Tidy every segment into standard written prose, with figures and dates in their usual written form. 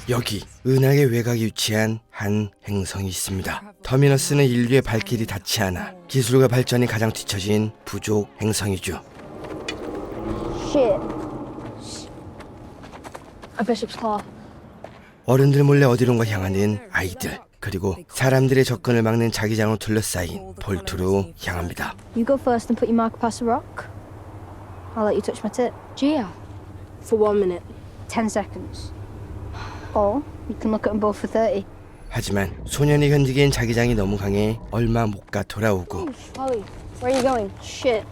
여기 은하계 외곽에 위치한 한 행성이 있습니다. 터미너스는 인류의 발길이 닿지 않아 기술과 발전이 가장 뒤처진 부족 행성이죠. 어른들 몰래 어디론가 향하는 아이들, 그리고 사람들의 접근을 막는 자기장으로 둘러싸인 볼트로 향합니다. You go first and put your marker past the rock. I'll let you touch my tip. Gia. For 1 minute. 10 seconds. Or you can look at them both for 30. 하지만 소년이 견디기엔 자기장이 너무 강해 얼마 못 가 돌아오고. Holly, where are you going? Shit.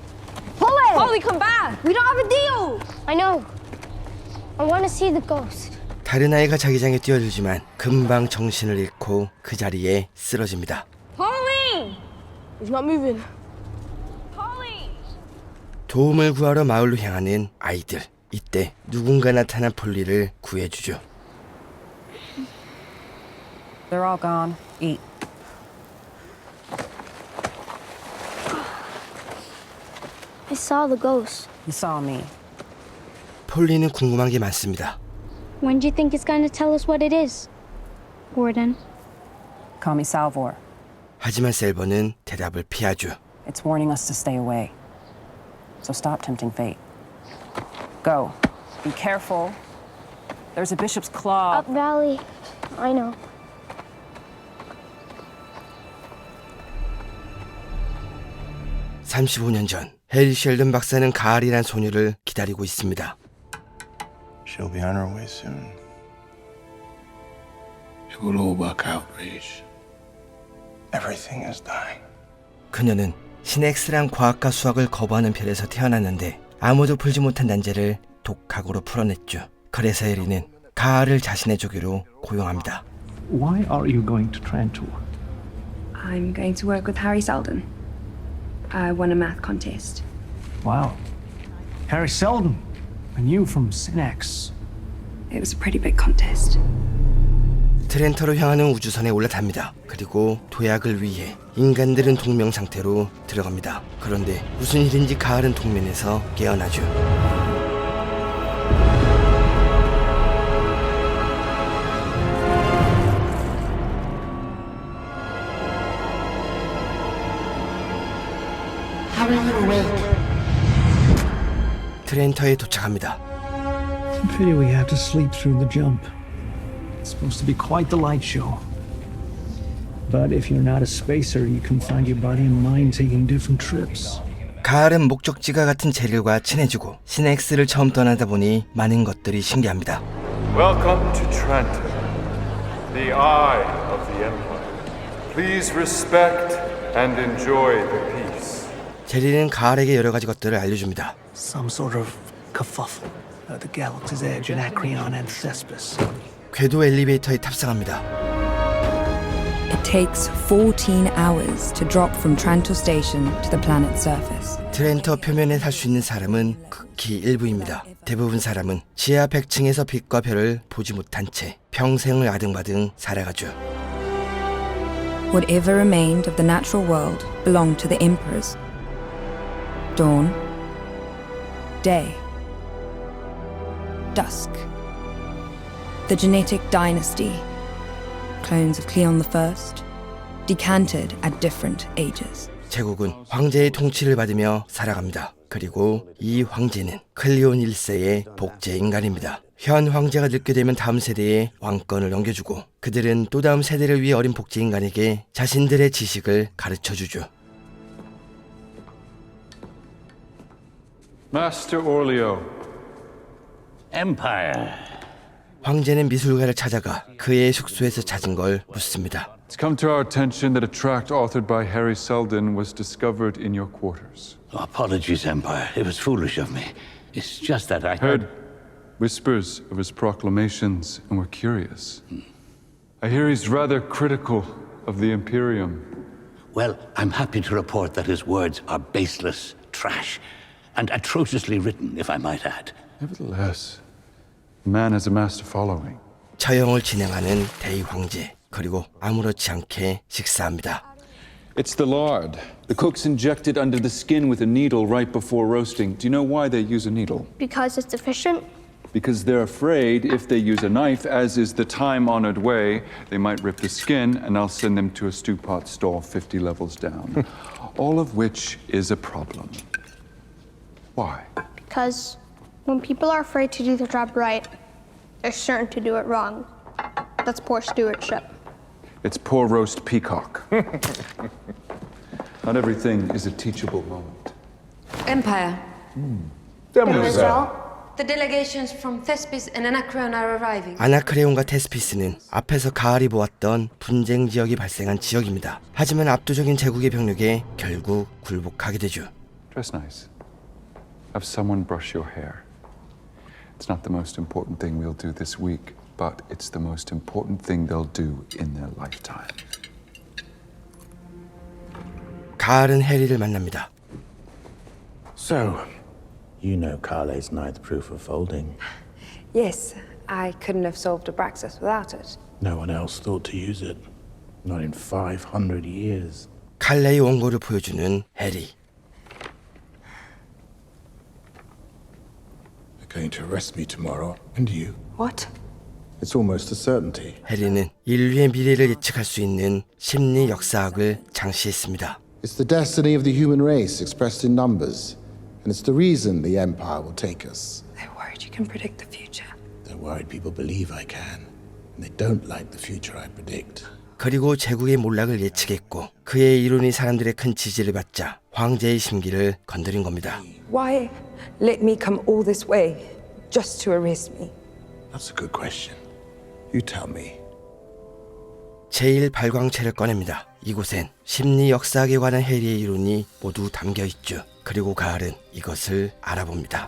Holly! Holly, come back! We don't have a deal! I know. I want to see the ghost. 다른 아이가 자기장에 뛰어들지만 금방 정신을 잃고 그 자리에 쓰러집니다. Holly! He's not moving. Holly! 도움을 구하러 마을로 향하는 아이들. 이때 누군가 나타나 폴리를 구해주죠. They're all gone. Eat. I saw the ghost. You saw me. 폴리는 궁금한 게 많습니다. When do you think it's going to tell us what it is? Gordon. Call me Salvor. 하지만 셀버는 대답을 피하죠. It's warning us to stay away. So stop tempting fate. Go. Be careful. There's a bishop's claw. Up valley. I know. (35년) 전 해리 셸든 박사는 가을이란 소녀를 기다리고 있습니다. She'll be on her way soon. It will all work out, Reach. Everything is dying. 그녀는 시넥스랑 과학과 수학을 거부하는 별에서 태어났는데 아무도 풀지 못한 난제를 독학으로 풀어냈죠. 그래서 해리는 가을을 자신의 조교로 고용합니다. Why are you going to Trantor? I'm going to work with Harry Seldon. I won a math contest. Wow. Harry Seldon. And you from Sinex. It was a pretty big contest. 트렌터로 향하는 우주선에 올라탑니다. 그리고 도약을 위해 인간들은 동명 상태로 들어갑니다. 그런데 무슨 일인지 가을은 동면에서 깨어나죠. 트렌터에 도착합니다. Pity we have to sleep through the jump. It's supposed to be quite the light show. But if you're not a spacer, you can find your body and mind taking different trips. 가을은 목적지가 같은 제릴과 친해지고 시넥스를 처음 떠나다 보니 많은 것들이 신기합니다. Welcome to Trenton, the eye of the empire. Please respect and enjoy the peace. 제릴은 가을에게 여러 가지 것들을 알려줍니다. Some sort of kerfuffle. The galaxy's edge in Acreon and Thespis. 궤도 엘리베이터에 탑승합니다. It takes 14 hours to drop from Trantor Station to the planet's surface. 트렌터 표면에 살 수 있는 사람은 극히 일부입니다. 대부분 사람은 지하 100층에서 빛과 별을 보지 못한 채 평생을 아등바등 살아가죠. Whatever remained of the natural world belonged to the emperors. Dawn, day, dusk. The genetic dynasty, clones of Cleon I, decanted at different ages. 제국은 황제의 통치를 받으며 살아갑니다. 그리고 이 황제는 클리온 1세의 복제 인간입니다. 현 황제가 늙게 되면 다음 세대에 왕권을 넘겨주고 그들은 또 다음 세대를 위해 어린 복제 인간에게 자신들의 지식을 가르쳐주죠. Master Orleo. Empire. 황제는 미술가를 찾아가 그의 숙소에서 찾은 걸 묻습니다. It's come to our attention that a tract authored by Harry Seldon was discovered in your quarters. Oh, apologies, Empire. It was foolish of me. It's just that I Heard whispers of his proclamations and were curious. I hear he's rather critical of the Imperium. Well, I'm happy to report that his words are baseless trash and atrociously written, if I might add. Nevertheless, the man has amassed a following. 처형을 진행하는 대왕제, 그리고 아무렇지 않게 식사합니다. It's the lard. The cooks inject it under the skin with a needle right before roasting. Do you know why they use a needle? Because it's efficient. because they're afraid if they use a knife, as is the time-honored way, they might rip the skin, and I'll send them to a stew pot stall 50 levels down. All of which is a problem. Why? Because when people are afraid to do their job right, they're certain to do it wrong. That's poor stewardship. It's poor roast peacock. Not everything is a teachable moment. Empire. The delegations from Thespis and Anacreon are arriving. 아나크레온과 테스피스는 앞에서 가을이 보았던 분쟁 지역이 발생한 지역입니다. 하지만 압도적인 제국의 병력에 결국 굴복하게 되죠. Dress nice. Have someone brush your hair. It's not the most important thing we'll do this week, but it's the most important thing they'll do in their lifetime. 가을은 해리를 만납니다. So, you know Carle's ninth proof of folding. Yes, I couldn't have solved Abraxas without it. No one else thought to use it. Not in 500 years. 칼레의 원고를 보여주는 해리. They're going to arrest me tomorrow, and you. What? It's almost a certainty. 해리는 인류의 미래를 예측할 수 있는 심리 역사학을 장시했습니다. It's the destiny of the human race expressed in numbers, and it's the reason the Empire will take us. They're worried you can predict the future. They're worried people believe I can, and they don't like the future I predict. 그리고 제국의 몰락을 예측했고 그의 이론이 사람들의 큰 지지를 받자 황제의 심기를 건드린 겁니다. Why let me come all this way just to arrest me? That's a good question. You tell me. 제1발광체를 꺼냅니다. 이곳엔 심리 역사학에 관한 해리의 이론이 모두 담겨 있죠. 그리고 가을은 이것을 알아봅니다.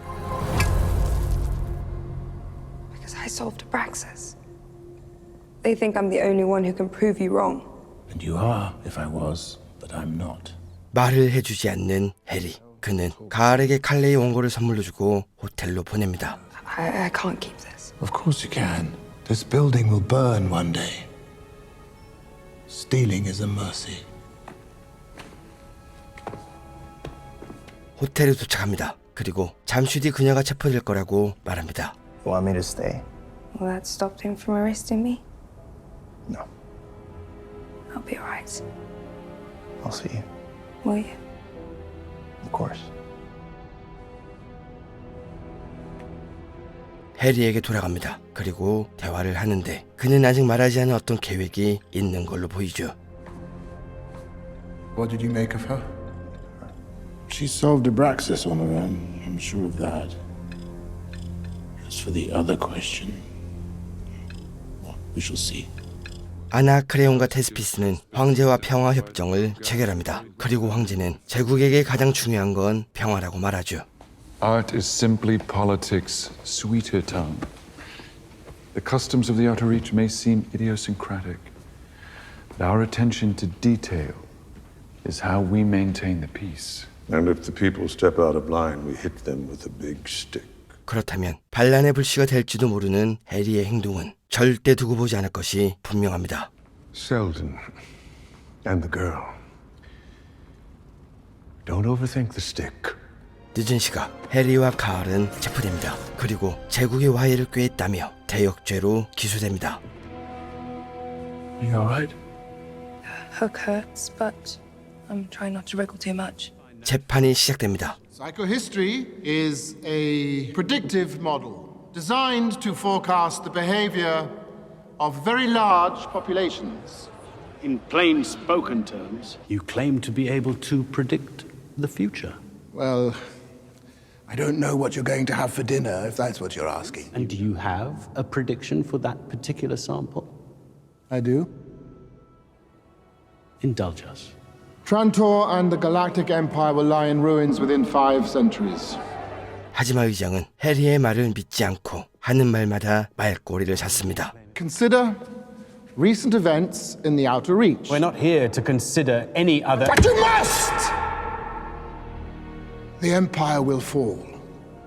Because I solved Abraxas. They think I'm the only one who can prove you wrong. And you are, if I was, but I'm not. 말을 해주지 않는 해리. 그는 가을에게 칼레의 원고를 선물로 주고 호텔로 보냅니다. I can't keep this. Of course you can. This building will burn one day. Stealing is a mercy. 호텔에 도착합니다. 그리고 잠시 뒤 그녀가 체포될 거라고 말합니다. Want me to stay? Will that stop him from arresting me? No. I'll be alright. I'll see you. Will you? Of course. 해리에게 돌아갑니다. 그리고 대화를 하는데 그는 아직 말하지 않은 어떤 계획이 있는 걸로 보이죠. What did you make of her? She solved Abraxas on her own. I'm sure of that. As for the other question, well, we shall see. 아나크레온과 테스피스는 황제와 평화 협정을 체결합니다. 그리고 황제는 제국에게 가장 중요한 건 평화라고 말하죠. Art is simply politics, sweeter tongue. The customs of the Outer Reach may seem idiosyncratic, but our attention to detail is how we maintain the peace. And if the people step out of line, we hit them with a big stick. 그렇다면 반란의 불씨가 될지도 모르는 해리의 행동은 절대 두고 보지 않을 것이 분명합니다. Selden and the girl. Don't overthink the stick. 늦은 시각 해리와 가을은 체포됩니다. 그리고 제국의 화해를 꾀했다며 대역죄로 기소됩니다. You alright? Hook hurts, but I'm trying not to wriggle too much. 재판이 시작됩니다. Psychohistory is a predictive model designed to forecast the behavior of very large populations. In plain spoken terms, you claim to be able to predict the future. Well, I don't know what you're going to have for dinner, if that's what you're asking. And do you have a prediction for that particular sample? I do. Indulge us. Trantor and the Galactic Empire will lie in ruins within 5 centuries. 하지만 의장은 해리의 말을 믿지 않고 하는 말마다 말꼬리를 잡습니다. Consider recent events in the Outer Reach. We're not here to consider any other... But you must! The Empire will fall.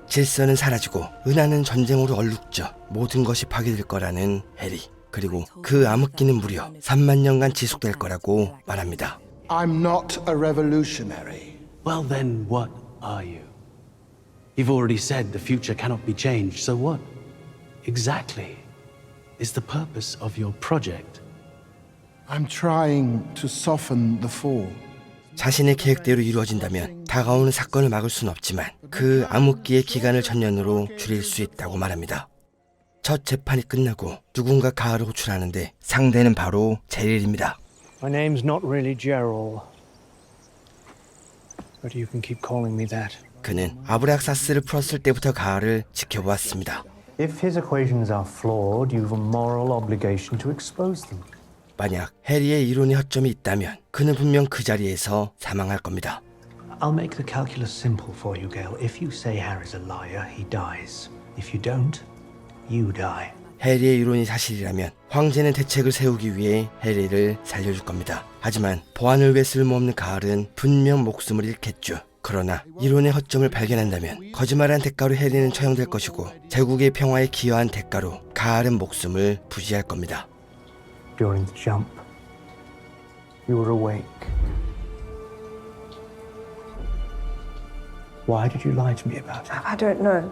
질서는 사라지고 은하는 전쟁으로 얼룩져 모든 것이 파괴될 거라는 해리. 그리고 그 암흑기는 무려 3만 년간 지속될 거라고 말합니다. I'm not a revolutionary. Well then, what are you? You've already said the future cannot be changed, so what? exactly is the purpose of your project? I'm trying to soften the fall. 자신의 계획대로 이루어진다면 다가오는 사건을 막을 수는 없지만 그 암흑기의 기간을 전년으로 줄일 수 있다고 말합니다. 첫 재판이 끝나고 누군가 가을을 호출하는데 상대는 바로 제릴입니다. My name's not really Gerald, but you can keep calling me that. 그는 아브락사스를 풀었을 때부터 가을을 지켜보았습니다. If his equations are flawed, you've a moral obligation to expose them. 만약 해리의 이론에 허점이 있다면 그는 분명 그 자리에서 사망할 겁니다. I'll make the calculus simple for you, Gail. If you say Harry's a liar, he dies. If you don't, you die. 해리의 이론이 사실이라면 황제는 대책을 세우기 위해 해리를 살려줄 겁니다. 하지만 보안을 위해 쓸모없는 가을은 분명 목숨을 잃겠죠. 그러나 이론의 허점을 발견한다면 거짓말한 대가로 해리는 처형될 것이고 제국의 평화에 기여한 대가로 가을은 목숨을 부지할 겁니다. During the jump, you were awake. Why did you lie to me about it? I don't know.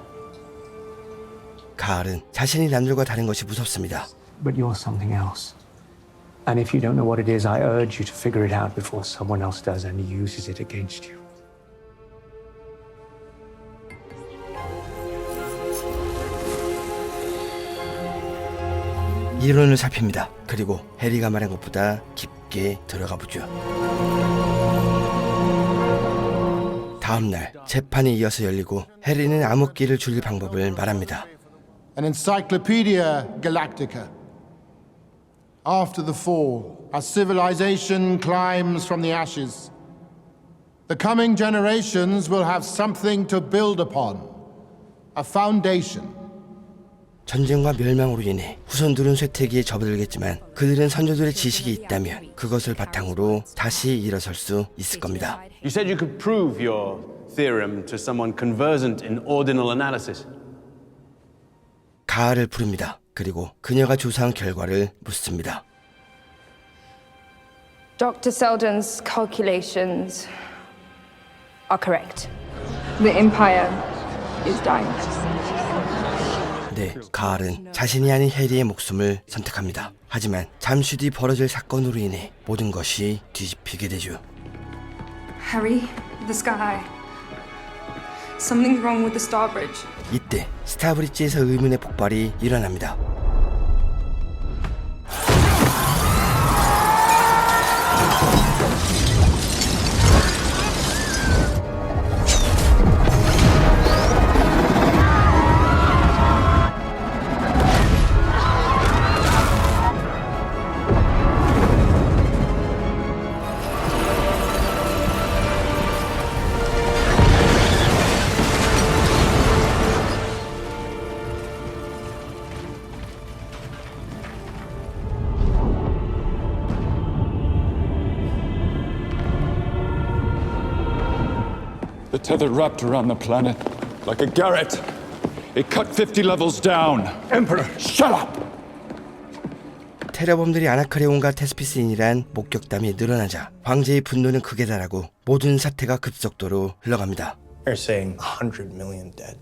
가을은 자신이 남들과 다른 것이 무섭습니다. But you're something else. And if you don't know what it is, I urge you to figure it out before someone else does and uses it against you. 이론을 살핍니다. 그리고 해리가 말한 것보다 깊게 들어가 보죠. 다음 날 재판이 이어서 열리고 해리는 암흑기를 줄일 방법을 말합니다. An Encyclopedia Galactica. After the fall, as civilization climbs from the ashes, the coming generations will have something to build upon, a foundation. 전쟁과 멸망으로 인해 후손들은 쇠퇴기에 접어들겠지만 그들은 선조들의 지식이 있다면 그것을 바탕으로 다시 일어설 수 있을 겁니다. You said you could prove your theorem to someone conversant in ordinal analysis. 가을을 부릅니다. 그리고 그녀가 조사한 결과를 묻습니다. Dr. Selden's calculations are correct. The Empire is dying. 네, 가을은 자신이 아닌 해리의 목숨을 선택합니다. 하지만 잠시 뒤 벌어질 사건으로 인해 모든 것이 뒤집히게 되죠. Harry, the sky. Something's wrong with the star bridge. 이때 스타브리지에서 의문의 폭발이 일어납니다. The tether wrapped around the planet like a garret. It cut 50 levels down. Emperor, shut up! 테러범들이 아나크레온과 테스피스인이란 목격담이 늘어나자 황제의 분노는 극에 달하고 모든 사태가 급속도로 흘러갑니다. They're saying 100 million dead.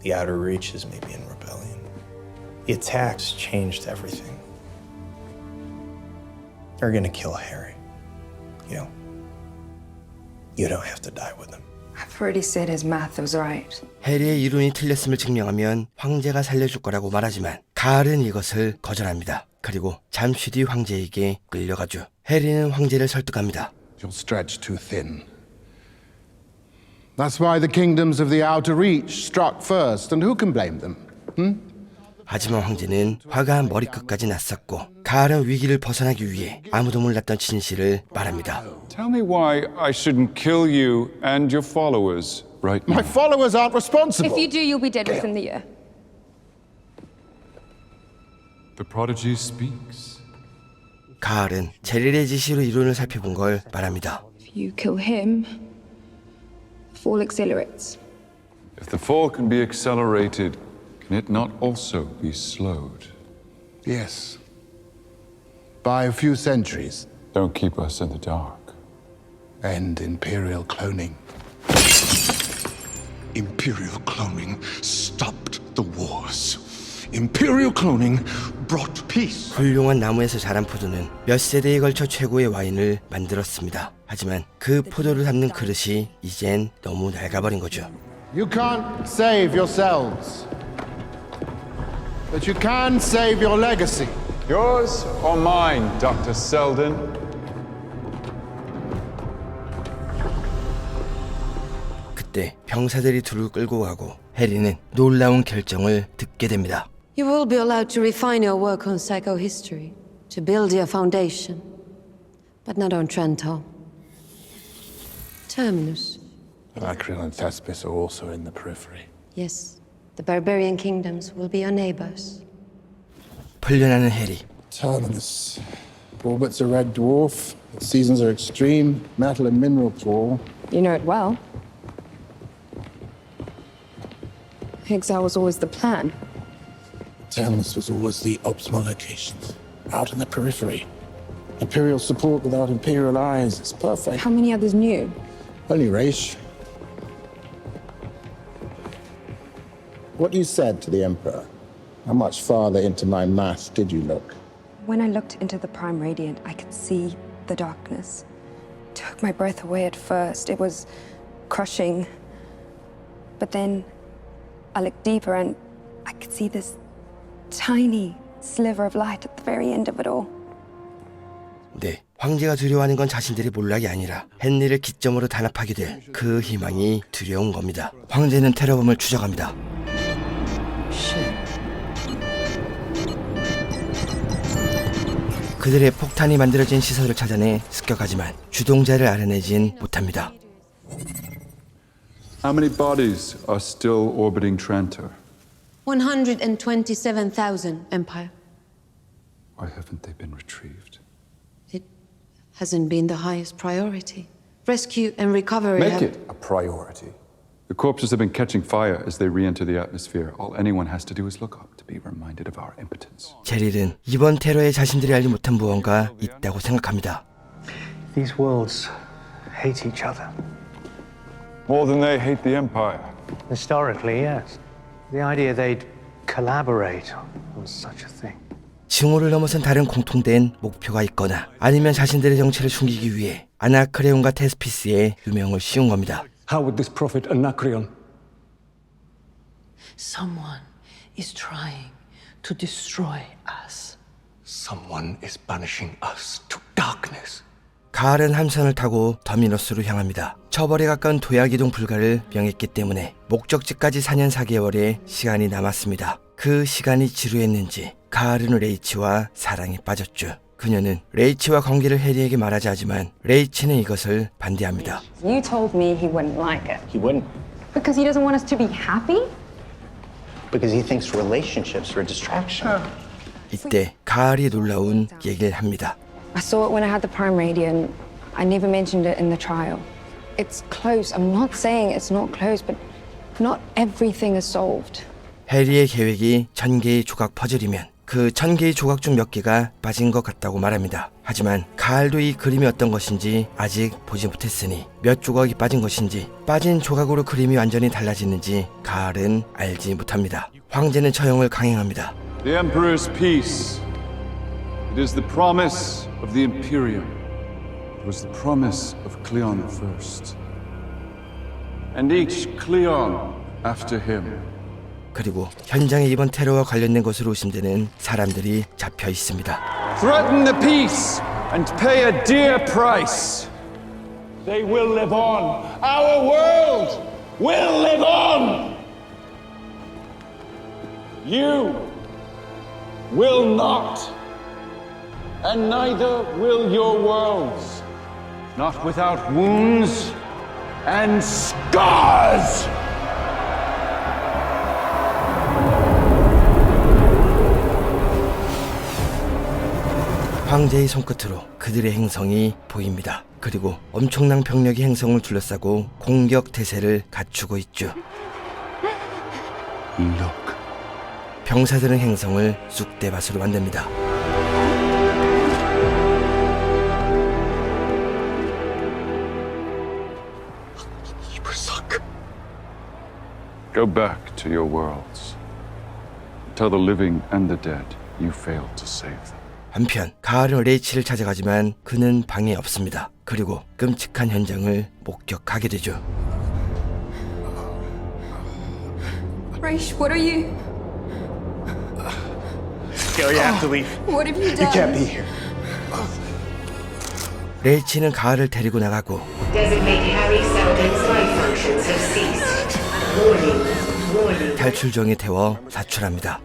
The outer reaches may be in rebellion. The attacks changed everything. They're gonna kill Harry. You don't have to die with him. I've already said his math was right. 해리의 이론이 틀렸음을 증명하면 황제가 살려줄 거라고 말하지만 가을은 이것을 거절합니다. 그리고 잠시 뒤 황제에게 끌려가죠. 해리는 황제를 설득합니다. You're stretched too thin. That's why the kingdoms of the outer reach struck first, and who can blame them? 하지만 황제는 화가 머리끝까지 났었고 가을은 위기를 벗어나기 위해 아무도 몰랐던 진실을 말합니다. Tell me why I shouldn't kill you and your followers right now. My followers aren't responsible. If you do, you'll be dead within the year. The prodigy speaks. 가을은 제릴의 지시로 이론을 살펴본 걸 말합니다. If you kill him, fall accelerates. If the fall can be accelerated, can it not also be slowed? Yes. By a few centuries. Don't keep us in the dark. And Imperial cloning. Imperial cloning stopped the wars. Imperial cloning brought peace. 훌륭한 나무에서 자란 포도는 몇 세대에 걸쳐 최고의 와인을 만들었습니다. 하지만 그 포도를 담는 그릇이 이젠 너무 낡아버린 거죠. You can't save yourselves, but you can save your legacy. Yours or mine, Dr. Selden? 그때 병사들이 둘을 끌고 가고 해리는 놀라운 결정을 듣게 됩니다. You will be allowed to refine your work on psychohistory, to build your foundation, but not on Trento. Terminus. Anacreon and Thespis are also in the periphery. Yes, the barbarian kingdoms will be your neighbors. 풀려나는 해리. Terminus orbits a red dwarf. The seasons are extreme. Metal and mineral pool. You know it well. Exile was always the plan. Terminus was always the optimal location. Out in the periphery. Imperial support without Imperial eyes. It's perfect. How many others knew? Only Raish. What you said to the Emperor? How much farther into my math did you look? When I looked into the Prime Radiant, I could see the darkness. It took my breath away at first. It was crushing. But then I looked deeper and I could see this tiny sliver of light at the very end of it all. 네, 황제가 두려워하는 건 자신들의 몰락이 아니라 헨리를 기점으로 단합하게 될 그 희망이 두려운 겁니다. 황제는 테러범을 추적합니다. 그들의 폭탄이 만들어진 시설을 찾아내 습격하지만 주동자를 알아내진 못합니다. How many bodies are still orbiting Trento? 127,000, Empire. Why haven't they been retrieved? It hasn't been the highest priority. Rescue and recovery Make have... it a priority. The corpses have been catching fire as they re-enter the atmosphere. All anyone has to do is look up to be reminded of our impotence. 제릴은 이번 테러에 자신들이 알지 못한 무언가 있다고 생각합니다. These worlds hate each other. More than they hate the Empire. Historically, yes. The idea they'd collaborate on such a thing. 징후를 넘어선 다른 공통된 목표가 있거나 아니면 자신들의 정체를 숨기기 위해 아나크레온과 테스피스의 유명을 씌운 겁니다. How would this profit Anacreon? Someone is trying to destroy us. Someone is banishing us to darkness. 가을은 함선을 타고 터미너스로 향합니다. 처벌에 가까운 도약이동 불가를 명했기 때문에 목적지까지 4년 4개월의 시간이 남았습니다. 그 시간이 지루했는지 가을은 레이치와 사랑에 빠졌죠. 그녀는 레이치와 관계를 해리에게 말하자 하지만 레이치는 이것을 반대합니다. You told me he wouldn't like it. He wouldn't. Because he doesn't want us to be happy? Because he thinks relationships are a distraction. 이때 가을이 놀라운 얘기를 합니다. I saw it when I had the Prime Radiant. I never mentioned it in the trial. It's close. I'm not saying it's not close, but not everything is solved. 해리의 계획이 1000개의 조각 퍼즐이면 그 1000개의 조각 중 몇 개가 빠진 것 같다고 말합니다. 하지만 가을도 이 그림이 어떤 것인지 아직 보지 못했으니 몇 조각이 빠진 것인지 빠진 조각으로 그림이 완전히 달라지는지 가을은 알지 못합니다. 황제는 처형을 강행합니다. The Emperor's peace. It is the promise of the Imperium. It was the promise of Cleon first. And each Cleon after him. 그리고 현장에 이번 테러와 관련된 것으로 의심되는 사람들이 잡혀 있습니다. Threaten the peace and pay a dear price. They will live on. Our world will live on. You will not. And neither will your worlds. Not without wounds and scars. 황제의 손끝으로 그들의 행성이 보입니다. 그리고 엄청난 병력이 행성을 둘러싸고 공격 태세를 갖추고 있죠. Look. 병사들은 행성을 쑥대밭으로 만듭니다. Go back to your worlds. Tell the living and the dead you failed to save them. 한편 가을은 레이치를 찾아가지만 그는 방에 없습니다. 그리고 끔찍한 현장을 목격하게 되죠. Raish, what are you? Yo, you have to leave. What have you You can't done? be here. 레이치는 가을을 데리고 나가고 Designate Harry Seldon's life functions have ceased. Warning. 탈출정에 태워 사출합니다.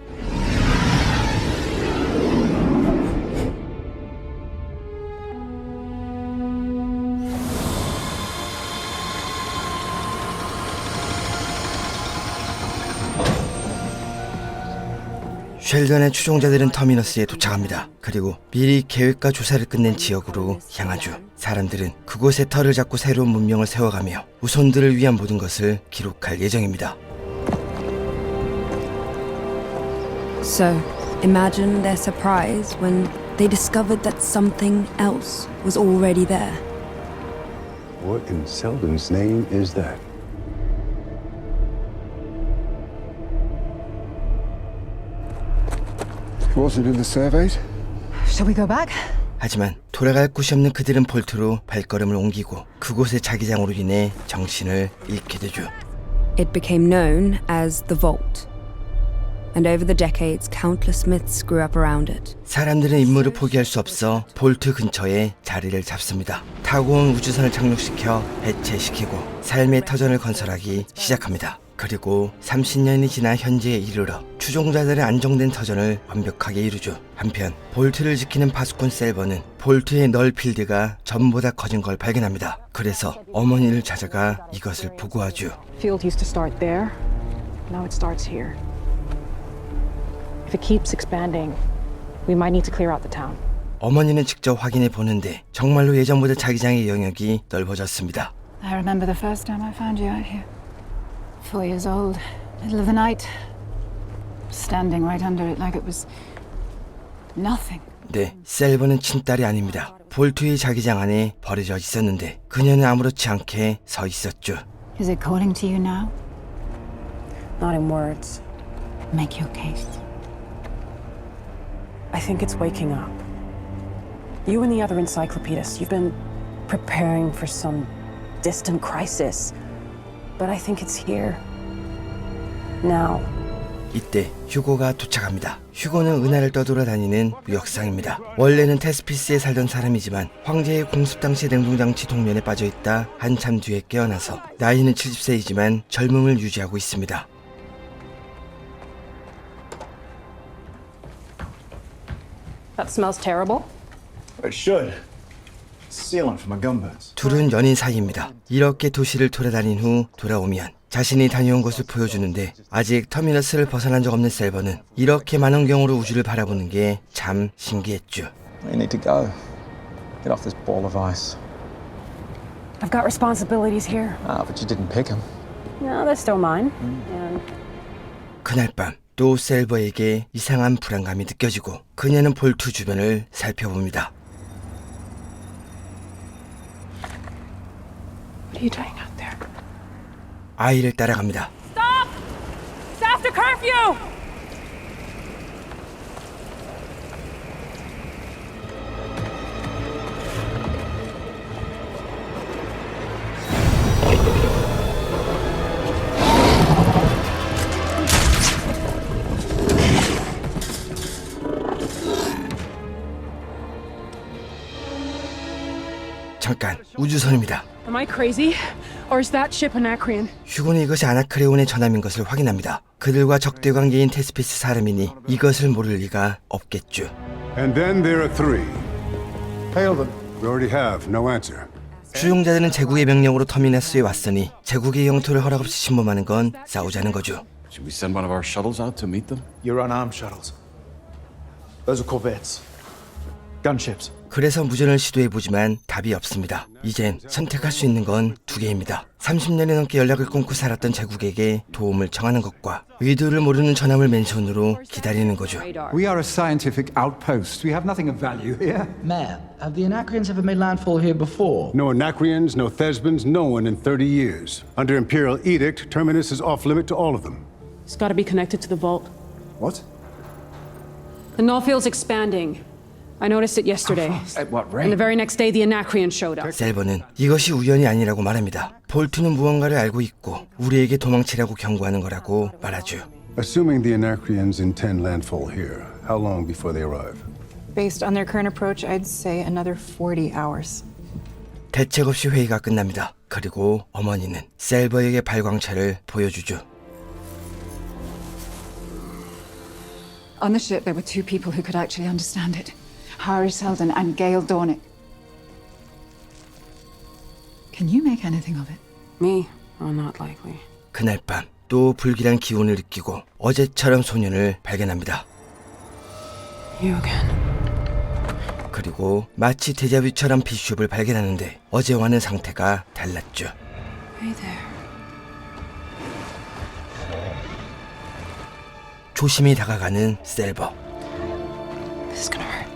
쉘던의 추종자들은 터미너스에 도착합니다. 그리고 미리 계획과 조사를 끝낸 지역으로 향하죠. 사람들은 그곳에 터를 잡고 새로운 문명을 세워가며 후손들을 위한 모든 것을 기록할 예정입니다. So, imagine their surprise when they discovered that something else was already there. What in Seldon's name is that? Wasn't in the surveys? Shall we go back? 하지만 돌아갈 곳이 없는 그들은 볼트로 발걸음을 옮기고 그곳의 자기장으로 인해 정신을 잃게 되죠. It became known as the Vault. And over the decades, countless myths grew up around it. 사람들은 임무를 포기할 수 없어 볼트 근처에 자리를 잡습니다. 타고 온 우주선을 착륙시켜 해체시키고 삶의 터전을 건설하기 시작합니다. 그리고 30년이 지나 현재에 이르러 추종자들의 안정된 터전을 완벽하게 이루죠. 한편 볼트를 지키는 파수꾼 셀버는 볼트의 널필드가 전보다 커진 걸 발견합니다. 그래서 어머니를 찾아가 이것을 보고하죠. Field used to start there. Now it starts here. If it keeps expanding, we might need to clear out the town. 어머니는 직접 확인해 보는데 정말로 예전보다 자기장의 영역이 넓어졌습니다. I remember the first time I found you out here. 4 years old, middle of the night, standing right under it like it was nothing. 네, 셀버는 친딸이 아닙니다. 볼트의 자기장 안에 버려져 있었는데 그녀는 아무렇지 않게 서 있었죠. Is it calling to you now? Not in words. Make your case. I think it's waking up. You and the other encyclopedists, you've been preparing for some distant crisis. But I think it's here. Now. 이때 휴고가 도착합니다. 휴고는 은하를 떠돌아다니는 무역상입니다. 원래는 테스피스에 살던 사람이지만 황제의 공습 당시 냉동장치 동면에 빠져있다 한참 뒤에 깨어나서 나이는 70세이지만 젊음을 유지하고 있습니다. That smells terrible. It should. Sealant for my gunboats. 둘은 연인 사이입니다. 이렇게 도시를 돌아다닌 후 돌아오면 자신이 다녀온 곳을 보여주는데 아직 터미너스를 벗어난 적 없는 셀버는 이렇게 만원경으로 우주를 바라보는 게 참 신기했죠. You need to go. Get off this ball of ice. I've got responsibilities here. Ah, but you didn't pick them. No, they're still mine. And 그날 밤 또 셀버에게 이상한 불안감이 느껴지고 그녀는 볼트 주변을 살펴봅니다. what are you doing out there? 아이를 따라갑니다. Stop! It's after curfew! 잠깐, 우주선입니다. Am I crazy? Or is that ship Anacreon? 휴고는 이것이 아나크레온의 전함인 것을 확인합니다. 그들과 적대 관계인 테스피스 사람이니 이것을 모를 리가 없겠죠. And then there are three. Hail them. We already have no answer. 추종자들은 제국의 명령으로 터미너스에 왔으니 제국의 영토를 허락 없이 침범하는 건 싸우자는 거죠. Should we send one of our shuttles out to meet them? You're unarmed shuttles. Those are corvettes. Gunships. 그래서 무전을 시도해보지만 답이 없습니다. 이젠 선택할 수 있는 건 두 개입니다. 30년이 넘게 연락을 끊고 살았던 제국에게 도움을 청하는 것과 의도를 모르는 전함을 맨손으로 기다리는 거죠. We are a scientific outpost. We have nothing of value here. Mayor, have the Anacreons ever made landfall here before? No Anacreons, no Thesbans, no one in 30 years. Under Imperial edict, Terminus is off-limit to all of them. It's got to be connected to the vault. What? The null field's expanding. I noticed it yesterday. At what And the rate? very next day, the Anacreon showed up. 셀버는 이것이 우연이 아니라고 말합니다. 볼트는 무언가를 알고 있고 우리에게 도망치라고 경고하는 거라고 말하죠. Assuming the Anacreons intend landfall here, how long before they arrive? Based on their current approach, I'd say another 40 hours. 대책 없이 회의가 끝납니다. 그리고 어머니는 셀버에게 발광체를 보여주죠. On the ship, there were two people who could actually understand it. Harry Seldon and Gail Dornick. Can you make anything of it? Me? Oh, not likely. 그날 밤 또 불길한 기운을 느끼고 어제처럼 소년을 발견합니다. You again. 그리고 마치 데자뷰처럼 비숍을 발견하는데 어제와는 상태가 달랐죠. Hey there. 조심히 다가가는 셀버. This is gonna hurt.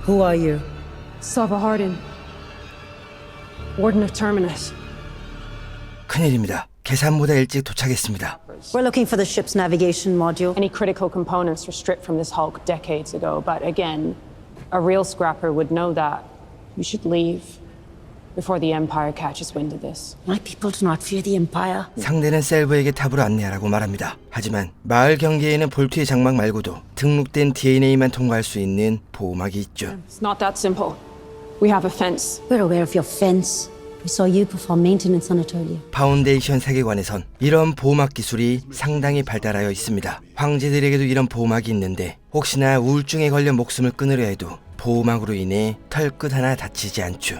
Who are you? Sava Hardin. Warden of Terminus. 큰일입니다. 계산보다 일찍 도착했습니다. We're looking for the ship's navigation module. Any critical components were stripped from this hulk decades ago, but again, a real scrapper would know that. You should leave before the Empire catches wind of this. My people do not fear the Empire. 상대는 셀버에게 탑으로 안내하라고 말합니다. 하지만 마을 경계에는 볼트의 장막 말고도 등록된 DNA만 통과할 수 있는 보호막이 있죠. It's not that simple. We have a fence. We're aware of your fence. We saw you perform maintenance on it earlier. 파운데이션 세계관에선 이런 보호막 기술이 상당히 발달하여 있습니다. 황제들에게도 이런 보호막이 있는데 혹시나 우울증에 걸려 목숨을 끊으려 해도 보호막으로 인해 털끝 하나 다치지 않죠.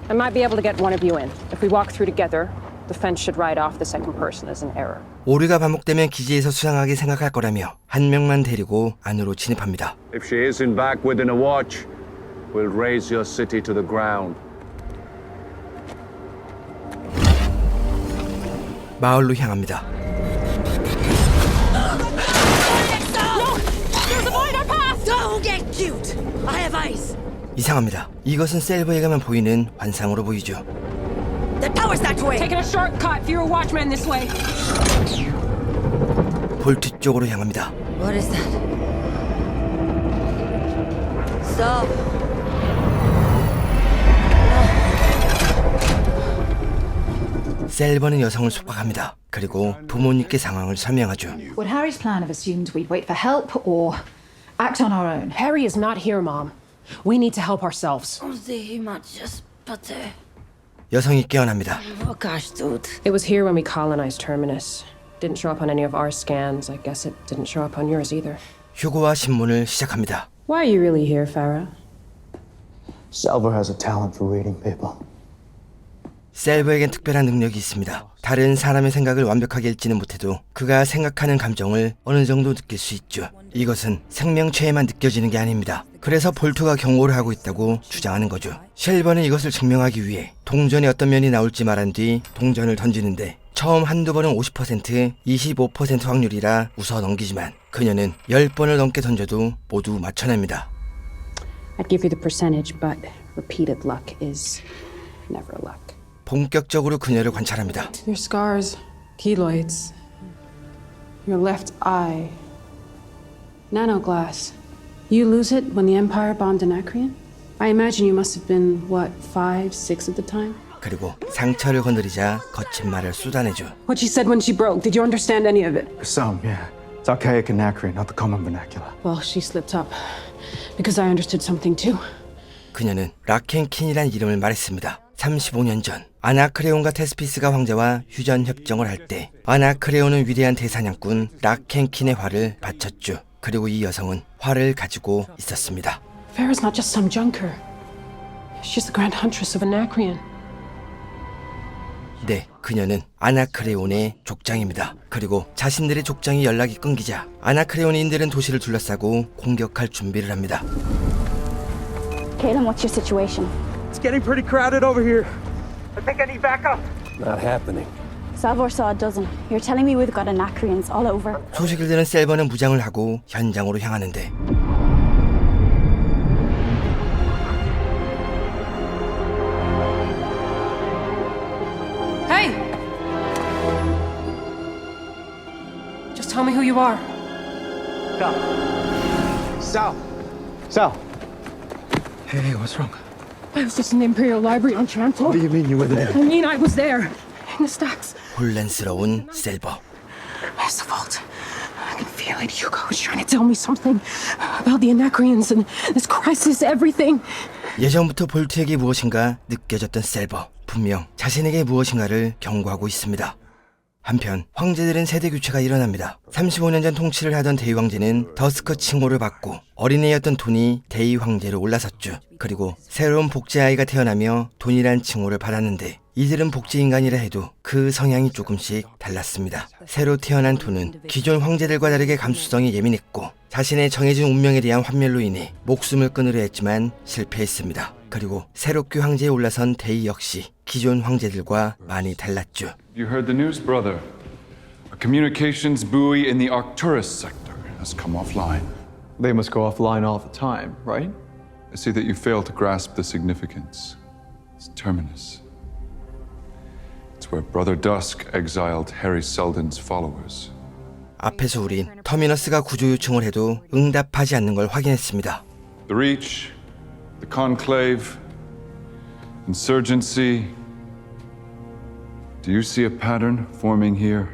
I might be able to get one of you in. If we walk through together, the fence should write off the second person as an error. 오류가 반복되면 기지에서 수상하게 생각할 거라며 한 명만 데리고 안으로 진입합니다. If she isn't back within a watch, we'll raze your city to the ground. 마을로 향합니다. 이상합니다. 이것은 셀버에게만 보이는 환상으로 보이죠. The tower's that way. Taking a shortcut. Fewer watchmen this way. 볼트 쪽으로 향합니다. What is that? Stop. 셀버는 여성을 속박합니다. 그리고 부모님께 상황을 설명하죠. Would Harry's plan have assumed we'd wait for help or act on our own? Harry is not here, Mom. We need to help ourselves. 여성이 깨어납니다. Oh gosh, dude. It was here when we colonized Terminus. Didn't show up on any of our scans. I guess it didn't show up on yours either. 휴고와 신문을 시작합니다. Why are you really here, Farah? Salver has a talent for reading people. 셀버에겐 특별한 능력이 있습니다. 다른 사람의 생각을 완벽하게 읽지는 못해도 그가 생각하는 감정을 어느 정도 느낄 수 있죠. 이것은 생명체에만 느껴지는 게 아닙니다. 그래서 볼트가 경고를 하고 있다고 주장하는 거죠. 쉘버는 이것을 증명하기 위해 동전에 어떤 면이 나올지 말한 뒤 동전을 던지는데 처음 한두 번은 50%, 25% 확률이라 웃어 넘기지만 그녀는 10번을 넘게 던져도 모두 맞춰냅니다. I'd give you the percentage, but repeated luck is never luck. 본격적으로 그녀를 관찰합니다. Your scars, keloids, your left eye, nanoglass. You lose it when the Empire bombed Anacreon? I imagine you must have been, what, 5, 6 at the time? 그리고 상처를 건드리자 거친 말을 쏟아내죠. What she said when she broke, did you understand any of it? Some, yeah. It's archaic Anacreon, not the common vernacular. Well, she slipped up, because I understood something too. 그녀는 라켄킨이란 이름을 말했습니다. 35년 전 아나크레온과 테스피스가 황제와 휴전 협정을 할 때 아나크레온은 위대한 대사냥꾼 라켄킨의 활을 바쳤죠. 그리고 이 여성은 활을 가지고 있었습니다. Farah's not just some junker. She's the Grand Huntress of Anacreon. 네, 그녀는 아나크레온의 족장입니다. 그리고 자신들의 족장이 연락이 끊기자 아나크레온인들은 도시를 둘러싸고 공격할 준비를 합니다. Caitlin, what's your situation? It's getting pretty crowded over here. I think I need backup. Not happening. Salvor saw a dozen. You're telling me we've got Anacreons all over. 소식을 들은 셀버는 무장을 하고 현장으로 향하는데 Tell me who you are. Sal. Hey, what's wrong? I was just in the Imperial Library on Trantor. What do you mean you were there? I mean, I was there. In the stacks. 혼란스러운 셀버. Where's the vault? I can feel it. Hugo was trying to tell me something about the Anacreons and this crisis, everything. 예전부터 볼트에게 무엇인가 느껴졌던 셀버. 분명 자신에게 무엇인가를 경고하고 있습니다. 한편 황제들은 세대 교체가 일어납니다. 35년 전 통치를 하던 대위 황제는 더스크 칭호를 받고 어린애였던 돈이 대위 황제로 올라섰죠. 그리고 새로운 복제 아이가 태어나며 돈이란 칭호를 받았는데 이들은 복제 인간이라 해도 그 성향이 조금씩 달랐습니다. 새로 태어난 돈은 기존 황제들과 다르게 감수성이 예민했고 자신의 정해진 운명에 대한 환멸로 인해 목숨을 끊으려 했지만 실패했습니다. 그리고 새롭게 황제에 올라선 대위 역시 기존 황제들과 많이 달랐죠. You heard the news, brother. A communications buoy in the Arcturus sector has come offline. They must go offline all the time, right? I see that you fail to grasp the significance. It's Terminus. It's where Brother Dusk exiled Harry Seldon's followers. 앞에서 우린 터미너스가 구조 요청을 해도 응답하지 않는 걸 확인했습니다. The Reach, the Conclave, Insurgency. Do you see a pattern forming here?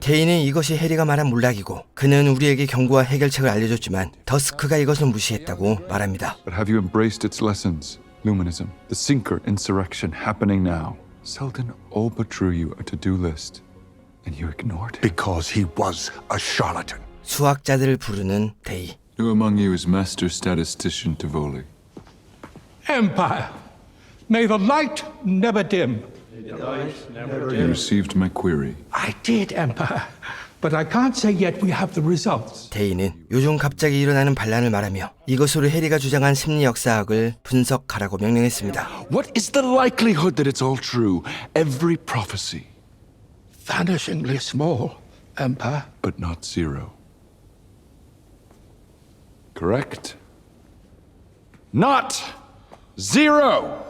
대인은 이것이 해리가 말한 몰락이고 그는 우리에게 경고와 해결책을 알려줬지만 더스크가 이것을 무시했다고 말합니다. But have you embraced its lessons? Luminism, the Sinker insurrection happening now. Seldon all but drew you a to-do list, and you ignored it. Because he was a charlatan. 수학자들을 부르는 대의. Who among you is master statistician Tivoli? Empire, may the light never dim. You received my query. I did, Empire. But I can't say yet we have the results. 대인은 요즘 갑자기 일어나는 반란을 말하며 이것으로 해리가 주장한 심리 역사학을 분석하라고 명령했습니다. What is the likelihood that it's all true? Every prophecy. Vanishingly small, Empire. But not zero. Correct? Not zero!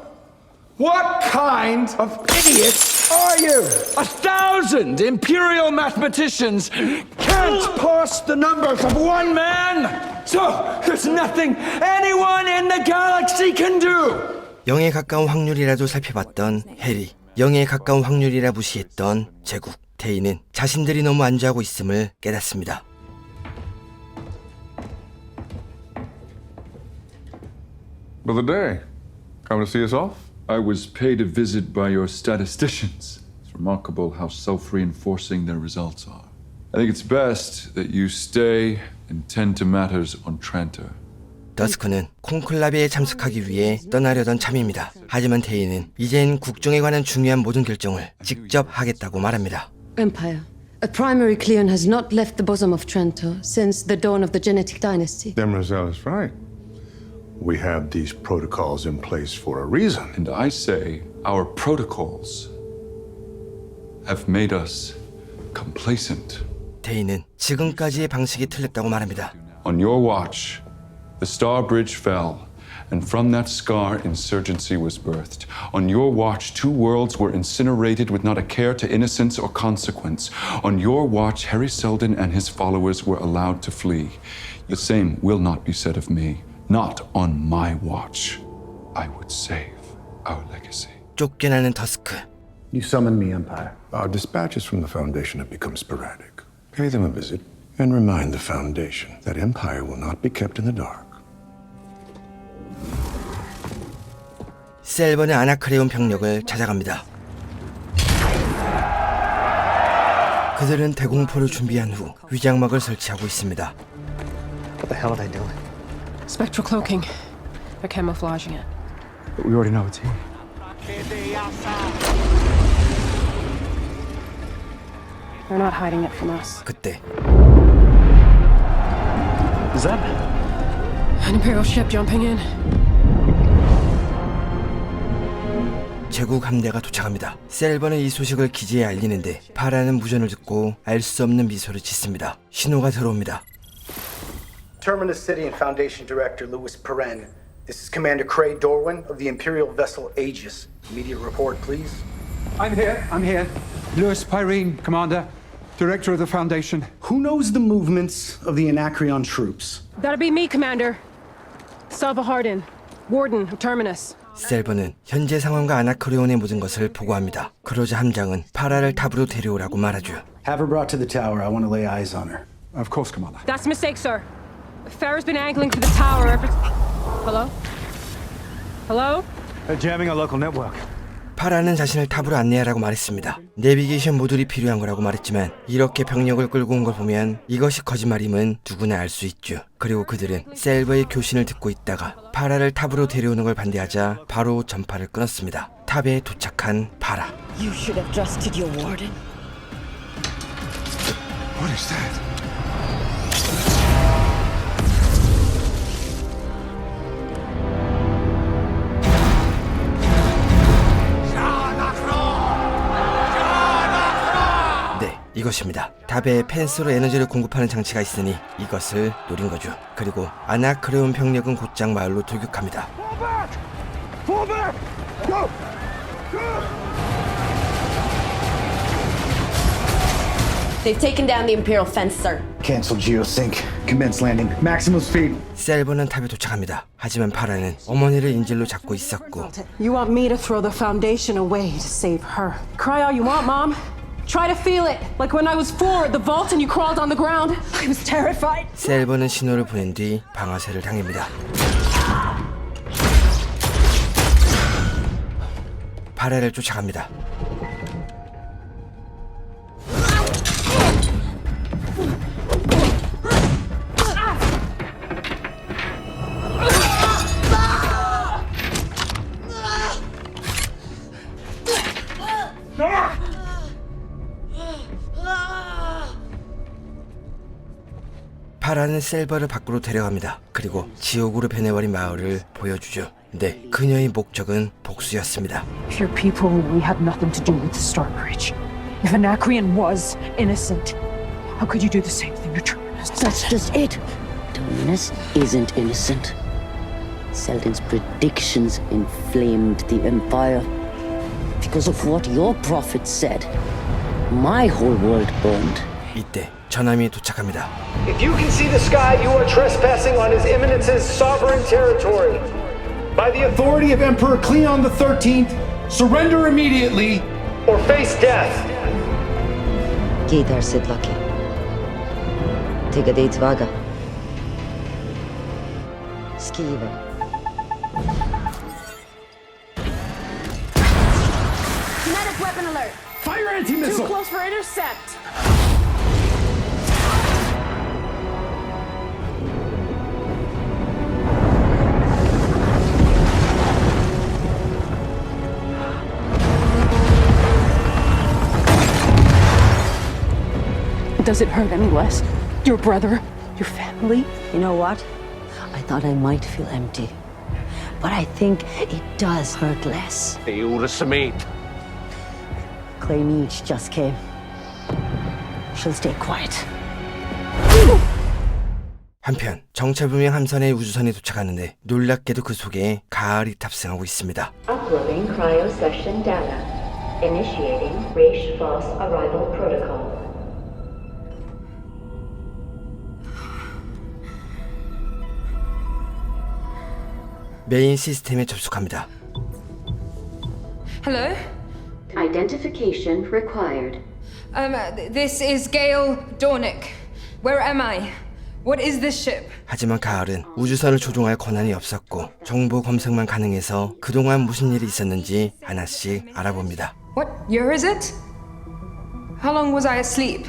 What kind of idiots are you? 1,000 imperial mathematicians can't pass the numbers of one man! So there's nothing anyone in the galaxy can do! 0에 가까운 확률이라도 살펴봤던 해리, 0에 가까운 확률이라 무시했던 제국. 대인은 자신들이 너무 안주하고 있음을 깨닫습니다. Brother Day, coming to see us off? I was paid a visit by your statisticians. It's remarkable how self-reinforcing their results are. I think it's best that you stay and tend to matters on Trantor. 더스크는 콘클라베에 참석하기 위해 떠나려던 참입니다. 하지만 대인은 이젠 국정에 관한 중요한 모든 결정을 직접 하겠다고 말합니다. Empire. A primary Cleon has not left the bosom of Trantor since the dawn of the genetic dynasty. Demoiselle is right. We have these protocols in place for a reason. And I say our protocols have made us complacent. 대인은 지금까지의 방식이 틀렸다고 말합니다. On your watch, the Star Bridge fell, and from that scar, insurgency was birthed. On your watch, 2 worlds were incinerated with not a care to innocence or consequence. On your watch, Harry Seldon and his followers were allowed to flee. The same will not be said of me. Not on my watch. I would save our legacy. 쫓겨나는 더스크. You summoned me, Empire. Our dispatches from the Foundation have become sporadic. Pay them a visit and remind the Foundation that Empire will not be kept in the dark. 셀버는 아나크레온 병력을 찾아갑니다. 그들은 대공포를 준비한 후 위장막을 설치하고 있습니다. What the hell are they doing? Spectral cloaking. They're camouflaging it. But we already know it's here. They're not hiding it from us. 그때 Is that? An Imperial ship jumping in. 제국 함대가 도착합니다. 셀버는 이 소식을 기지에 알리는데 파라는 무전을 듣고 알 수 없는 미소를 짓습니다. 신호가 들어옵니다. Terminus City and Foundation Director Louis Perrin. This is Commander Craig Dorwin of the Imperial vessel Aegis. Immediate report, please. I'm here. Louis Pyrene, Commander. Director of the Foundation. Who knows the movements of the Anacreon troops? That'll be me, Commander. Salva Hardin, Warden of Terminus. 셀버는 현재 상황과 아나크레온의 모든 것을 보고합니다. 그러자 함장은 파라를 탑으로 데려오라고 말하죠. Have her brought to the tower. I want to lay eyes on her. Of course, Commander. That's a mistake, sir. Farah's been angling for the tower ever... Hello? Hello? They're jamming a local network. 파라는 자신을 탑으로 안내하라고 말했습니다. 내비게이션 모듈이 필요한 거라고 말했지만 이렇게 병력을 끌고 온 걸 보면 이것이 거짓말임은 누구나 알 수 있죠. 그리고 그들은 셀버의 교신을 듣고 있다가 파라를 탑으로 데려오는 걸 반대하자 바로 전파를 끊었습니다. 탑에 도착한 파라. You should have trusted your warden. What is that? 이것입니다. 탑에 펜스로 에너지를 공급하는 장치가 있으니 이것을 노린 거죠. 그리고 아나크레온 병력은 곧장 마을로 돌격합니다. They've taken down the Imperial fence, sir. Cancel geosync. Commence landing. Maximum speed. 셀버는 탑에 도착합니다. 하지만 파라는 어머니를 인질로 잡고 있었고 You want me to throw the Foundation away to save her. Cry all you want, Mom. Try to feel it, like when I was 4 at the vault and you crawled on the ground. I was terrified. 셀버는 신호를 보낸 뒤 방아쇠를 당깁니다. 파라를 쫓아갑니다. 파라는 셀버를 밖으로 데려갑니다. 그리고 지옥으로 변해버린 마을을 보여주죠. 네, 그녀의 목적은 복수였습니다. If your people really had nothing to do with the Star Bridge, if Anacreon was innocent, how could you do the same thing to Terminus? That's just it. Terminus isn't innocent. Selden's predictions inflamed the Empire. Because of what your prophet said, my whole world burned. 이때 전함이 도착합니다. If you can see the sky, you are trespassing on His Eminence's sovereign territory. By the authority of Emperor Cleon the 13th, surrender immediately or face death. Gaydar said lucky. Take a date vaga. Skiva. Kinetic weapon alert. Fire anti-missile. Too close for intercept. Does it hurt any less? Your brother? Your family? You know what? I thought I might feel empty. But I think it does hurt less. Clay Meach just came. She'll stay quiet. 한편 정체불명 함선의 우주선이 도착하는데 놀랍게도 그 속에 가을이 탑승하고 있습니다. Uploading cryosession data. Initiating Raish Foss arrival protocol. 메인 시스템에 접속합니다. Hello? Identification required. This is Gail Dornick. Where am I? What is this ship? 하지만 가을은 우주선을 조종할 권한이 없었고 정보 검색만 가능해서 그동안 무슨 일이 있었는지 하나씩 알아봅니다. What year is it? How long was I asleep?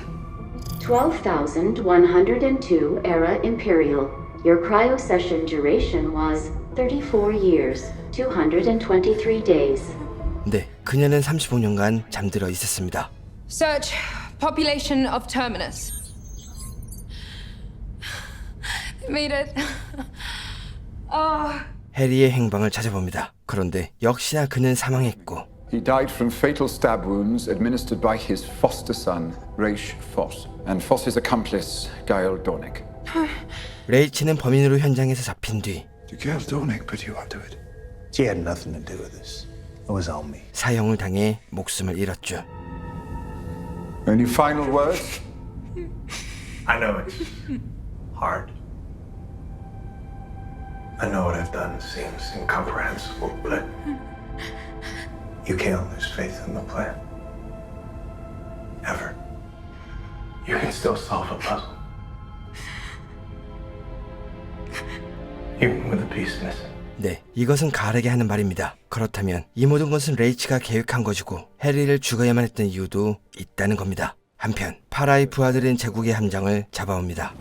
12,102 era Imperial. Your cryosession duration was 34 years, 223 days. 네, 그녀는 35년간 잠들어 있었습니다. Search population of Terminus. Made it. 해리의 행방을 찾아봅니다. 그런데 역시나 그는 사망했고 He died from fatal stab wounds administered by his foster son, Raish Foss, and Foss's accomplice, Gail Dornick. 레이치는 범인으로 현장에서 잡힌 뒤 Gail Dornick put you up to it. She had nothing to do with this. It was on me. 사형을 당해 목숨을 잃었죠. Any final words? I know it's hard. I know what I've done seems incomprehensible, but you can't lose faith in the plan. Ever. You can still solve a puzzle. Even with a piece missing. 네, 이것은 가르게 하는 말입니다. 그렇다면 이 모든 것은 레이치가 계획한 것이고 해리를 죽여야만 했던 이유도 있다는 겁니다. 한편 파라의 부하들은 제국의 함장을 잡아옵니다.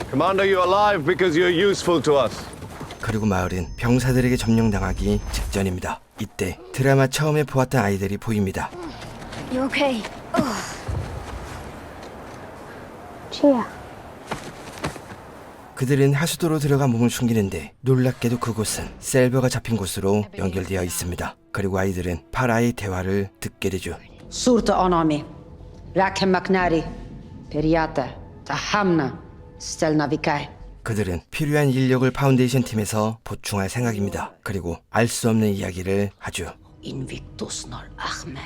Commander, you're alive because you're useful to us. 그리고 마을은 병사들에게 점령당하기 직전입니다. 이때 드라마 처음에 보았던 아이들이 보입니다. You okay? Chia. 그들은 하수도로 들어가 몸을 숨기는데 놀랍게도 그곳은 셀버가 잡힌 곳으로 연결되어 있습니다. 그리고 아이들은 파라의 대화를 듣게 되죠. Surta onami. Rakem maknari. Periata. Tahamna. Stelnavikai. 그들은 필요한 인력을 파운데이션 팀에서 보충할 생각입니다. 그리고 알 수 없는 이야기를 하죠. Invictus nol achme.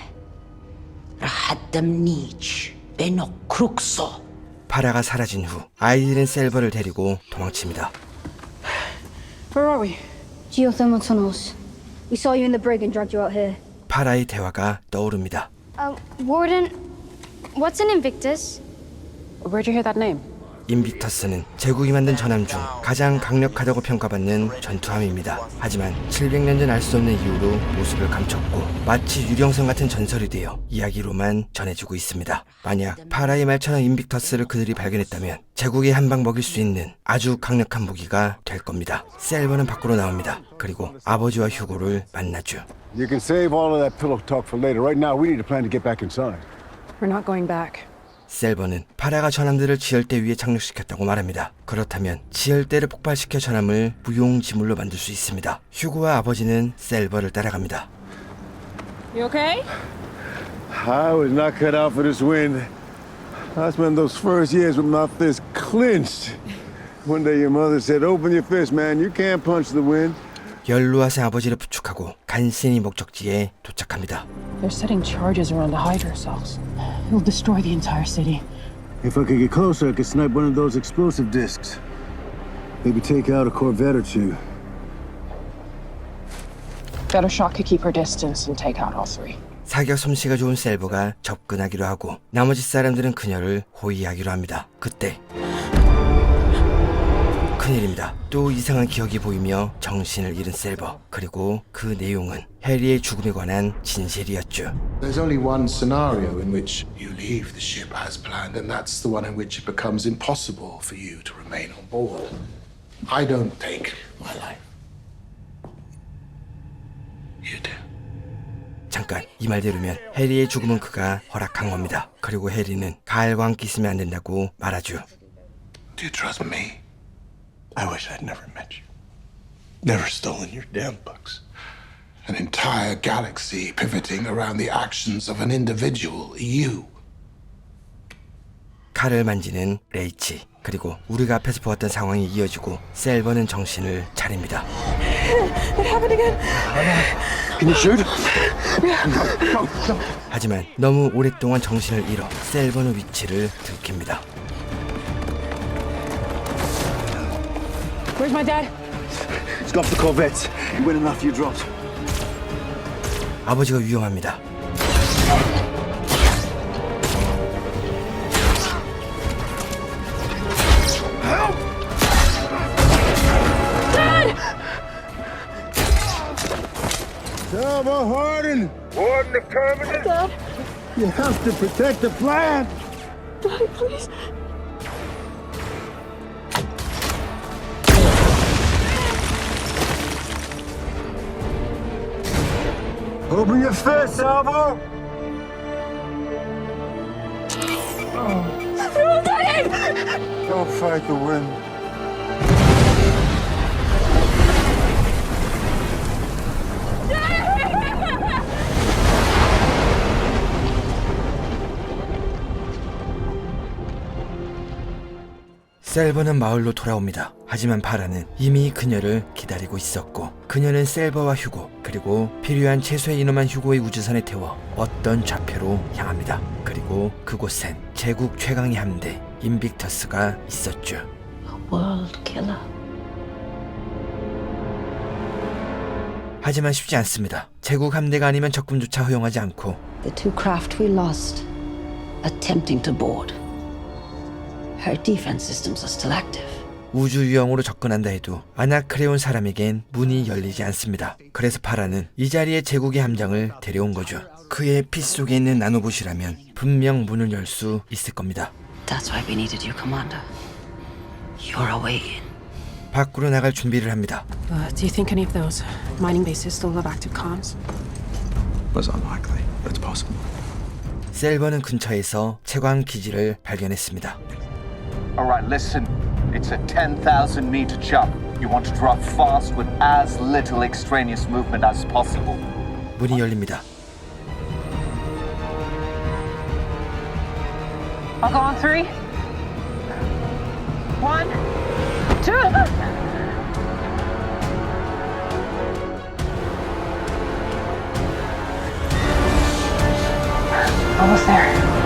Rahaddam nich. Beno cruxo. 파라가 사라진 후 아이들은 셀버를 데리고 도망칩니다. Where are we? Geothermal tunnels. We saw you in the brig and dragged you out here. 파라의 대화가 떠오릅니다. Warden, what's an Invictus? Where'd you hear that name? 인빅터스는 제국이 만든 전함 중 가장 강력하다고 평가받는 전투함입니다. 하지만 700년 전 알 수 없는 이유로 모습을 감췄고 마치 유령선 같은 전설이 되어 이야기로만 전해지고 있습니다. 만약 파라의 말처럼 인빅터스를 그들이 발견했다면 제국에 한 방 먹일 수 있는 아주 강력한 무기가 될 겁니다. 셀버는 밖으로 나옵니다. 그리고 아버지와 휴고를 만나죠. You can save all of that pillow talk for later. Right now, we need a plan to get back inside. We're not going back. 셀버는 파라가 전함들을 지열대 위에 착륙시켰다고 말합니다. 그렇다면 지열대를 폭발시켜 전함을 무용지물로 만들 수 있습니다. 휴고와 아버지는 셀버를 따라갑니다. You okay? I was not cut out for this wind. I spent those first years with my fist clenched. One day your mother said, "Open your fist, man. You can't punch the wind." 연로하신 아버지를 부축하고 간신히 목적지에 도착합니다. They're setting charges around the hydro cells. It'll destroy the entire city. If I could get closer, I could snipe one of those explosive discs. Maybe take out a Corvette or two. Better shot could keep her distance and take out all three. 사격 솜씨가 좋은 셀버가 접근하기로 하고 나머지 사람들은 그녀를 호위하기로 합니다. 그때 큰일입니다. 또 이상한 기억이 보이며 정신을 잃은 셀버. 그리고 그 내용은 해리의 죽음에 관한 진실이었죠. There's only one scenario in which you leave the ship as planned, and that's the one in which it becomes impossible for you to remain on board. I don't take my life. You do. 잠깐 이 말 들으면 해리의 죽음은 그가 허락한 겁니다. 그리고 해리는 가을과 함께 있으면 안 된다고 말하죠. Do you trust me? I wish I'd never met you. Never stolen your damn books. An entire galaxy pivoting around the actions of an individual, you. 칼을 만지는 레이치. 그리고 우리가 앞에서 보았던 상황이 이어지고 셀버는 정신을 차립니다. It happened again. Can you shoot? 하지만 너무 오랫동안 정신을 잃어 셀버는 위치를 들킵니다. Where's my dad? He's got the Corvettes. You win enough, you dropped. 아버지가 위험합니다. Salvo Harden! Warden of Terminus! Dad! You have to protect the plant! Daddy, please. Open your fist, Salvo! No, Daddy! Don't fight the wind. 셀버는 마을로 돌아옵니다. 하지만 바라는 이미 그녀를 기다리고 있었고, 그녀는 셀버와 휴고, 그리고 필요한 최소의 인원만 휴고의 우주선에 태워 어떤 좌표로 향합니다. 그리고 그곳엔 제국 최강의 함대 인빅터스가 있었죠. World killer. 하지만 쉽지 않습니다. 제국 함대가 아니면 적군조차 허용하지 않고, The two craft we lost, attempting to board. Her defense systems are still active. 우주 유형으로 접근한다 해도 아나크레온 사람에겐 문이 열리지 않습니다. 그래서 파라는 이 자리에 제국의 함장을 데려온 거죠. 그의 피 속에 있는 나노봇이라면 분명 문을 열 수 있을 겁니다. That's why we needed you, Commander. You're a way in. 밖으로 나갈 준비를 합니다. Do you think any of those mining bases still have active comms? Was unlikely, but it's possible. 셀버는 근처에서 채광 기지를 발견했습니다. Alright, listen. It's a 10,000 meter jump. You want to drop fast with as little extraneous movement as possible. 문이 열립니다. I'll go on 3, 1, 2. Almost there.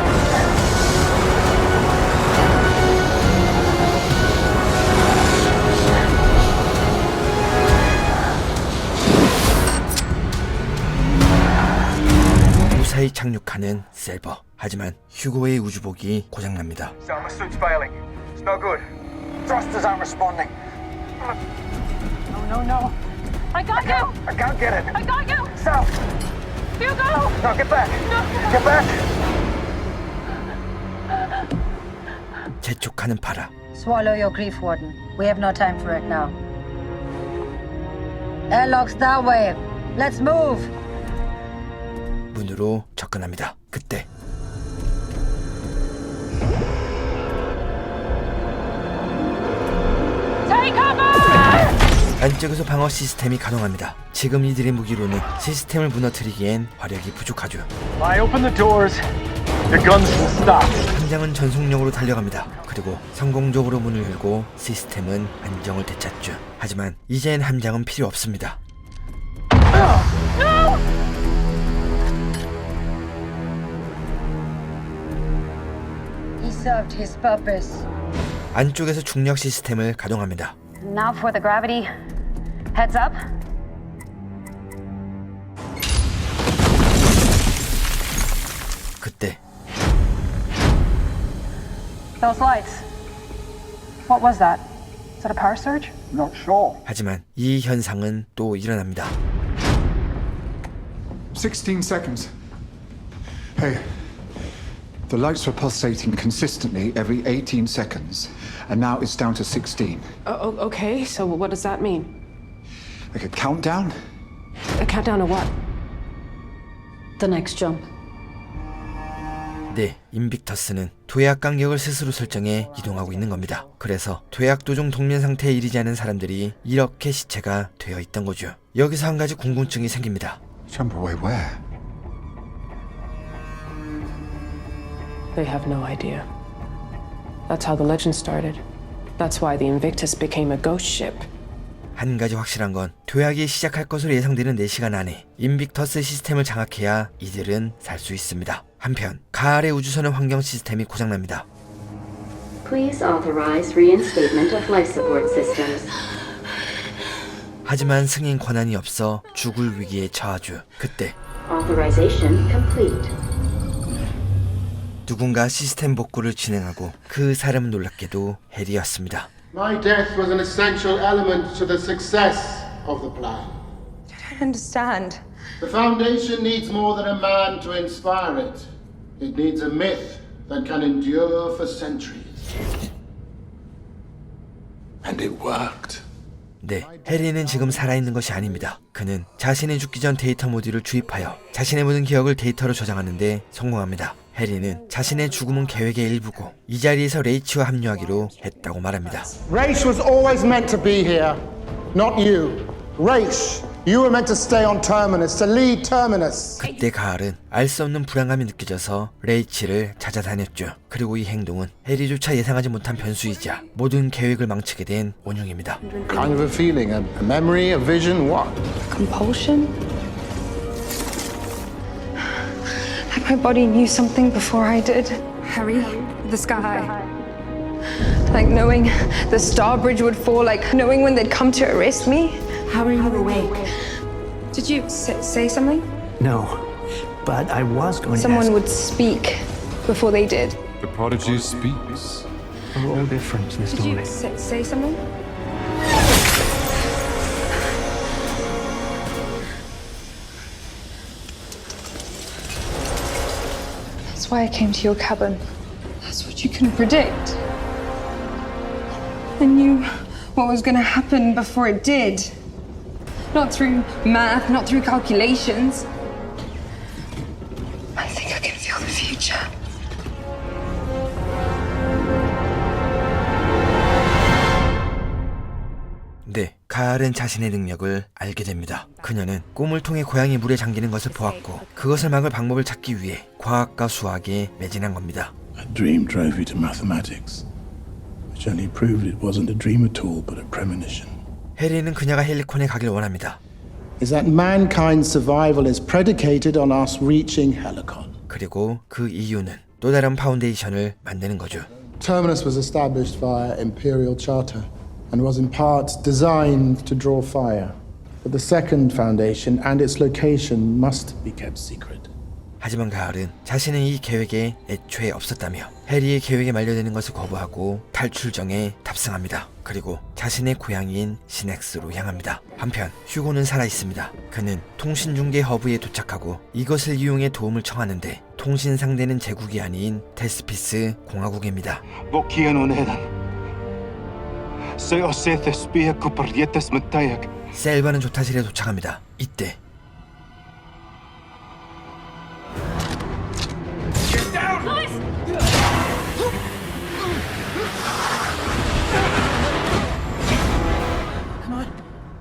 무사히 착륙하는 셀버. 하지만 휴고의 우주복이 고장납니다. So my suit's failing. It's no good. Thrusters aren't responding. No. I got you. I can't get it. I got you. South. Hugo. No, get back. No. Get back. 재촉하는 파라. Swallow your grief, Warden. We have no time for it now. Airlock's that way. Let's move. 문으로 접근합니다. 그때 Take cover! 안쪽에서 방어 시스템이 가동합니다. 지금 이들의 무기로는 시스템을 무너뜨리기엔 화력이 부족하죠. If I open the doors, the guns will stop. 함장은 전속력으로 달려갑니다. 그리고 성공적으로 문을 열고 시스템은 안정을 되찾죠. 하지만 이젠 함장은 필요 없습니다. No! He served his purpose. 안쪽에서 중력 시스템을 가동합니다. Now for the gravity. Heads up. 그때 Those lights. What was that? Is that a power surge? Not sure. 하지만 이 현상은 또 일어납니다. 16 seconds. Hey, the lights were pulsating consistently every 18 seconds, and now it's down to 16. Okay, so what does that mean? Like a countdown? A countdown to what? The next jump. 네, 인빅터스는 도약 간격을 스스로 설정해 이동하고 있는 겁니다. 그래서 도약 도중 동면 상태에 이르지 않은 사람들이 이렇게 시체가 되어 있던 거죠. 여기서 한 가지 궁금증이 생깁니다. Jump away where? They have no idea. That's how the legend started. That's why the Invictus became a ghost ship. 한 가지 확실한 건 도약이 시작할 것으로 예상되는 4시간 안에 인빅터스 시스템을 장악해야 이들은 살 수 있습니다. 한편 가을의 우주선의 환경 시스템이 고장납니다. Please authorize reinstatement of life support systems. 하지만 승인 권한이 없어 죽을 위기에 처하죠. 그때 Authorization complete. 누군가 시스템 복구를 진행하고 그 사람은 놀랍게도 헬이었습니다. My death was an essential element to the success of the plan. I don't understand. The Foundation needs more than a man to inspire it. It needs a myth that can endure for centuries. And it worked. 네, 해리는 지금 살아있는 것이 아닙니다. 그는 자신이 죽기 전 데이터 모듈을 주입하여 자신의 모든 기억을 데이터로 저장하는데 성공합니다. 해리는 자신의 죽음은 계획의 일부고 이 자리에서 레이치와 합류하기로 했다고 말합니다. Race was always meant to be here, not you. Race You were meant to stay on Terminus, to lead Terminus. 그때 가을은 알 수 없는 불안감이 느껴져서 레이첼을 찾아다녔죠. 그리고 이 행동은 해리조차 예상하지 못한 변수이자 모든 계획을 망치게 된 원흉입니다. Kind of a feeling, a memory, a vision, what? Compulsion? Like my body knew something before I did. Harry, the sky. Like knowing the Star Bridge would fall, like knowing when they'd come to arrest me. How are you awake? Did you say something? No, but I was going Someone to ask. would speak before they did. The prodigy speaks. We're all different, Miss Did you Dolly. say something? That's why I came to your cabin. That's what you couldn't predict. I knew what was going to happen before it did. Not through math, not through calculations. I think I can feel the future. 네, 가을은 자신의 능력을 알게 됩니다. 그녀는 꿈을 통해 고양이 물에 잠기는 것을 보았고 그것을 막을 방법을 찾기 위해 과학과 수학에 매진한 겁니다. A dream drove you to mathematics, which only proved it wasn't a dream at all, but a premonition. 해리는 그녀가 헬리콘에 가길 원합니다. Is that mankind's survival is predicated on us reaching Helicon. 그리고 그 이유는 또 다른 파운데이션을 만드는 거죠. Terminus was established via Imperial Charter and was in part designed to draw fire. But the second foundation and its location must be kept secret. 하지만 가을은 자신은 이 계획에 애초에 없었다며 해리의 계획에 말려드는 것을 거부하고 탈출정에 탑승합니다. 그리고 자신의 고향인 시넥스로 향합니다. 한편 휴고는 살아있습니다. 그는 통신중계 허브에 도착하고 이것을 이용해 도움을 청하는데 통신 상대는 제국이 아닌 테스피스 공화국입니다. 셀바는 조타실에 도착합니다. 이때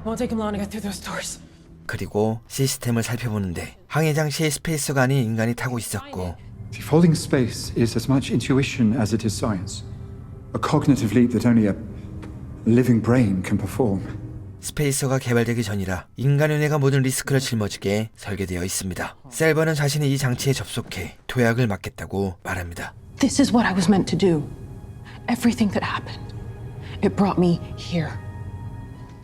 Won't take him long to get through those doors. 그리고 시스템을 살펴보는데 항해 장치에 스페이서가 아닌 인간이 타고 있었고 Defaulting space is as much intuition as it is science. A cognitive leap that only a living brain can perform. 스페이서가 개발되기 전이라 인간의 뇌가 모든 리스크를 짊어지게 설계되어 있습니다. 셀버는 자신이 이 장치에 접속해 도약을 막겠다고 말합니다. This is what I was meant to do. Everything that happened, it brought me here.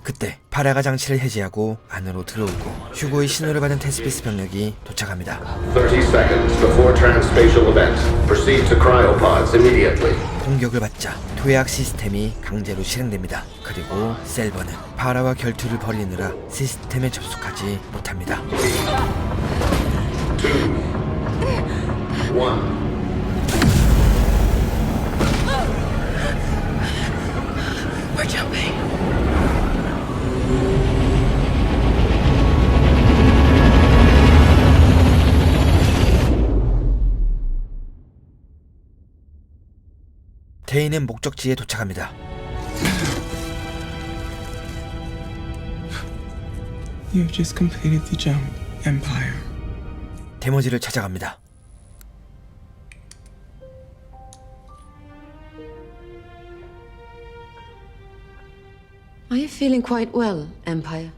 그때 파라가 장치를 해제하고 안으로 들어오고 휴고의 신호를 받은 테스피스 병력이 도착합니다. 30 seconds before transspatial event. Proceed to cryopods immediately. 공격을 받자 도약 시스템이 강제로 실행됩니다. 그리고 셀버는 파라와 결투를 벌이느라 시스템에 접속하지 못합니다. 2, 1. We're jumping. 데이는 목적지에 도착합니다. You've just completed the jump, Empire. 데모지를 찾아갑니다. Are you feeling quite well, Empire?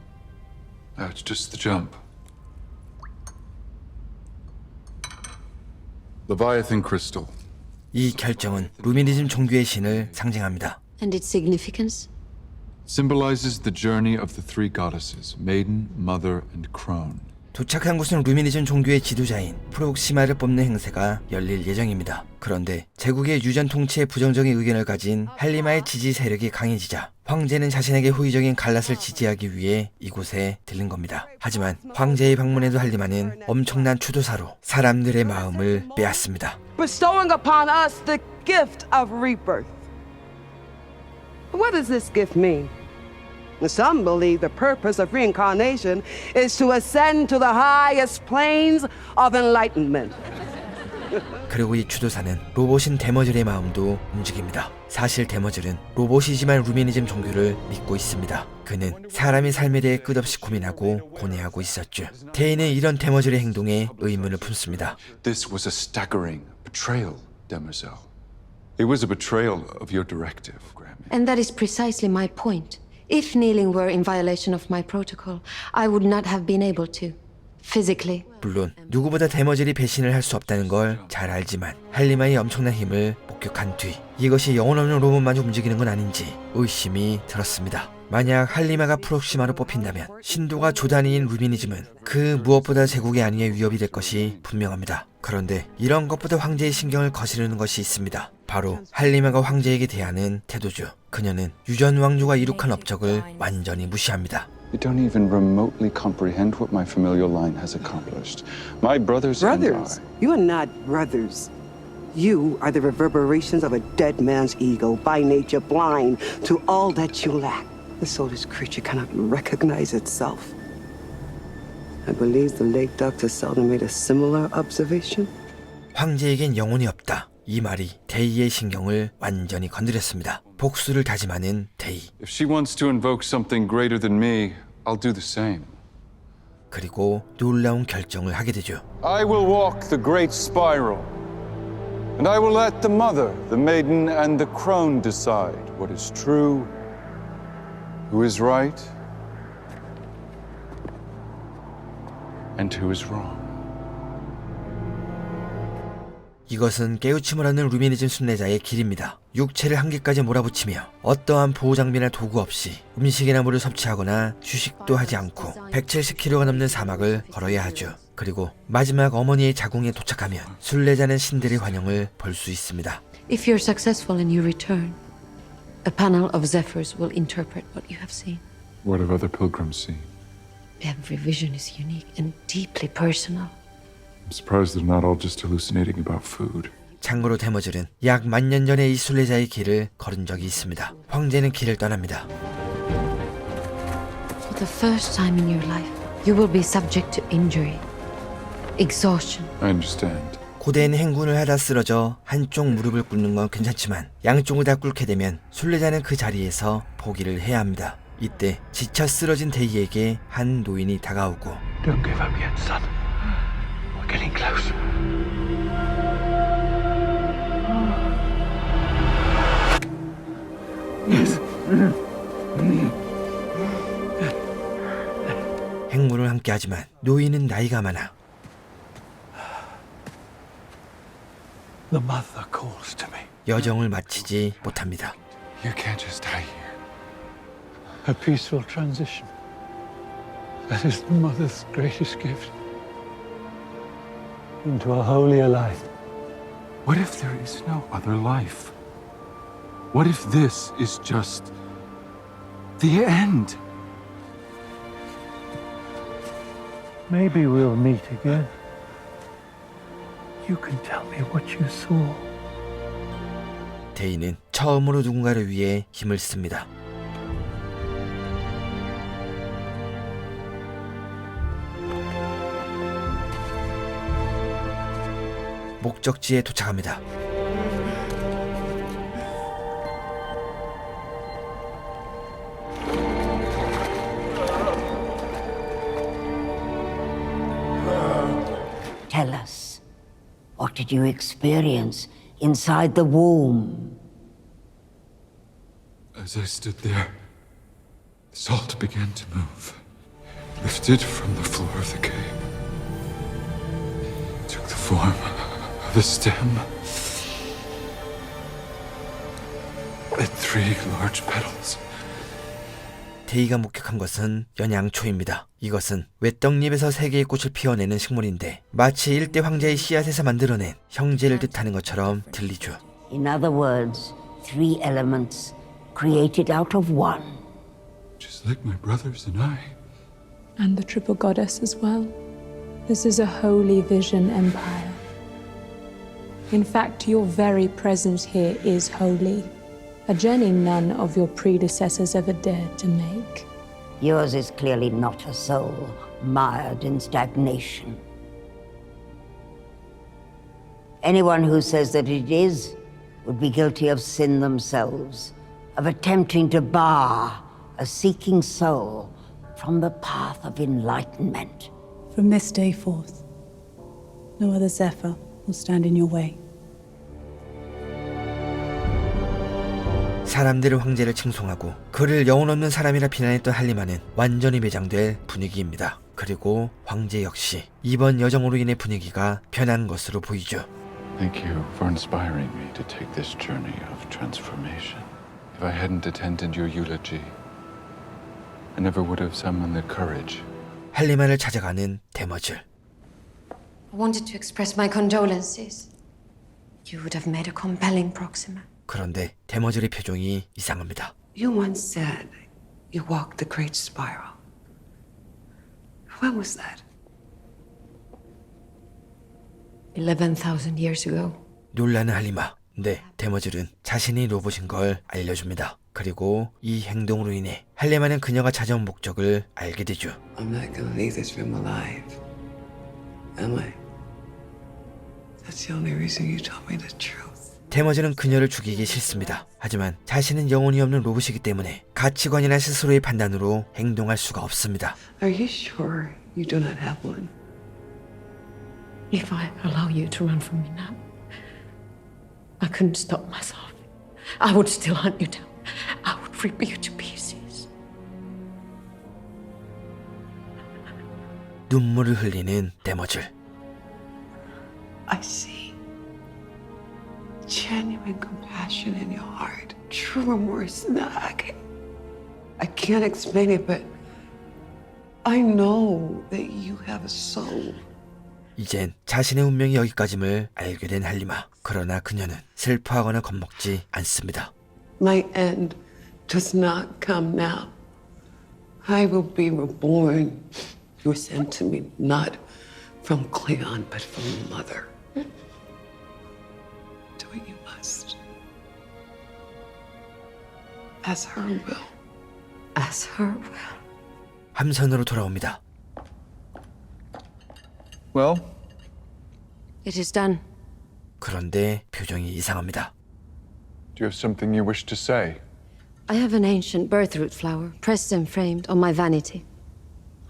No, it's just the jump. Leviathan crystal. 이 결정은 루미니즘 종교의 신을 상징합니다. And its significance? Symbolizes the journey of the three goddesses, Maiden, Mother, and Crone. 도착한 곳은 루미니즘 종교의 지도자인 프록시마를 뽑는 행사가 열릴 예정입니다. 그런데 제국의 유전 통치에 부정적인 의견을 가진 할리마의 지지 세력이 강해지자 황제는 자신에게 호의적인 갈랏을 지지하기 위해 이곳에 들른 겁니다. 하지만 황제의 방문에도 할리마는 엄청난 추도사로 사람들의 마음을 빼앗습니다. Bestowing upon us the gift of rebirth. What does this gift mean? Some believe the purpose of reincarnation is to ascend to the highest planes of enlightenment. 그리고 이 추도사는 로봇인 데머즐의 마음도 움직입니다. 사실 데머즐은 로봇이지만 루미니즘 종교를 믿고 있습니다. 그는 사람의 삶에 대해 끝없이 고민하고 고뇌하고 있었죠. 테이는 이런 데머즐의 행동에 의문을 품습니다. This was a staggering betrayal, Demoiselle. It was a betrayal of your directive, Grammy. And that is precisely my point. If kneeling were in violation of my protocol, I would not have been able to. Physically. 물론 누구보다 데머즐이 배신을 할 수 없다는 걸 잘 알지만 할리마의 엄청난 힘을 목격한 뒤 이것이 영혼 없는 로봇만 움직이는 건 아닌지 의심이 들었습니다. 만약 할리마가 프록시마로 뽑힌다면 신도가 조단위인 루미니즘은 그 무엇보다 제국의 안위에 위협이 될 것이 분명합니다. 그런데 이런 것보다 황제의 신경을 거스르는 것이 있습니다. 바로 할리마가 황제에게 대하는 태도죠. 그녀는 유전 왕조가 이룩한 업적을 완전히 무시합니다. You don't even remotely comprehend what my familial line has accomplished. My brothers and Brothers? I... You are not brothers. You are the reverberations of a dead man's ego, by nature blind to all that you lack. The soulless creature cannot recognize itself. I believe the late Dr. Selden made a similar observation. 황제에겐 영혼이 없다. 이 말이 데이의 신경을 완전히 건드렸습니다. 복수를 다짐하는 데이. If she wants to invoke something greater than me, I'll do the same. 그리고 놀라운 결정을 하게 되죠. I will walk the great spiral. And I will let the mother, the maiden, and the crone decide what is true, who is right, and who is wrong. 이것은 깨우침을 하는 루미니즘 순례자의 길입니다. 육체를 한계까지 몰아붙이며 어떠한 보호장비나 도구 없이 음식이나 물을 섭취하거나 휴식도 하지 않고 170km가 넘는 사막을 걸어야 하죠. 그리고 마지막 어머니의 자궁에 도착하면 순례자는 신들의 환영을 볼 수 있습니다. If you're successful and you return, a panel of zephyrs will interpret what you have seen. What have other pilgrims seen? Every vision is unique and deeply personal. I'm surprised they're not all just hallucinating about food. 참고로 데머즐은 약 10,000년 전에 이 순례자의 길을 걸은 적이 있습니다. 황제는 길을 떠납니다. For the first time in your life, you will be subject to injury, exhaustion. I understand. 고대에는 행군을 하다 쓰러져 한쪽 무릎을 꿇는 건 괜찮지만 양쪽을 다 꿇게 되면 순례자는 그 자리에서 포기를 해야 합니다. 이때 지쳐 쓰러진 데이에게 한 노인이 다가오고 Don't give up yet, son. We're getting close. Yes. 행군을 함께 하지만 노인은 나이가 많아 The mother calls to me. 여정을 마치지 못합니다. You can't just die here. A peaceful transition. That is the mother's greatest gift. Into a holier life. What if there is no other life? What if this is just the end? Maybe we'll meet again. You can tell me what you saw. 데이는 처음으로 누군가를 위해 힘을 씁니다. 목적지에 도착합니다. Tell us, what did you experience inside the womb? As I stood there, the salt began to move, lifted from the floor of the cave, took the form of a stem, and 3 large petals. 데이가 목격한 것은 연양초입니다. 이것은 외떡잎에서 3개의 꽃을 피워내는 식물인데 마치 일대 황제의 씨앗에서 만들어낸 형제를 뜻하는 것처럼 들리죠. In other words, 3 elements created out of one. Just like my brothers and I. And the triple goddess as well. This is a holy vision empire. In fact, your very presence here is holy. A journey none of your predecessors ever dared to make. Yours is clearly not a soul mired in stagnation. Anyone who says that it is would be guilty of sin themselves, of attempting to bar a seeking soul from the path of enlightenment. From this day forth, no other Zephyr will stand in your way. 사람들은 황제를 칭송하고 그를 영혼 없는 사람이라 비난했던 할리마는 완전히 매장될 분위기입니다. 그리고 황제 역시 이번 여정으로 인해 분위기가 변한 것으로 보이죠. Thank you for inspiring me to take this journey of transformation. If I hadn't attended your eulogy, I never would have summoned the courage. 할리마를 찾아가는 데머즐. I wanted to express my condolences. You would have made a compelling proxima. 그런데 데머즐의 표정이 이상합니다. You once said you walked the Great Spiral. When was that? 11,000 years ago. 놀라는 할리마. 네, 데머즐은 자신이 로봇인 걸 알려줍니다. 그리고 이 행동으로 인해 할리마는 그녀가 찾아온 목적을 알게 되죠. I'm not gonna leave this room alive. Am I? That's the only reason you told me the truth. 데머즐은 그녀를 죽이기 싫습니다. 하지만 자신은 영혼이 없는 로봇이기 때문에 가치관이나 스스로의 판단으로 행동할 수가 없습니다. Are you sure you do not have one? If I allow you to run from me now, I couldn't stop myself. I would still hunt you down. I would rip you to pieces. 눈물을 흘리는 데머즐. I see genuine compassion in your heart, true remorse. I can't explain it, but I know that you have a soul. 이젠 자신의 운명이 여기까짐을 알게 된 할리마. 그러나 그녀는 슬퍼하거나 겁먹지 않습니다. My end does not come now. I will be reborn. You were sent to me not from Cleon, but from Mother. Do what you must. As her will. As her will. 함선으로 돌아옵니다. Well? It is done. 그런데 표정이 이상합니다. Do you have something you wish to say? I have an ancient birthroot flower, pressed and framed on my vanity.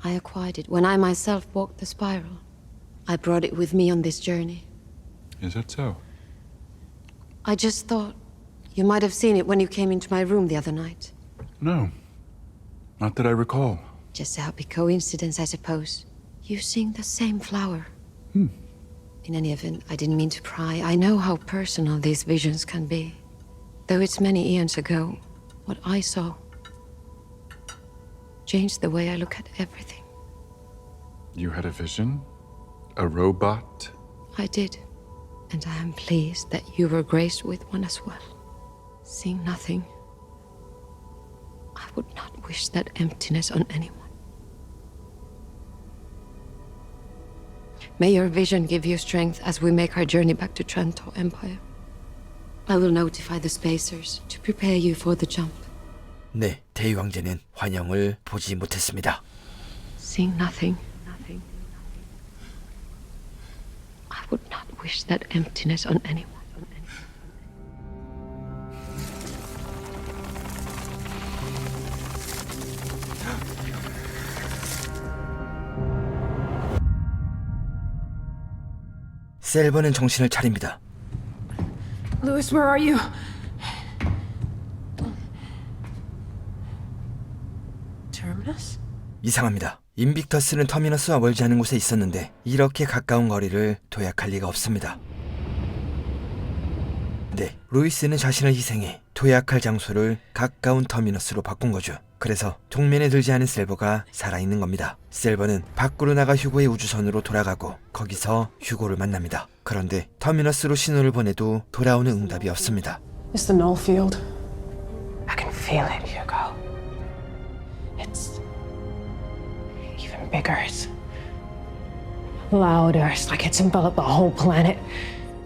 I acquired it when I myself walked the spiral. I brought it with me on this journey. Is that so? I just thought you might have seen it when you came into my room the other night. No. Not that I recall. Just a happy coincidence, I suppose. Using the same flower. In any event, I didn't mean to pry. I know how personal these visions can be. Though it's many eons ago, what I saw changed the way I look at everything. You had a vision? A robot? I did. And I am pleased that you were graced with one as well. Seeing nothing, I would not wish that emptiness on anyone. May your vision give you strength as we make our journey back to Trento Empire. I will notify the spacers to prepare you for the jump. 네, 대위왕제는 환영을 보지 못했습니다. Seeing nothing, I would not wish that emptiness on anyone. 셀버는 정신을 차립니다. Louis, where are you? Terminus? 이상합니다. 인빅터스는 터미너스와 멀지 않은 곳에 있었는데 이렇게 가까운 거리를 도약할 리가 없습니다. 네, 루이스는 자신을 희생해 도약할 장소를 가까운 터미너스로 바꾼 거죠. 그래서 동면에 들지 않은 셀버가 살아있는 겁니다. 셀버는 밖으로 나가 휴고의 우주선으로 돌아가고 거기서 휴고를 만납니다. 그런데 터미너스로 신호를 보내도 돌아오는 응답이 없습니다. It's the null field. I can feel it, Hugo. It's even bigger. It's louder. It's like it's enveloped the whole planet.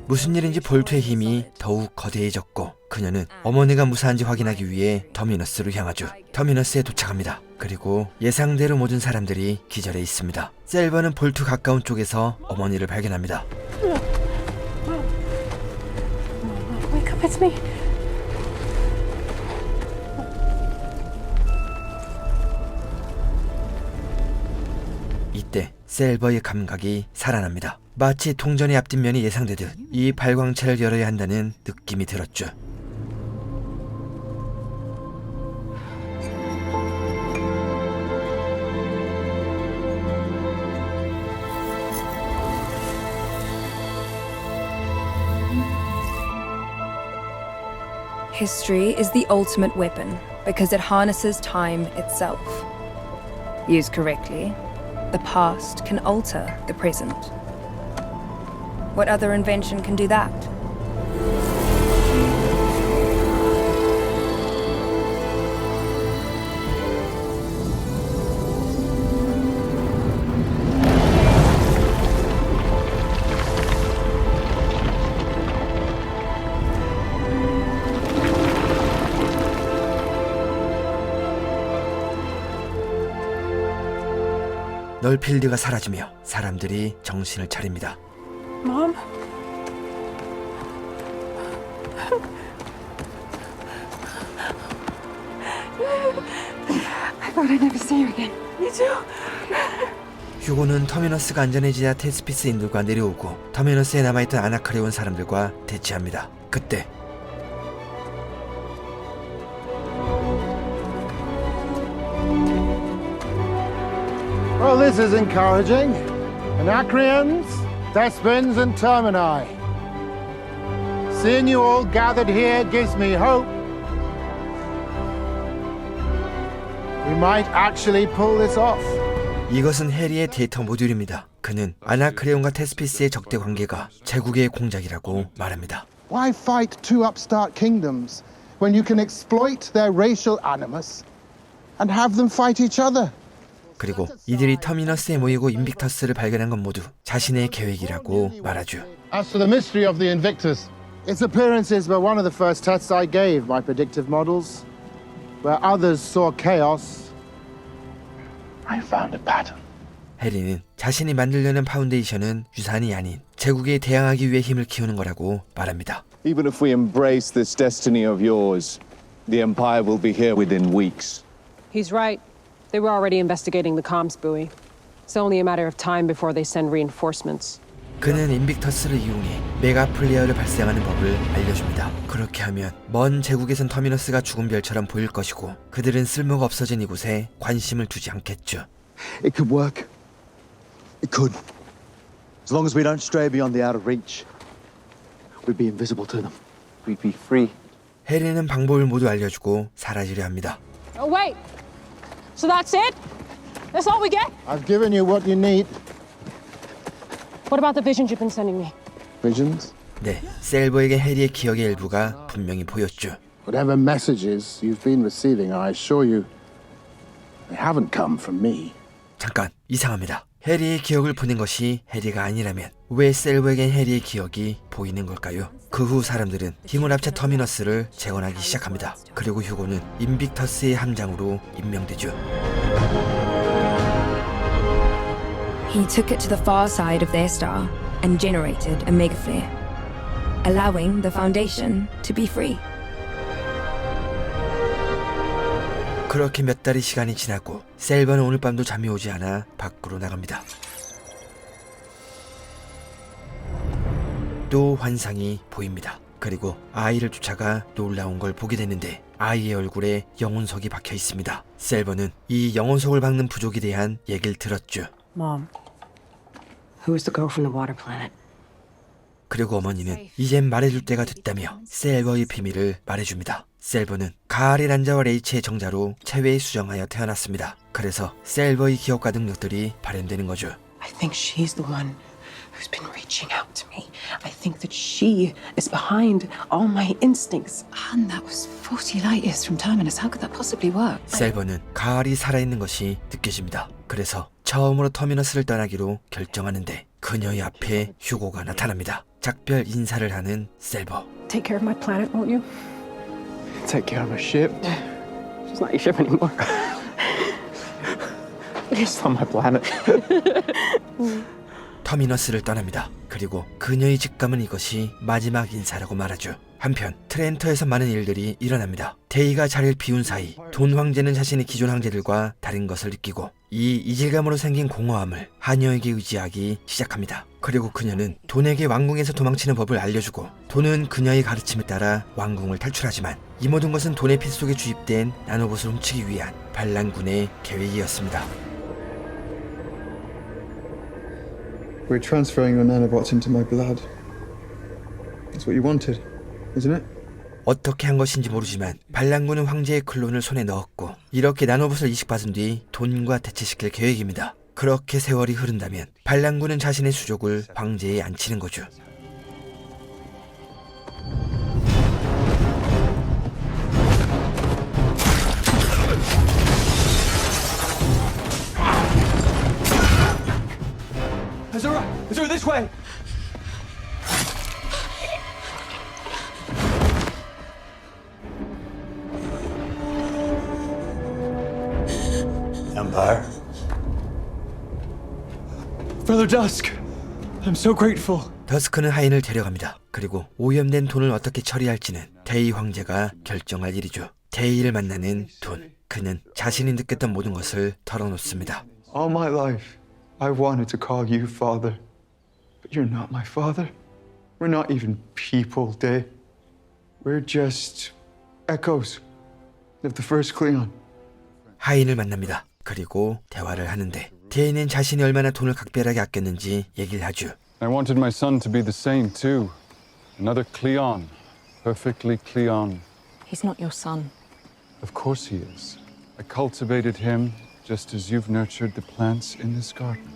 무슨 일인지 볼트의 힘이 더욱 거대해졌고 그녀는 어머니가 무사한지 확인하기 위해 터미너스로 향하죠. 터미너스에 도착합니다. 그리고 예상대로 모든 사람들이 기절해 있습니다. 셀버는 볼트 가까운 쪽에서 어머니를 발견합니다. It's me. 이때 셀버의 감각이 살아납니다. 마치 통전에 앞둔 면이 예상되듯 이 발광체를 열어야 한다는 느낌이 들었죠. History is the ultimate weapon because it harnesses time itself. Used correctly, the past can alter the present. What other invention can do that? 널필드가 사라지며 사람들이 정신을 차립니다. Mom? I thought I'd never see you again. Me too. 휴고는 터미너스가 안전해지자 테스피스인들과 내려오고 터미너스에 남아있던 아나카레온 사람들과 대치합니다. 그때 Well, this is encouraging. Anacreons, Despins, and Termini. Seeing you all gathered here gives me hope. We might actually pull this off. 이것은 해리의 데이터 모듈입니다. 그는 아나크레온과 테스피스의 적대 관계가 제국의 공작이라고 말합니다. Why fight two upstart kingdoms when you can exploit their racial animus and have them fight each other? 그리고 이들이 터미너스에 모이고 인빅터스를 발견한 건 모두 자신의 계획이라고 말하죠. As for the mystery of the Invictus, its appearances were one of the first tests I gave my predictive models. Where others saw chaos, I found a pattern. 해리는 자신이 만들려는 파운데이션은 유산이 아닌 제국에 대항하기 위해 힘을 키우는 거라고 말합니다. Even if we embrace this destiny of yours, the Empire will be here within weeks. He's right. They were already investigating the comms buoy. It's only a matter of time before they send reinforcements. 그는 인빅터스를 이용해 메가 플레이어를 발생하는 법을 알려줍니다. 그렇게 하면 먼 제국에선 터미너스가 죽은 별처럼 보일 것이고 그들은 쓸모가 없어진 이곳에 관심을 두지 않겠죠. It could work. It could. As long as we don't stray beyond the outer reach, we'd be invisible to them. We'd be free. 해리는 방법을 모두 알려주고 사라지려 합니다. Oh, wait! So that's it? That's all we get? I've given you what you need. What about the visions you've been sending me? Visions? 네, 셀버에게 해리의 기억의 일부가 분명히 보였죠. Whatever messages you've been receiving, I assure you, they haven't come from me. 잠깐, 이상합니다. 해리의 기억을 보낸 것이 해리가 아니라면 왜 셀버에겐 해리의 기억이 보이는 걸까요? 그 후 사람들은 힘을 합쳐 터미너스를 재건하기 시작합니다. 그리고 휴고는 인빅터스의 함장으로 임명되죠. He took it to the far side of their star and generated a mega flare, allowing the Foundation to be free. 그렇게 몇 달의 시간이 지나고 셀버는 오늘 밤도 잠이 오지 않아 밖으로 나갑니다. 또 환상이 보입니다. 그리고 아이를 쫓아가 놀라운 걸 보게 되는데 아이의 얼굴에 영혼석이 박혀 있습니다. 셀버는 이 영혼석을 박는 부족에 대한 얘기를 들었죠. Mom, who is the girl from the water planet? 그리고 어머니는 이젠 말해줄 때가 됐다며 셀버의 비밀을 말해줍니다. 셀버는 가을의 란자와 레이치의 정자로 체외에 수정하여 태어났습니다. 그래서 셀버의 기억과 능력들이 발현되는 거죠. I think she's the one who's been reaching out to me. I think that she is behind all my instincts. And that was 40 light years from Terminus. How could that possibly work? 셀버는 가을이 살아있는 것이 느껴집니다. 그래서 처음으로 터미너스를 떠나기로 결정하는데 그녀의 앞에 휴고가 나타납니다. 작별 인사를 하는 셀버. Take care of my planet, won't you? Take care of my ship. She's not your ship anymore. It's not my planet. 터미너스를 떠납니다. 그리고 그녀의 직감은 이것이 마지막 인사라고 말하죠. 한편 트렌터에서 많은 일들이 일어납니다. 데이가 자리를 비운 사이 돈 황제는 자신이 기존 황제들과 다른 것을 느끼고 이 이질감으로 생긴 공허함을 하녀에게 의지하기 시작합니다. 그리고 그녀는 돈에게 왕궁에서 도망치는 법을 알려주고 돈은 그녀의 가르침에 따라 왕궁을 탈출하지만 이 모든 것은 돈의 피 속에 주입된 나노봇을 훔치기 위한 반란군의 계획이었습니다. We're transferring your nanobots into my blood. That's what you wanted, isn't it? 어떻게 한 것인지 모르지만 반란군은 황제의 클론을 손에 넣었고 이렇게 나노봇을 이식받은 뒤 돈과 대체시킬 계획입니다. 그렇게 세월이 흐른다면 반란군은 자신의 수족을 황제에 안치는 거죠. It's all right. Through this way. Empire? Brother Dusk, I'm so grateful. 더스크는 하인을 데려갑니다. 그리고 오염된 돈을 어떻게 처리할지는 데이 황제가 결정할 일이죠. 데이를 만나는 돈. 그는 자신이 느꼈던 모든 것을 털어놓습니다. All my life, I've wanted to call you father, but you're not my father. We're not even people, Day. We're just echoes of the first Cleon. 하인을 만납니다. 그리고 대화를 하는데 데이는 자신이 얼마나 돈을 각별하게 아꼈는지 얘기를 하죠. I wanted my son to be the same too. Another Cleon. Perfectly Cleon. He's not your son. Of course he is. I cultivated him just as you've nurtured the plants in this garden.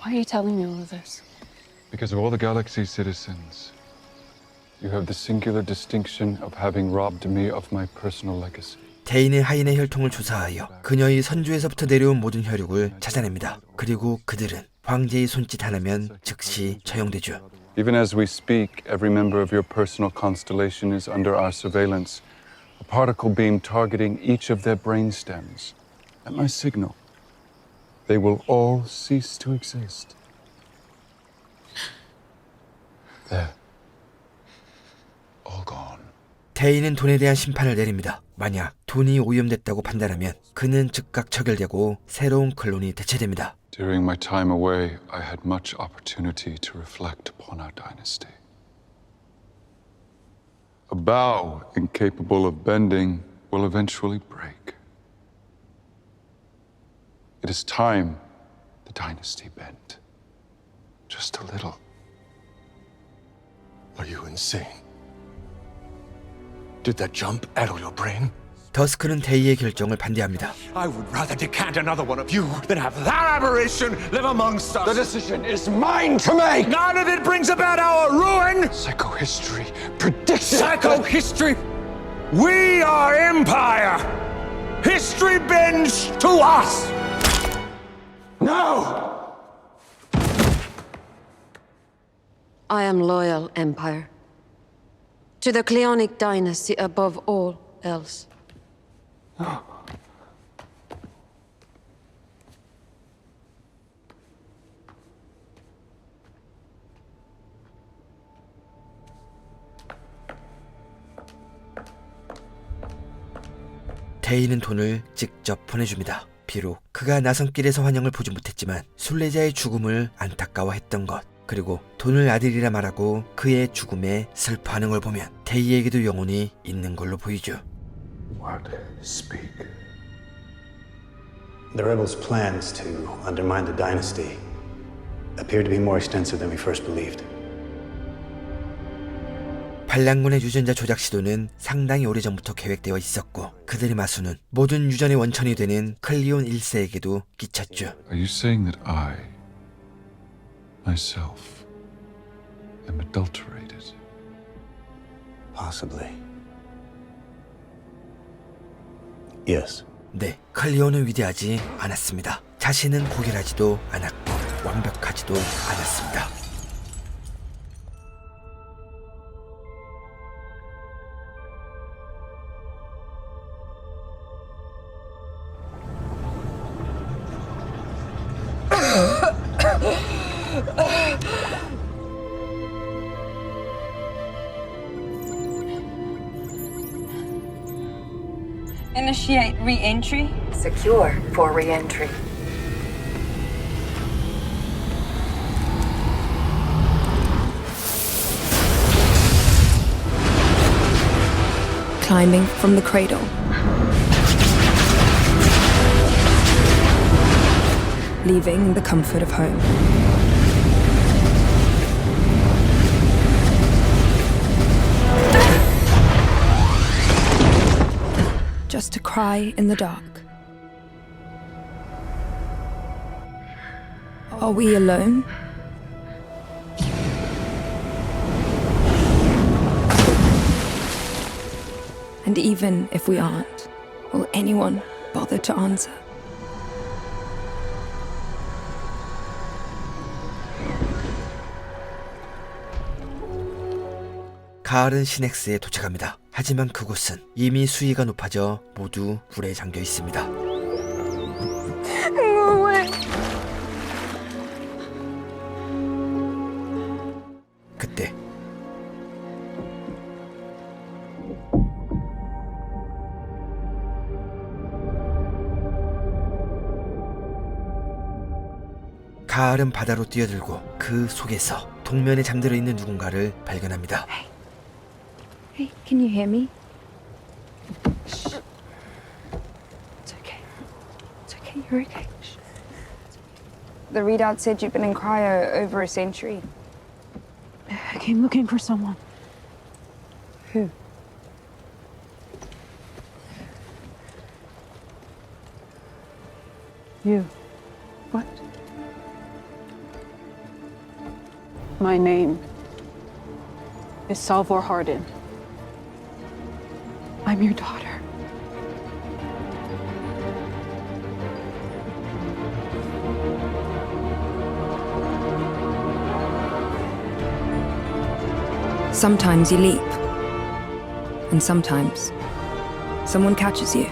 Why are you telling me all of this? Because of all the galaxy's citizens. You have the singular distinction of having robbed me of my personal legacy. 데이는 하인의 혈통을 조사하여 그녀의 선주에서부터 내려온 모든 혈육을 찾아냅니다. 그리고 그들은 황제의 손짓 하나면 즉시 처형되죠. Even as we speak, every member of your personal constellation is under our surveillance. A particle beam targeting each of their brain stems. At my signal, they will all cease to exist. They're all gone. 데이는 돈에 대한 심판을 내립니다. 만약 돈이 오염됐다고 판단하면 그는 즉각 처결되고 새로운 클론이 대체됩니다. During my time away, I had much opportunity to reflect upon our dynasty. A bow incapable of bending will eventually break. It is time the dynasty bent. Just a little. Are you insane? Did that jump addle your brain? 더스크는 데이의 결정을 반대합니다. I would rather decant another one of you than have that aberration live amongst us. The decision is mine to make. None of it brings about our ruin. Psychohistory predicted. Psychohistory. We are Empire. History bends to us. No. I am loyal, Empire. To the Cleonic dynasty above all else. 데이는 돈을 직접 보내줍니다. 비록 그가 나선길에서 환영을 보지 못했지만 순례자의 죽음을 안타까워했던 것, 그리고 돈을 아들이라 말하고 그의 죽음에 슬퍼하는 걸 보면 데이에게도 영혼이 있는 걸로 보이죠. What speak? The rebels' plans to undermine the dynasty appear to be more extensive than we first believed. 반란군의 유전자 조작 시도는 상당히 오래전부터 계획되어 있었고 그들의 마수는 모든 유전의 원천이 되는 클리온 1세에게도 끼쳤죠. Are you saying that I, myself, am adulterated? Possibly. Yes. 네, 클리온은 위대하지 않았습니다. 자신은 고결하지도 않았고 완벽하지도 않았습니다. Initiate re-entry. Secure for re-entry. Climbing from the cradle. Leaving the comfort of home. Just to cry in the dark. Are we alone? And even if we aren't, will anyone bother to answer? 가을은 시넥스에 도착합니다. 하지만 그곳은 이미 수위가 높아져 모두 불에 잠겨 있습니다. 그때 가을은 바다로 뛰어들고 그 속에서 동면에 잠들어 있는 누군가를 발견합니다. Hey, can you hear me? Shh. It's okay. It's okay, you're okay. Shh. The readout said you've been in cryo over a century. I came looking for someone. Who? You. What? My name is Salvor Hardin. I'm your daughter. Sometimes you leap. And sometimes someone catches you.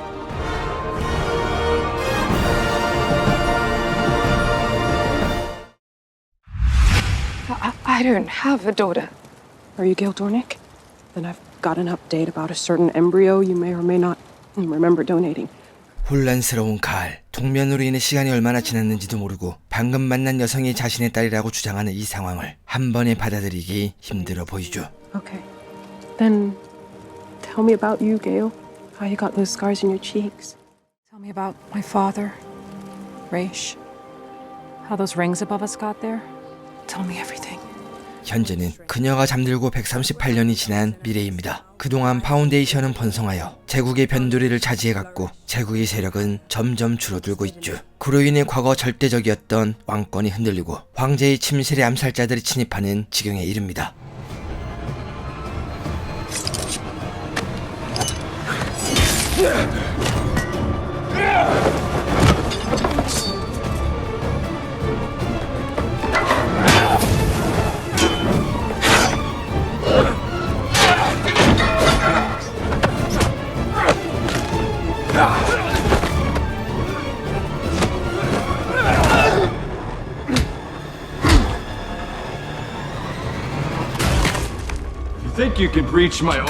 I don't have a daughter. Are you Gail Dornick? Then I've got an update about a certain embryo you may or may not remember donating. 혼란스러운 가을. 동면으로 인해 시간이 얼마나 지났는지도 모르고 방금 만난 여성이 자신의 딸이라고 주장하는 이 상황을 한 번에 받아들이기 힘들어 보이죠. Okay. Then tell me about you, Gail. How you got those scars in your cheeks. Tell me about my father, Raish. How those rings above us got there. Tell me everything. 현재는 그녀가 잠들고 138년이 지난 미래입니다. 그동안 파운데이션은 번성하여 제국의 변두리를 차지해갔고 제국의 세력은 점점 줄어들고 있죠. 그로 인해 과거 절대적이었던 왕권이 흔들리고 황제의 침실에 암살자들이 침입하는 지경에 이릅니다. Think you can breach my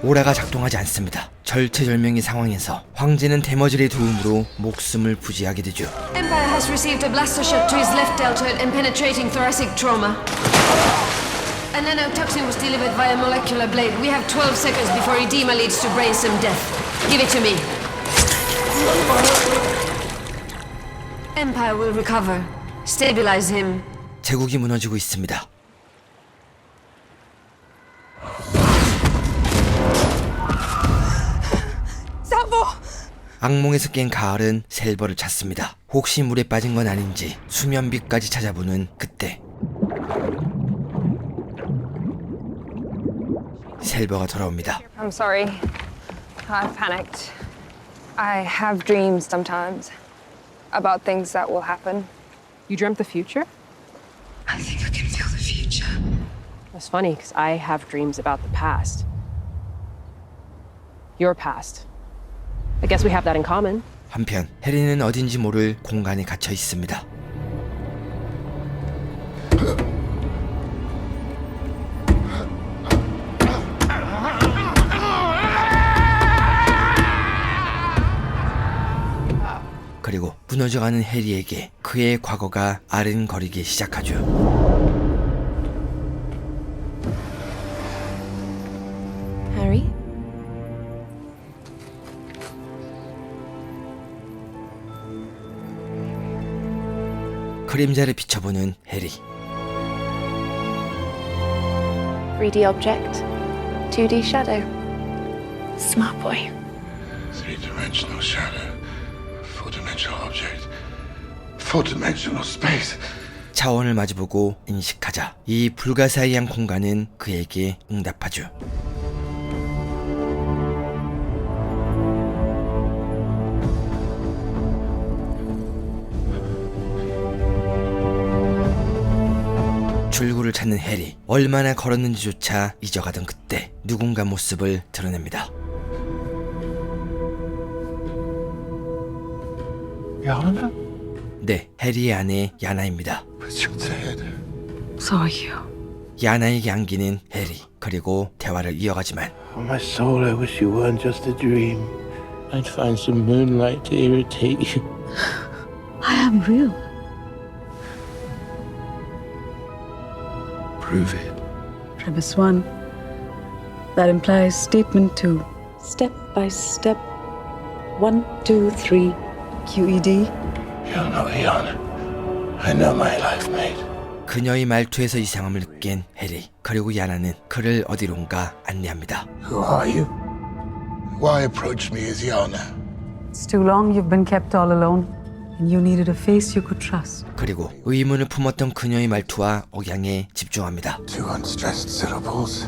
오라가 작동하지 않습니다. 절체절명의 상황에서 황제는 대머질의 도움으로 목숨을 부지하게 되죠. Empire has received a blaster shot to his left deltoid and penetrating thoracic trauma. A nanotoxin was delivered via molecular blade. We have 12 seconds before edema leads to brainstem death. Give it to me. Empire will recover. Stabilize him. 제국이 무너지고 있습니다. 악몽에서 깬 가을은 셀버를 찾습니다. 혹시 물에 빠진 건 아닌지 수면 밑까지 찾아보는 그때 셀버가 돌아옵니다. I'm sorry. I've panicked. I have dreams sometimes about things that will happen. You dreamt the future? I think I can feel the future. That's funny, because I have dreams about the past. Your past. I guess we have that in common. 한편 해리는 어딘지 모를 공간에 갇혀 있습니다. 무너져가는 해리에게 그의 과거가 아른거리기 시작하죠. Harry? 그림자를 비춰보는 해리. 3D object, 2D shadow. Smart boy. Three-dimensional shadow, four-dimensional object, four-dimensional space. 차원을 마주보고 인식하자 이 불가사의한 공간은 그에게 응답하죠. 출구를 찾는 해리. 얼마나 걸었는지조차 잊어가던 그때 누군가 모습을 드러냅니다. 야나? 네, 해리의 아내 야나입니다. So are you. 야나에게 안기는 해리. 그리고 대화를 이어가지만 On my soul, I wish you weren't just a dream. I'd find some moonlight to irritate you. I am real. Prove it. Premise 1. That implies statement 2. Step by step. 1, 2, 3. QED. You're not Iana. I know my life, mate. 그녀의 말투에서 이상함을 느낀 해리. 그리고 야나는 그를 어디론가 안내합니다. Who are you? Why approach me as Iana? It's too long you've been kept all alone, and you needed a face you could trust. 그리고 의문을 품었던 그녀의 말투와 억양에 집중합니다. 2 unstressed syllables.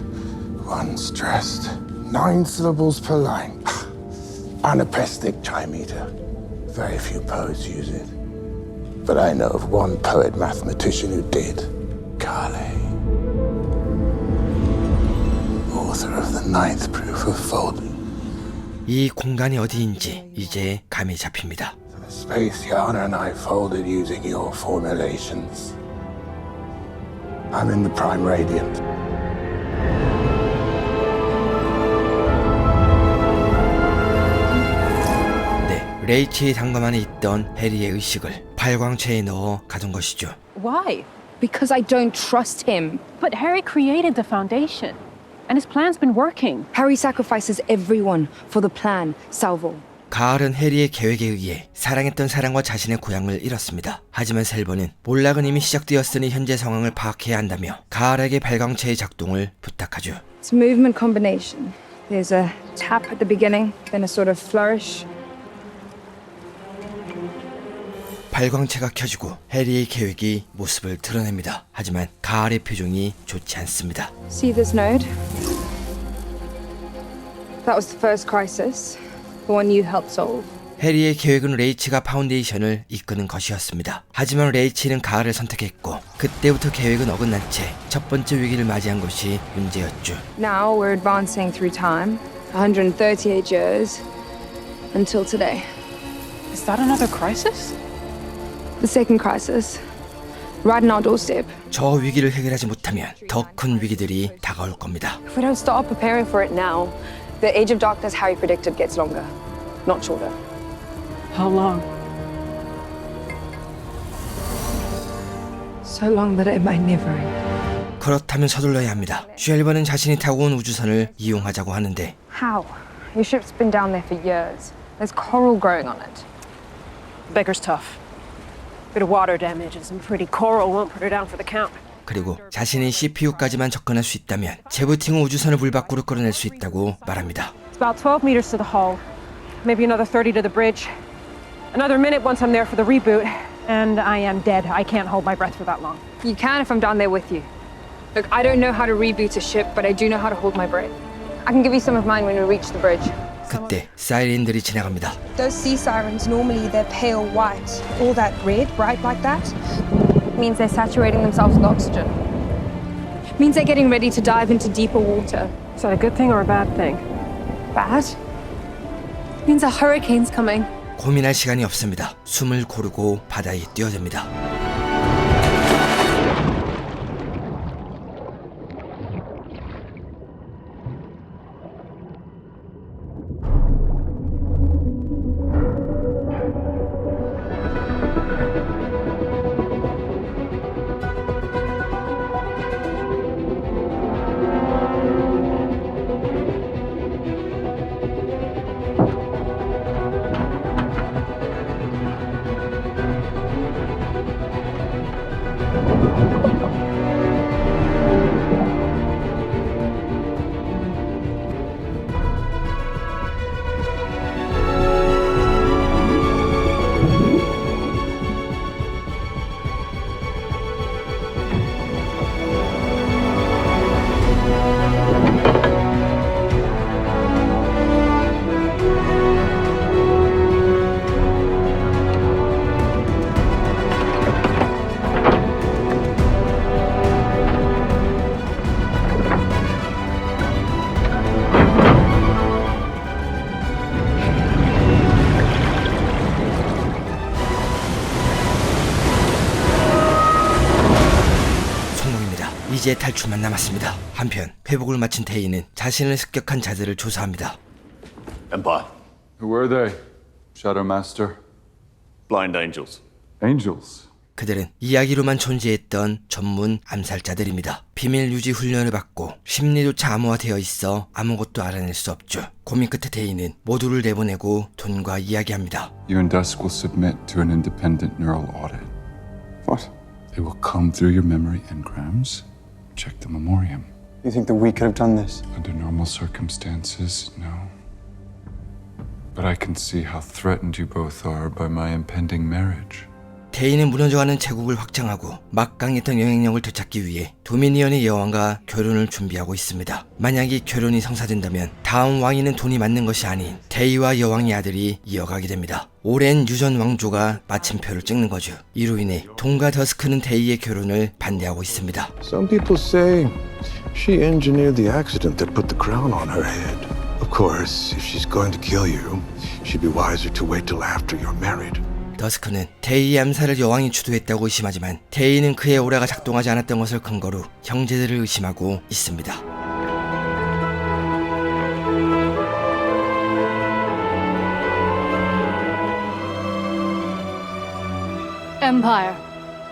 1 stressed. 9 syllables per line. Anapestic chime meter. Very few poets use it. But I know of one poet mathematician who did. Kale. Author of the 9th proof of folding. 이 공간이 어디인지 이제 감이 잡힙니다. The space Yana and I folded using your formulations. I'm in the prime radiant. 네, 레이치의 당감 안에 있던 해리의 의식을 발광체에 넣어 가둔 것이죠. Why? Because I don't trust him. But Harry created the foundation, and his plan's been working. Harry sacrifices everyone for the plan, Salvo. 가을은 해리의 계획에 의해 사랑했던 사람과 자신의 고향을 잃었습니다. 하지만 셀버는 몰락은 이미 시작되었으니 현재 상황을 파악해야 한다며 가을에게 발광체의 작동을 부탁하죠. It's a movement combination. There's a tap at the beginning, then a sort of flourish. 발광체가 켜지고 해리의 계획이 모습을 드러냅니다. 하지만 가을의 표정이 좋지 않습니다. See this node? That was the first crisis, the one you helped solve. 해리의 계획은 레이치가 파운데이션을 이끄는 것이었습니다. 하지만 레이치는 가을을 선택했고 그때부터 계획은 어긋난 채 첫 번째 위기를 맞이한 것이 문제였죠. Now we're advancing through time, 138 years, until today. Is that another crisis? The second crisis, right on our doorstep. 저 위기를 해결하지 못하면 더 큰 위기들이 다가올 겁니다. If we don't start preparing for it now, the age of darkness Harry predicted gets longer, not shorter. How long? So long that it might never end. 그렇다면 서둘러야 합니다. 쉘버는 자신이 타고 온 우주선을 이용하자고 하는데 How? Your ship's been down there for years. There's coral growing on it. Beggar's tough. Bit of water damage and some pretty coral won't put her down for the count. 그리고 자신의 CPU까지만 접근할 수 있다면 재부팅 후 우주선을 물 밖으로 끌어낼 수 있다고 말합니다. It's about 12 meters to the hull. Maybe another 30 to the bridge. Another minute once I'm there for the reboot. And I am dead. I can't hold my breath for that long. You can if I'm down there with you. Look, I don't know how to reboot a ship, but I do know how to hold my breath. I can give you some of mine when we reach the bridge. 그때 사이렌들이 지나갑니다. Those sea sirens, normally they're pale white. All that red, bright like that. Means they're saturating themselves with oxygen. Means they're getting ready to dive into deeper water. Is that a good thing or a bad thing? Bad? Means a hurricane's coming. 고민할 시간이 없습니다. 숨을 고르고 바다에 뛰어듭니다. 이제 탈출만 남았습니다. 한편 회복을 마친 테이는 자신을 습격한 자들을 조사합니다. Empire. Who were they, Shadow Master? Blind angels. Angels? 그들은 이야기로만 존재했던 전문 암살자들입니다. 비밀 유지 훈련을 받고 심리조차 암호화되어 있어 아무것도 알아낼 수 없죠. 고민 끝에 데이는 모두를 내보내고 돈과 이야기합니다. You and Dusk will submit to an independent neural audit. What? They will comb through your memory engrams, check the memoriam. You think that we could have done this? Under normal circumstances, no. But I can see how threatened you both are by my impending marriage. 데이는 무너져가는 제국을 확장하고 막강했던 영향력을 되찾기 위해 도미니언의 여왕과 결혼을 준비하고 있습니다. 만약 이 결혼이 성사된다면 다음 왕위는 돈이 맞는 것이 아닌 데이와 여왕의 아들이 이어가게 됩니다. 오랜 유전 왕조가 마침표를 찍는 거죠. 이로 인해 돈과 더스크는 데이의 결혼을 반대하고 있습니다. Some people say she engineered the accident that put the crown on her head. Of course, if she's going to kill you, she'd be wiser to wait till after you're married. 더스크는 데이의 암살을 여왕이 주도했다고 의심하지만 데이는 그의 오라가 작동하지 않았던 것을 근거로 형제들을 의심하고 있습니다. Empire,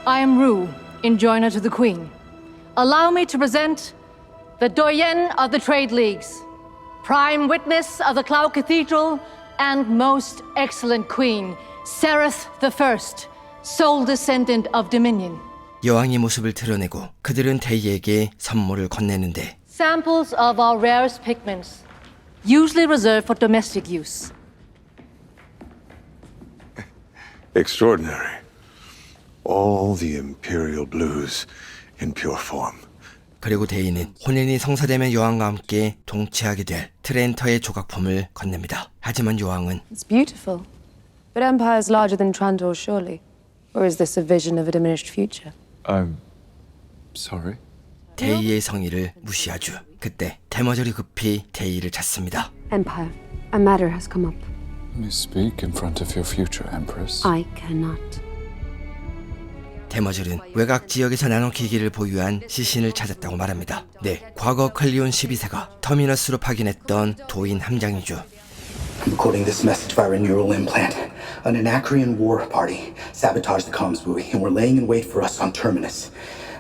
I am Rue, enjoiner to the Queen. Allow me to present the Doyen of the Trade Leagues, Prime Witness of the Cloud Cathedral, and most excellent Queen, Sereth the First, sole descendant of Dominion. 여왕의 모습을 드러내고 그들은 데이에게 선물을 건네는데 Samples of our rarest pigments, usually reserved for domestic use. Extraordinary. All the imperial blues in pure form. 그리고 데이는 혼인이 성사되면 여왕과 함께 동치하게 될 트렌터의 조각품을 건넵니다. 하지만 여왕은 It's beautiful. But Empire is larger than Trandor, surely. Or is this a vision of a diminished future? I'm sorry? 데이의 성의를 무시하죠. 그때 테머절이 급히 데이를 찾습니다. Empire, a matter has come up. Let me speak in front of your future Empress. I cannot. 테머절은 외곽 지역에서 나노기기를 보유한 시신을 찾았다고 말합니다. 네, 과거 클리온 12세가 터미너스로 파견했던 도인 함장이죠. I'm quoting this message via a neural implant. An Anacreon war party sabotaged the comms buoy and were laying in wait for us on Terminus.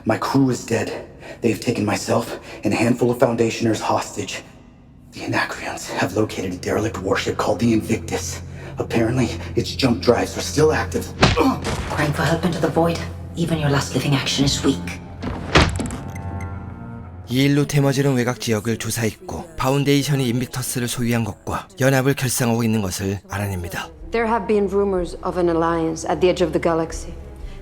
My crew is dead. They've taken myself and a handful of Foundationers hostage. The Anacreons have located a derelict warship called the Invictus. Apparently, its jump drives are still active. Crying for help into the void. Even your last living action is weak. 이 일로 테머질은 외곽 지역을 조사했고 파운데이션이 인빅터스를 소유한 것과 연합을 결성하고 있는 것을 알아냅니다. There have been rumors of an alliance at the edge of the galaxy,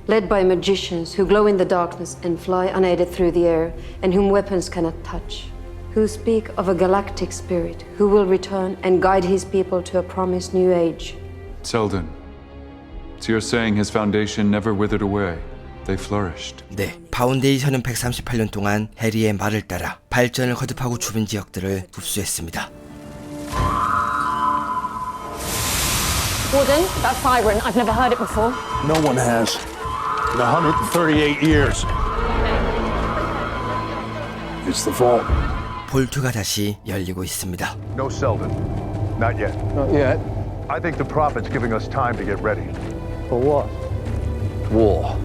led by magicians who glow in the darkness and fly unaided through the air, and whom weapons cannot touch, who speak of a galactic spirit who will return and guide his people to a promised new age. Selden, so you're saying his foundation never withered away? They flourished. 네, 파운데이션은 138년 동안 해리의 말을 따라 발전을 거듭하고 주변 지역들을 흡수했습니다. Warden, that siren, I've never heard it before. No one has. In 138 years. It's the vault. 볼트가 다시 열리고 있습니다. No Selden. Not yet. Not yet. I think the Prophet's giving us time to get ready. For what? War.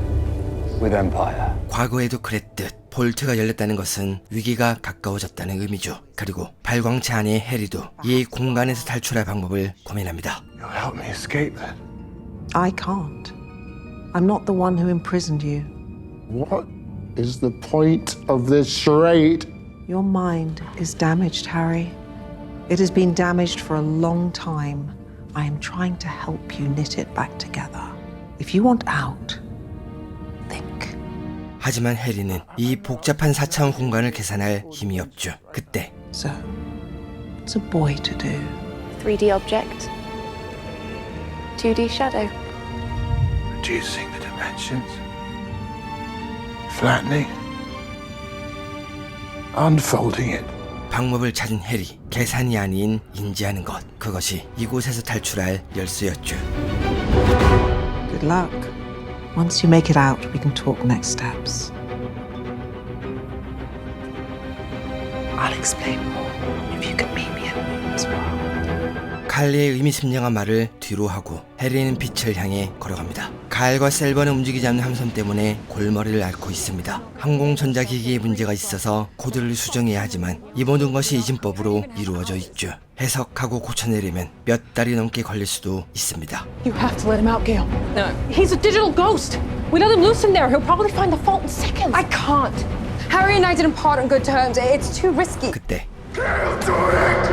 With Empire. 과거에도 그랬듯 볼트가 열렸다는 것은 위기가 가까워졌다는 의미죠. 그리고 발광체 안의 해리도 이 공간에서 탈출할 방법을 고민합니다. You'll help me escape then. I can't. I'm not the one who imprisoned you. What is the point of this charade? Your mind is damaged, Harry. It has been damaged for a long time. I am trying to help you knit it back together. If you want out, 하지만 해리는 이 복잡한 4차원 공간을 계산할 힘이 없죠. 그때 So, what's a boy to do? 3D object. 2D shadow. Reducing the dimensions. Flattening. Unfolding it. 방법을 찾은 해리, 계산이 아닌 인지하는 것. 그것이 이곳에서 탈출할 열쇠였죠. Good luck. Once you make it out, we can talk next steps. explain more if you could meet me at Moon's World. 칼리의 의미심장한 말을 뒤로 하고 해리는 빛을 향해 걸어갑니다. 칼과 셀버는 움직이지 않는 함선 때문에 골머리를 앓고 있습니다. 항공전자기기에 문제가 있어서 코드를 수정해야 하지만 이 모든 것이 이진법으로 이루어져 있죠. 해석하고 고쳐내려면 몇 달이 넘게 걸릴 수도 있습니다. You have to let him out, Gale. No. He's a digital ghost. We let him loose in there. He'll probably find the fault in seconds. I can't. Harry and I didn't part on good terms. It's too risky. 그때 Gale, do it!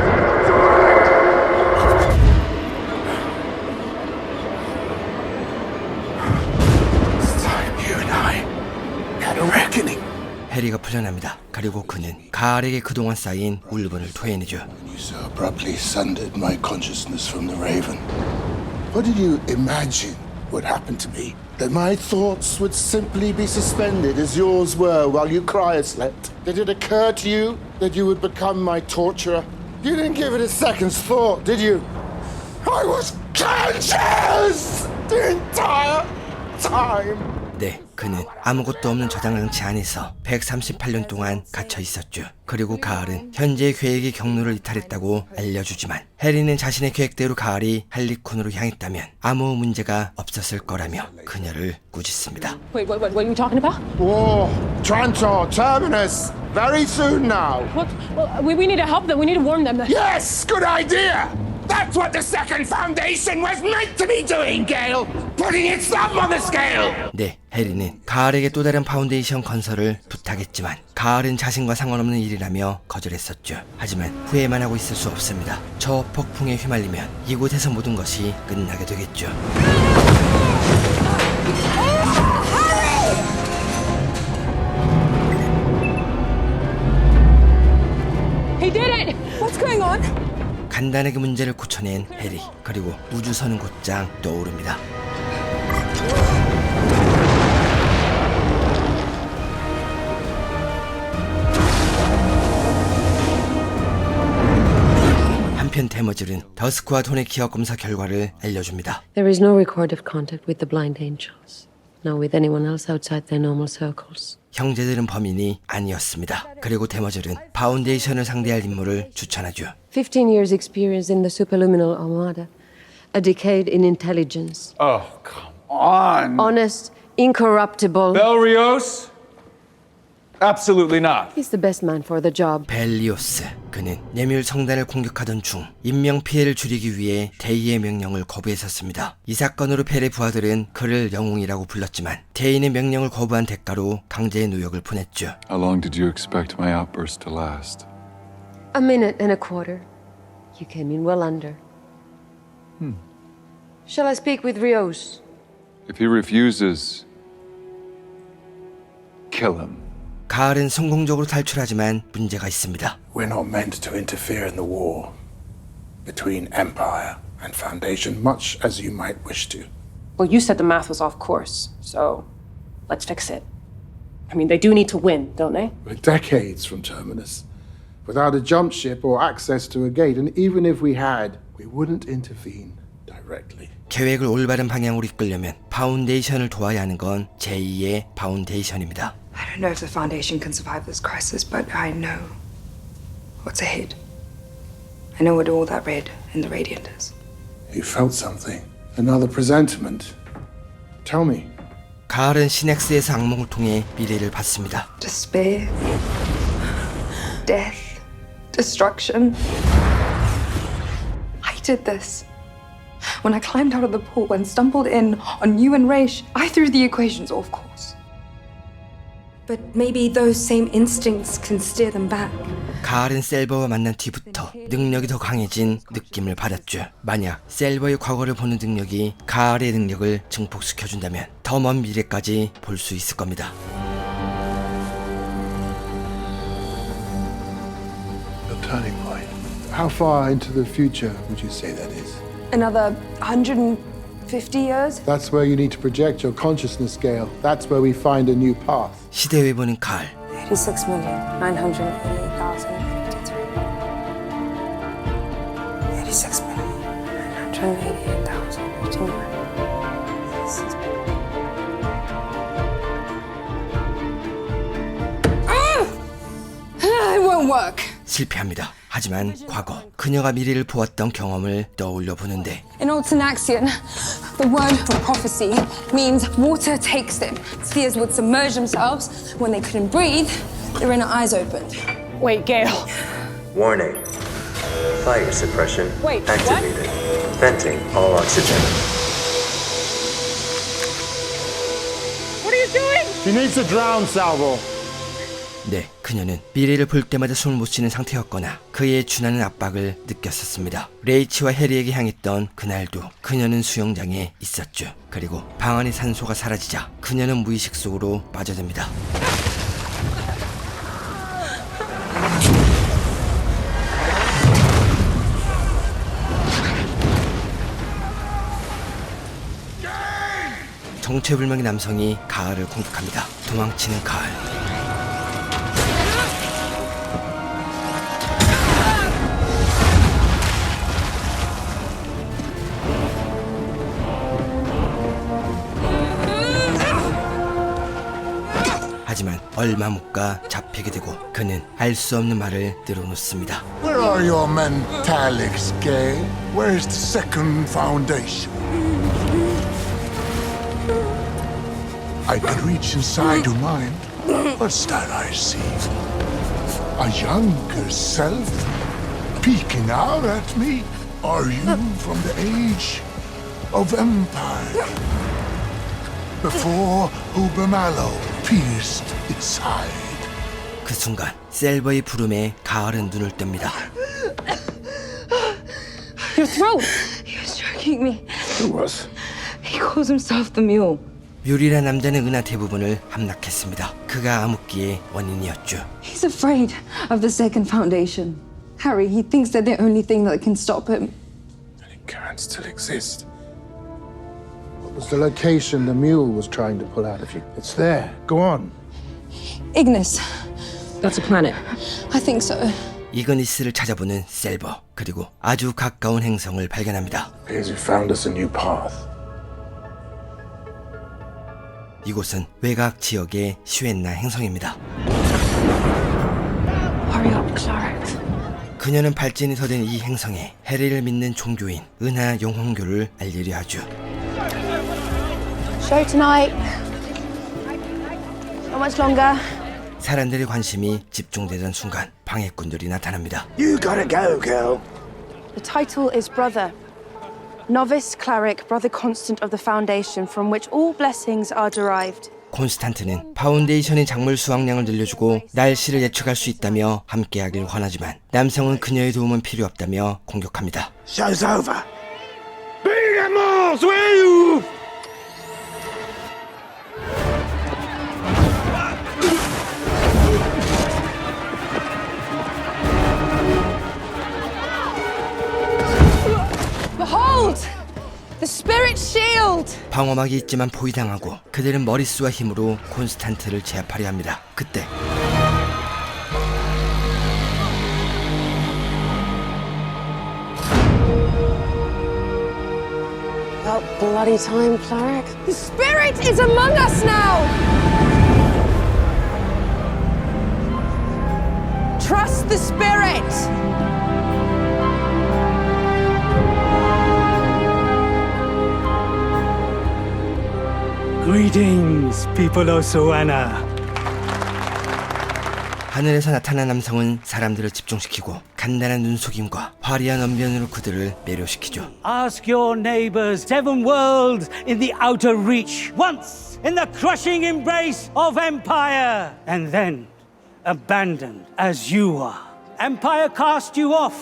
해리가 풀려납니다. 그리고 그는 가을에게 그동안 쌓인 울분을 토해내죠. You so abruptly sundered my consciousness from the Raven. What did you imagine would happen to me? That my thoughts would simply be suspended as yours were while you cryoslept? Did it occur to you that you would become my torturer? You didn't give it a second's thought, did you? I was conscious the entire time. 네, 그는 아무것도 없는 저장장치 안에서 138년 동안 갇혀 있었죠. 그리고 가을은 현재의 계획의 경로를 이탈했다고 알려주지만 해리는 자신의 계획대로 가을이 할리퀸으로 향했다면 아무 문제가 없었을 거라며 그녀를 꾸짖습니다. Wait, what are you talking about? War, Trantor, Terminus, very soon now. What? Well, we need to help them. We need to warn them. Yes, good idea. That's what the second foundation was meant to be doing, Gale. Putting its thumb on the scale. 네, 해리는 가을에게 또 다른 파운데이션 건설을 부탁했지만 가을은 자신과 상관없는 일이라며 거절했었죠. 하지만 후회만 하고 있을 수 없습니다. 저 폭풍에 휘말리면 이곳에서 모든 것이 끝나게 되겠죠. He did it! What's going on? 간단하게 문제를 고쳐낸 해리, 그리고 우주선은 곧장 떠오릅니다. 한편 데머즐은 더스크와 돈의 기억 검사 결과를 알려줍니다. There is no record of contact with the blind angels, nor with anyone else outside their normal circles. 형제들은 범인이 아니었습니다. 그리고 데머즐은 파운데이션을 상대할 인물을 추천하죠. 15 years experience in the superluminal armada, a decade in intelligence. Oh, come on. Honest, incorruptible. Belrios? Absolutely not. He's the best man for the job. 벨리오스. 그는 예밀 성단을 공격하던 중 인명 피해를 줄이기 위해 대의의 명령을 거부했었습니다. 이 사건으로 벨의 부하들은 그를 영웅이라고 불렀지만 대인의 명령을 거부한 대가로 강제의 노역을 보냈죠. How long did you expect my outburst to last? A minute and a quarter. You came in well under. Shall I speak with Rios? If he refuses, kill him. 가을은 성공적으로 탈출하지만 문제가 있습니다. We're not meant to interfere in the war between Empire and Foundation, much as you might wish to. Well, you said the math was off course, so let's fix it. I mean, they do need to win, don't they? We're decades from Terminus, without a jump ship or access to a gate, and even if we had, we wouldn't intervene directly. 계획을 올바른 방향으로 이끌려면 파운데이션을 도와야 하는 건 제2의 파운데이션입니다. I don't know if the Foundation can survive this crisis, but I know what's ahead. I know what all that red in the radiant is. You felt something. Another presentiment. Tell me. 가을은 시넥스에서 악몽을 통해 미래를 봤습니다. Despair, death, destruction. I did this. When I climbed out of the pool and stumbled in on you and Raish, I threw the equations off course. But maybe those same instincts can steer them back. 가을은 셀버와 만난 뒤부터 능력이 더 강해진 느낌을 받았죠. 만약 셀버의 과거를 보는 능력이 가을의 능력을 증폭시켜준다면 더 먼 미래까지 볼 수 있을 겁니다. A turning point. How far into the future would you say that is? Another 150 years? That's where you need to project your consciousness scale. That's where we find a new path. 시대에 보는 가을. 86,988,053. 86,988,059. It won't work. 실패합니다. 하지만 과거 그녀가 미래를 보았던 경험을 떠올려 보는데 In Old Synaxian, the word for prophecy means water takes them. Seers would submerge themselves. When they couldn't breathe, their inner eyes opened. Wait, Gale. Warning. Fire suppression Wait, activated. Venting all oxygen. What are you doing? She needs to drown, Salvo. 네, 그녀는 미래를 볼 때마다 숨을 못 쉬는 상태였거나 그에 준하는 압박을 느꼈었습니다. 레이치와 해리에게 향했던 그날도 그녀는 수영장에 있었죠. 그리고 방 안의 산소가 사라지자 그녀는 무의식 속으로 빠져듭니다. 정체불명의 남성이 가을을 공격합니다. 도망치는 가을. 하지만 얼마 못 가 잡히게 되고 그는 알 수 없는 말을 늘어놓습니다. Where are your mentalics, Gay? Where's the second foundation? I could reach inside your mind. What's that I see? A younger self peeking out at me? Are you from the age of empire? Before Ubermallow pierced its hide. 그 순간 셀버의 부름에 가을은 눈을 뜹니다. Your throat! He was choking me. Who was? He calls himself the mule. 뮬이란 남자는 은하 대부분을 함락했습니다. 그가 암흑기의 원인이었죠. He's afraid of the second foundation. Harry, he thinks they're the only thing that can stop him. It can't still exist. What was the location the mule was trying to pull out of you? It's there. Go on. Ignis. That's a planet. I think so. 이그니스를 찾아보는 셀버. 그리고 아주 가까운 행성을 발견합니다. Appears you found us a new path. 이곳은 외곽 지역의 슈엔나 행성입니다. Hurry up, Clarence. 그녀는 발진이 더 된 이 행성에 해리를 믿는 종교인 은하 영혼교를 알리려 하죠. Show tonight. Not much longer. 사람들의 관심이 집중되던 순간 방해꾼들이 나타납니다. You gotta go, girl. The title is Brother. Novice cleric, brother constant of the foundation from which all blessings are derived. 콘스탄트는 파운데이션의 작물 수확량을 늘려주고 날씨를 예측할 수 있다며 함께하길 권하지만 남성은 그녀의 도움은 필요 없다며 공격합니다. Show's over. Big animals, where you? Behold! The spirit shield! 방어막이 있지만 포위당하고 그들은 머릿수와 힘으로 콘스탄트를 제압하려 합니다. 그때 About bloody time, Cleric. The spirit is among us now! Trust the spirit! Greetings, people of Soana. 하늘에서 나타난 남성은 사람들을 집중시키고 간단한 눈속임과 화려한 언변으로 그들을 매료시키죠. Ask your neighbors, 7 worlds in the outer reach, once in the crushing embrace of empire, and then abandoned as you are. Empire cast you off,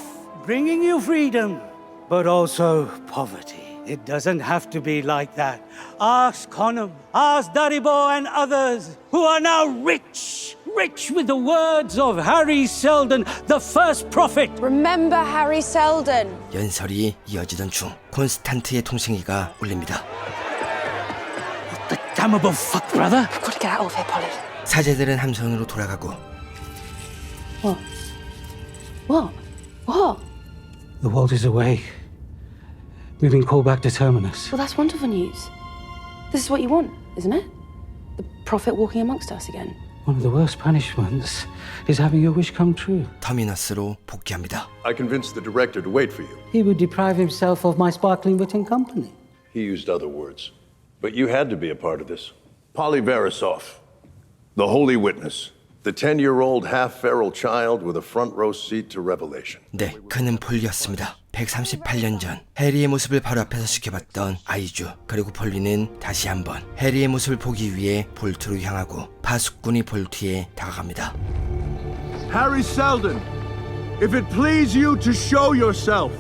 bringing you freedom, but also poverty. It doesn't have to be like that. Ask Conham, ask Daribor and others who are now rich with the words of Harry Seldon, the first prophet. Remember Harry Seldon. 연설이 이어지던 중 콘스탄트의 통신기가 울립니다. What the damnable fuck, brother? We've got to get out of here, Polly. 사제들은 함선으로 돌아가고 What? What? What? The world is awake. We've been called back to Terminus. Well, that's wonderful news. This is what you want, isn't it? The prophet walking amongst us again. One of the worst punishments is having your wish come true. 터미너스로 복귀합니다. I convinced the director to wait for you. He would deprive himself of my sparkling wit and company. He used other words. But you had to be a part of this. Polyverisov, the holy witness, the 10-year-old half-feral child with a front row seat to revelation. 네, 그는 폴리였습니다. 138년 전 해리의 모습을 바로 앞에서 지켜봤던 아이주. 그리고 폴리는 다시 한번 해리의 모습을 보기 위해 볼트로 향하고 파수꾼이 볼트에 다가갑니다. Harry Seldon, if it please you to show yourself.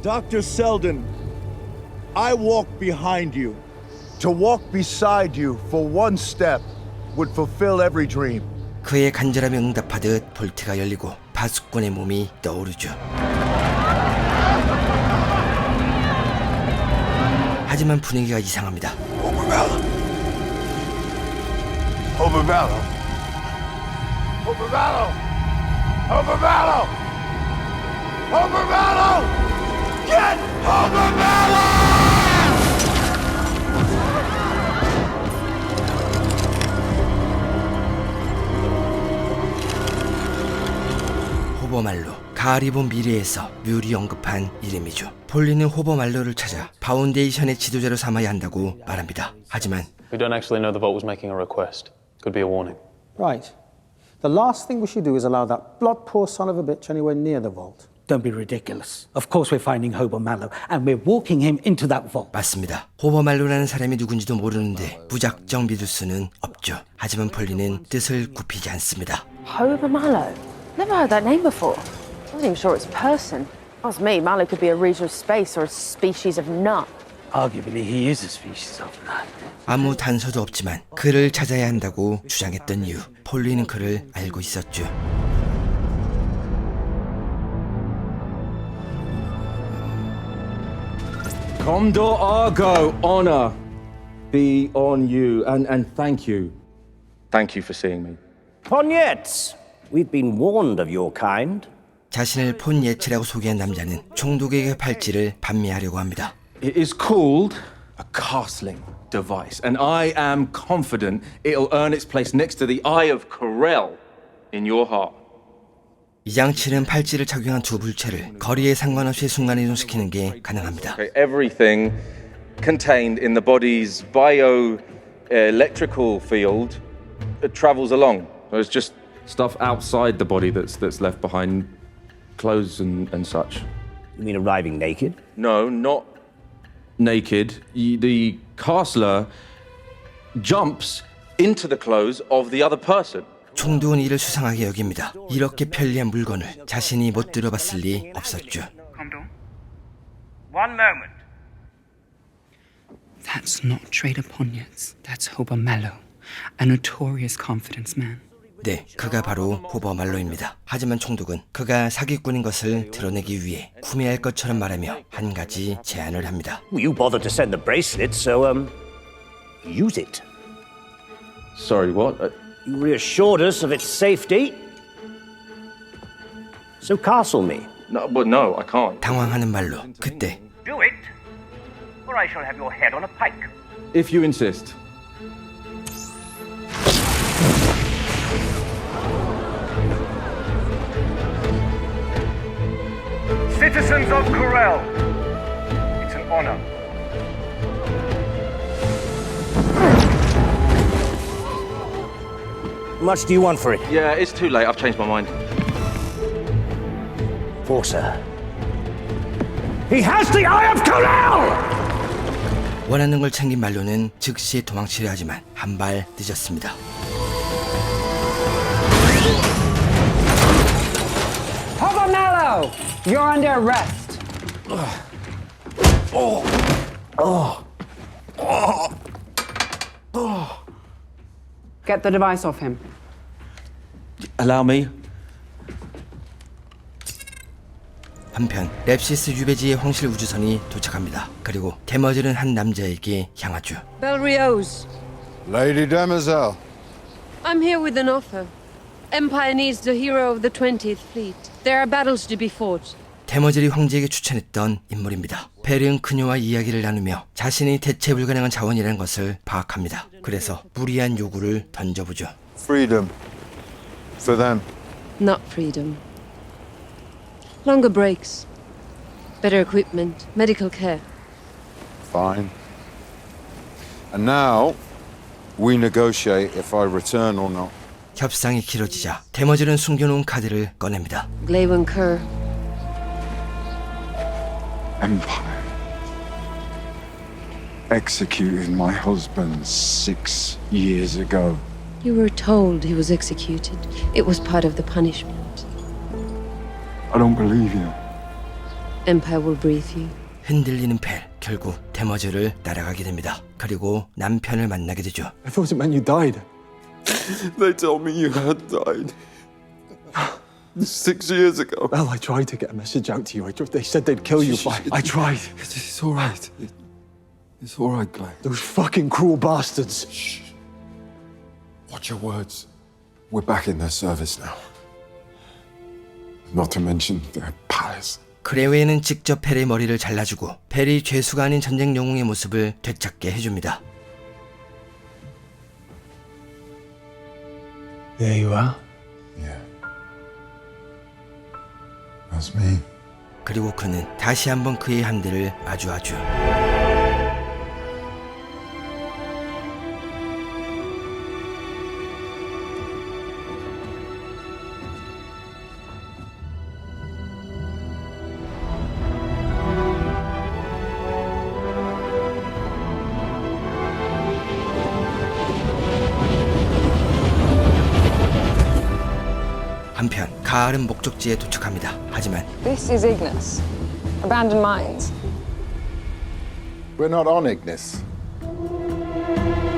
Dr. Seldon, I walk behind you. To walk beside you for one step would fulfill every dream. 그의 간절함에 응답하듯 볼트가 열리고 파수꾼의 몸이 떠오르죠. 하지만 분위기가 이상합니다. Overvalor. Overvalor. Overvalor. Overvalor. Overvalor. Get Overvalor! 호버말로, 가을이 본 미래에서 뮤리 언급한 이름이죠. 폴리는 호버말로를 찾아 파운데이션의 지도자로 삼아야 한다고 말합니다. 하지만 We don't actually know the vault was making a request. Could be a warning. Right. The last thing we should do is allow that blood-poor son of a bitch anywhere near the vault. Don't be ridiculous. Of course we're finding Hobo Mallow and we're walking him into that vault. 맞습니다. 호버말로라는 사람이 누군지도 모르는데 무작정 믿을 수는 없죠. 하지만 폴리는 뜻을 굽히지 않습니다. Hober Mallow? Never heard that name before. I wasn't even sure it's a person. Ask me, Mallow could be a region of space or a species of nut. Arguably he is a species of nut. 아무 단서도 없지만 그를 찾아야 한다고 주장했던 이유. 폴리는 그를 알고 있었죠. Commodore Argo, honor be on you, and thank you. Thank you for seeing me. Pognettes! We've been warned of your kind. 자신을 폰 예치라고 소개한 남자는 총독에게 팔찌를 판매하려고 합니다. It is called a castling device, and I am confident it'll earn its place next to the Eye of Corel in your heart. 이 장치는 팔찌를 착용한 두 불체를 거리에 상관없이 순간이동시키는 게 가능합니다. Okay, everything contained in the body's bioelectrical field travels along. So it's just stuff outside the body that's left behind, clothes and such. You mean arriving naked? No, not naked. The castler jumps into the clothes of the other person. 총독은 이를 수상하게 여깁니다. 이렇게 편리한 물건을 자신이 못 들어봤을 리 없었죠. One moment. That's not Trader Pognettes. That's Hober Mallow, a notorious confidence man. 네, 그가 바로 호버말로입니다. 하지만 총독은 그가 사기꾼인 것을 드러내기 위해 구매할 것처럼 말하며 한 가지 제안을 합니다. You bothered to send the bracelet, so use it. Sorry, what? You reassured us of its safety. So castle me. No, but no, I can't. 당황하는 말로 그때 Do it, or I shall have your head on a pike. If you insist. Citizens of Corel, it's an honor. How much do you want for it? Yeah, it's too late. I've changed my mind. Forcer. He has the Eye of Corel! 원하는 걸 챙긴 말로는 즉시 도망치려 하지만 한 발 늦었습니다. Hobo Mallow, you're under arrest. Get the device off him. Allow me. 한편 랩시스 유배지의 황실 우주선이 도착합니다. 그리고 데머즐은 한 남자에게 향하죠. Belriose, Lady Demoiselle. I'm here with an offer. Empire needs the hero of the 20th Fleet. There are battles to be fought. 데머즐이 황제에게 추천했던 인물입니다. 벨은 그녀와 이야기를 나누며 자신이 대체 불가능한 자원이라는 것을 파악합니다. 그래서 무리한 요구를 던져보죠. Freedom. For them. Not freedom. Longer breaks. Better equipment. Medical care. Fine. And now, we negotiate if I return or not. 협상이 길어지자 데머즐은 숨겨놓은 카드를 꺼냅니다. Glawen Kerr. Empire executed my husband 6 years ago. You were told he was executed. It was part of the punishment. I don't believe you. Empire will breathe you. 흔들리는 벨, 결국 데머즐을 따라가게 됩니다. 그리고 남편을 만나게 되죠. I thought it meant you died. They told me you had died 6 years ago. Well, I tried to get a message out to you. They said they'd kill you. I tried. It's all right. It's all right, Glenn. Those fucking cruel bastards. Shh. Watch your words. We're back in their service now. Not to mention their palace. 크레웨이는 직접 펠의 머리를 잘라주고 펠이 죄수가 아닌 전쟁 영웅의 모습을 되찾게 해줍니다. There you are. Yeah. That's me. 그리고 그는 다시 한번 그의 함대를 마주하죠. 한편 가을은 목적지에 도착합니다. 하지만 This is Ignis. Abandoned mines. We're not on Ignis.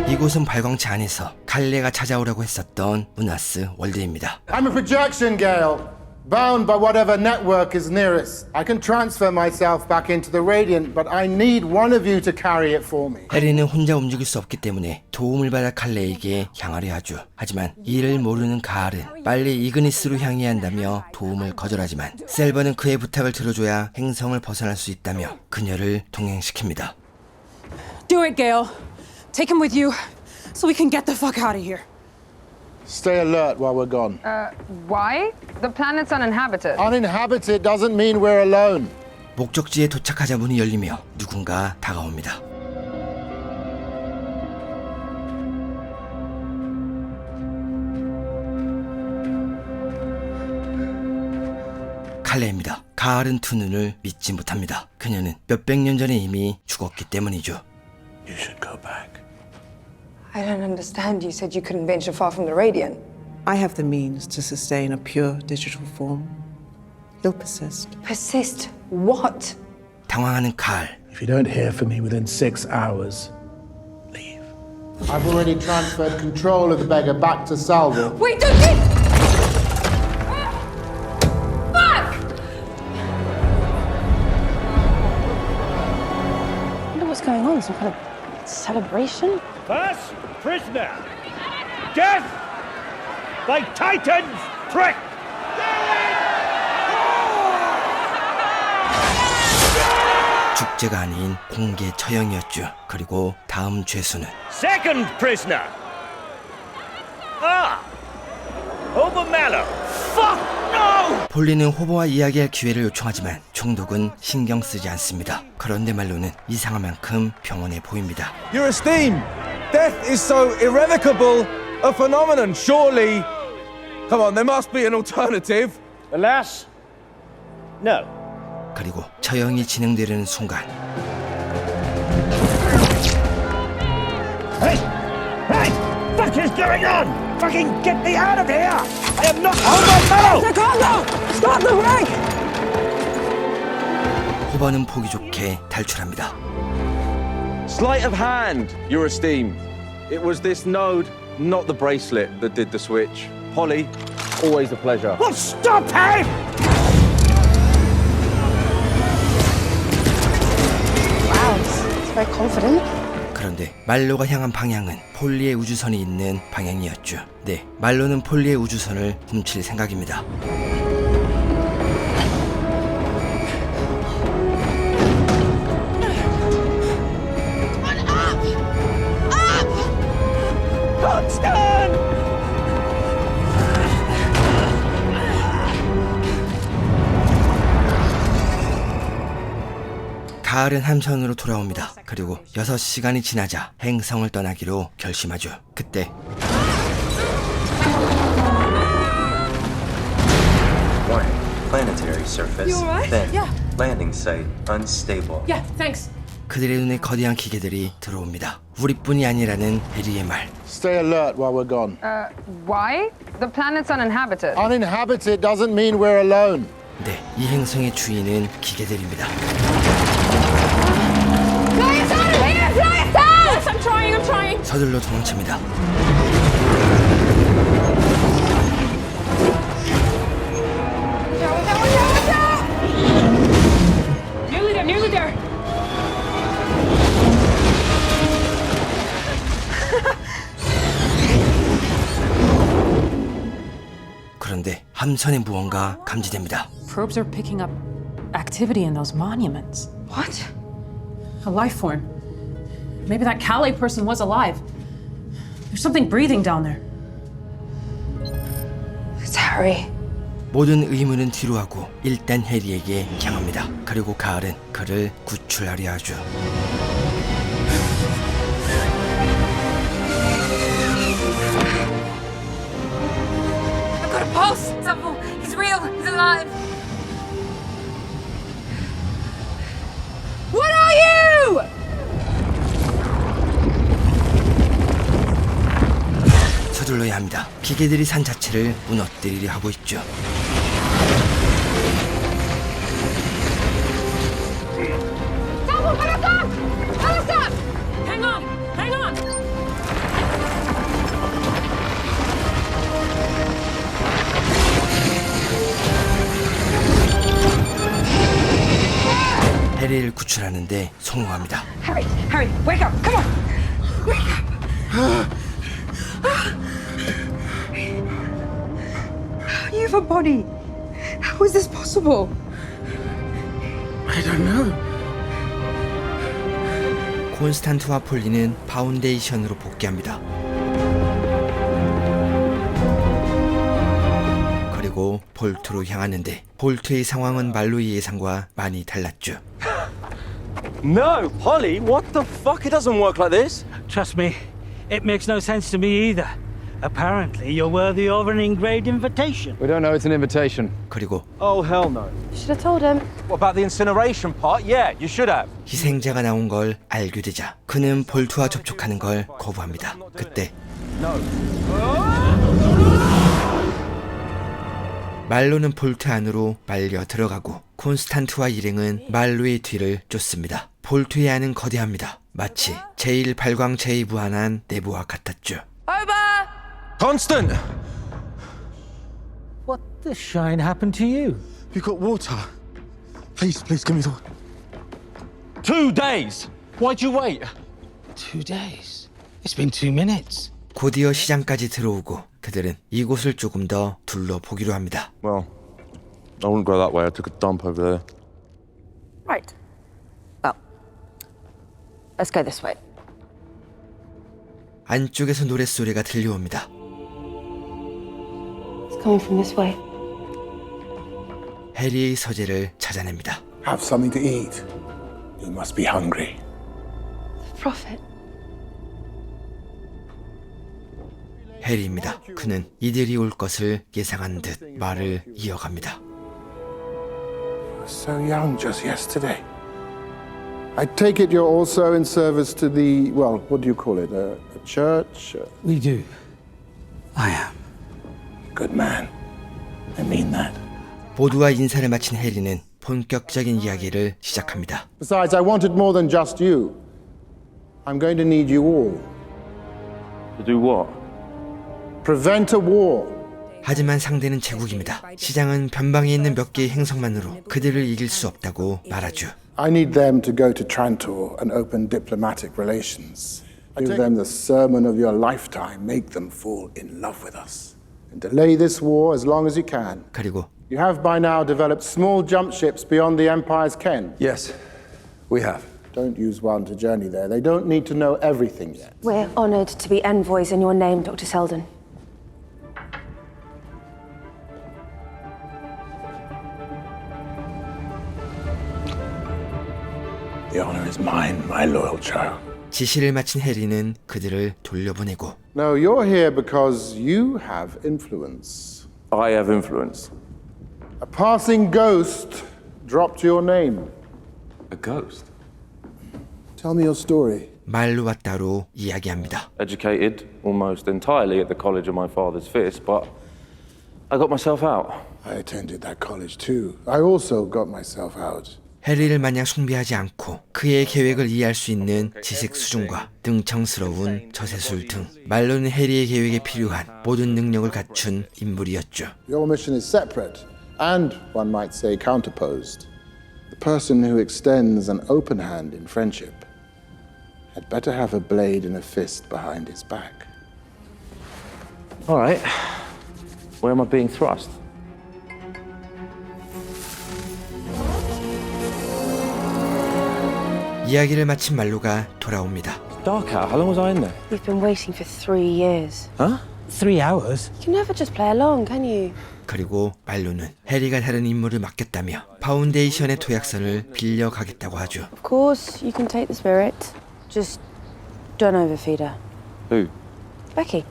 이곳은 발광체 안에서 칼레가 찾아오라고 했었던 우나스 월드입니다. I'm a projection, Gale. Bound by whatever network is nearest. I can transfer myself back into the Radiant, but I need one of you to carry it for me. 해리는 혼자 움직일 수 없기 때문에 도움을 받아 칼레에게 향하려 하죠. 하지만 이를 모르는 가을은 빨리 이그니스로 향해야 한다며 도움을 거절하지만 셀버는 그의 부탁을 들어줘야 행성을 벗어날 수 있다며 그녀를 동행시킵니다. Do it, Gale. Take him with you so we can get the fuck out of here. Stay alert while we're gone. Why? The planet's uninhabited. Uninhabited doesn't mean we're alone. 목적지에 도착하자 문이 열리며 누군가 다가옵니다. 칼레입니다. 가을은 두 눈을 믿지 못합니다. 그녀는 몇백 년 전에 이미 죽었기 때문이죠. You should go back. I don't understand. You said you couldn't venture far from the Radiant. I have the means to sustain a pure digital form. He'll persist. Persist? What? 당황하는 가을. If you don't hear from me within 6 hours, leave. I've already transferred control of the beggar back to Salvo. Wait, don't get... Fuck! I wonder what's going on. Some kind of celebration? First prisoner. Death by Titan's prick. 축제가 아닌 공개 처형이었죠. 그리고 다음 죄수는 Second prisoner. Hobo Mallow. Fuck no! 폴리는 호버와 이야기할 기회를 요청하지만 총독은 신경 쓰지 않습니다. 그런데 말로는 이상한 만큼 병원에 보입니다. Your esteem, death is so irrevocable a phenomenon. Surely, come on, there must be an alternative. Alas, no. 그리고 처형이 진행되려는 순간 Hey! Hey! What is going on? Fucking get me out of here! I am not Hobo Mallow! Secondo! Stop the wreck! 호버는 보기 좋게 탈출합니다. Sleight of hand, Your Esteem. It was this node, not the bracelet, that did the switch. Polly, always a pleasure. Well, stop him! Wow, it's very confident. 그런데 말로가 향한 방향은 폴리의 우주선이 있는 방향이었죠. 네, 말로는 폴리의 우주선을 훔칠 생각입니다. 가을은 함선으로 돌아옵니다. 그리고 6시간이 지나자 행성을 떠나기로 결심하죠. 그때 Warning. Planetary surface. You alright? Thin. Yeah. Landing site unstable. Yeah, thanks. 그들의 눈에 거대한 기계들이 들어옵니다. 우리뿐이 아니라는 해리의 말. Stay alert while we're gone. Why? The planet's uninhabited. Uninhabited doesn't mean we're alone. 네, 이 행성의 주인은 기계들입니다. Fly us out of here! Fly us out! Yes, I'm trying. 서둘러 도망칩니다. Nearly there. 그런데 함선에 무언가 감지됩니다. Probes are picking up activity in those monuments. What? A life form. Maybe that Calais person was alive. There's something breathing down there. It's Harry. 모든 의문은 뒤로하고 일단 해리에게 향합니다. 그리고 가을은 그를 구출하려 하죠. I've got a pulse. Supple. He's real. He's alive. What are you? 서둘러야 합니다. 기계들이 산 자체를 무너뜨리려 하고 있죠. Supple, let us up! Hang on. 해리를 구출하는데 성공합니다. Harry, wake up. Come on. Wake up. You have a body. How is this possible? I don't know. 콘스탄트와 폴리는 파운데이션으로 복귀합니다. 그리고 볼트로 향하는데 볼트의 상황은 말로의 예상과 많이 달랐죠. No, Polly, what the fuck? It doesn't work like this. Trust me, it makes no sense to me either. Apparently, you're worthy of an engraved invitation. We don't know it's an invitation. 그리고 Oh, hell no. You should have told him. What about the incineration part? Yeah, you should have. 희생자가 나온 걸 알게 되자 그는 볼트와 접촉하는 걸 거부합니다. 그때 말로는 볼트 안으로 말려 들어가고 콘스탄트와 일행은 말로의 뒤를 쫓습니다. 볼트의 안은 거대합니다. 마치 제1발광체에 무한한 내부와 같았죠. Over! Constant! What the shine happened to you? You got water. Please give me the water. 2 days! Why'd you wait? 2 days. It's been 2 minutes. 곧이어 시장까지 들어오고 그들은 이곳을 조금 더 둘러보기로 합니다. Well, I wouldn't go that way. I took a dump over there. Right. Well, let's go this way. 안쪽에서 노랫소리가 들려옵니다. It's coming from this way. 해리의 서재를 찾아냅니다. Have something to eat. You must be hungry. The prophet. 해리입니다. 그는 이들이 올 것을 예상한 듯 말을 이어갑니다. So young just yesterday. I take it you're also in service to the, well, what do you call it? A church? We do. I am. Good man. I mean that. 모두와 인사를 마친 해리는 본격적인 이야기를 시작합니다. Besides, I wanted more than just you. I'm going to need you all. To do what? Prevent a war. 하지만 상대는 제국입니다. 시장은 변방에 있는 몇 개의 행성만으로 그들을 이길 수 없다고 말하죠. I need them to go to Trantor and open diplomatic relations. Give them the sermon of your lifetime. Make them fall in love with us. And delay this war as long as you can. 그리고 You have by now developed small jump ships beyond the Empire's ken. Yes, we have. Don't use one to journey there. They don't need to know everything yet. We're honored to be envoys in your name, Dr. Selden. The honor is mine, my loyal child. 지시를 마친 해리는 그들을 돌려보내고 No, you're here because you have influence. I have influence. A passing ghost dropped your name. A ghost? Tell me your story. 말로와 따로 이야기합니다. Educated almost entirely at the college of my father's fist, but I got myself out. I attended that college too. I also got myself out. 해리를 마냥 숭배하지 않고 그의 계획을 이해할 수 있는 지식 수준과 능청스러운 저세술 등 말로는 해리의 계획에 필요한 모든 능력을 갖춘 인물이었죠. Your mission is separate and, one might say, counterposed. The person who extends an open hand in friendship had better have a blade and a fist behind his back. All right. Where am I being thrust? 이야기를 마친 말로가 돌아옵니다. Dark out. How long was I in there? We've been waiting for 3 years. Huh? 3 hours? You can never just play along, can you? 그리고 말로는 해리가 다른 임무를 맡겼다며 파운데이션의 도약선을 빌려가겠다고 하죠. Of course, you can take the spirit. Just don't overfeed her. Who? Becky.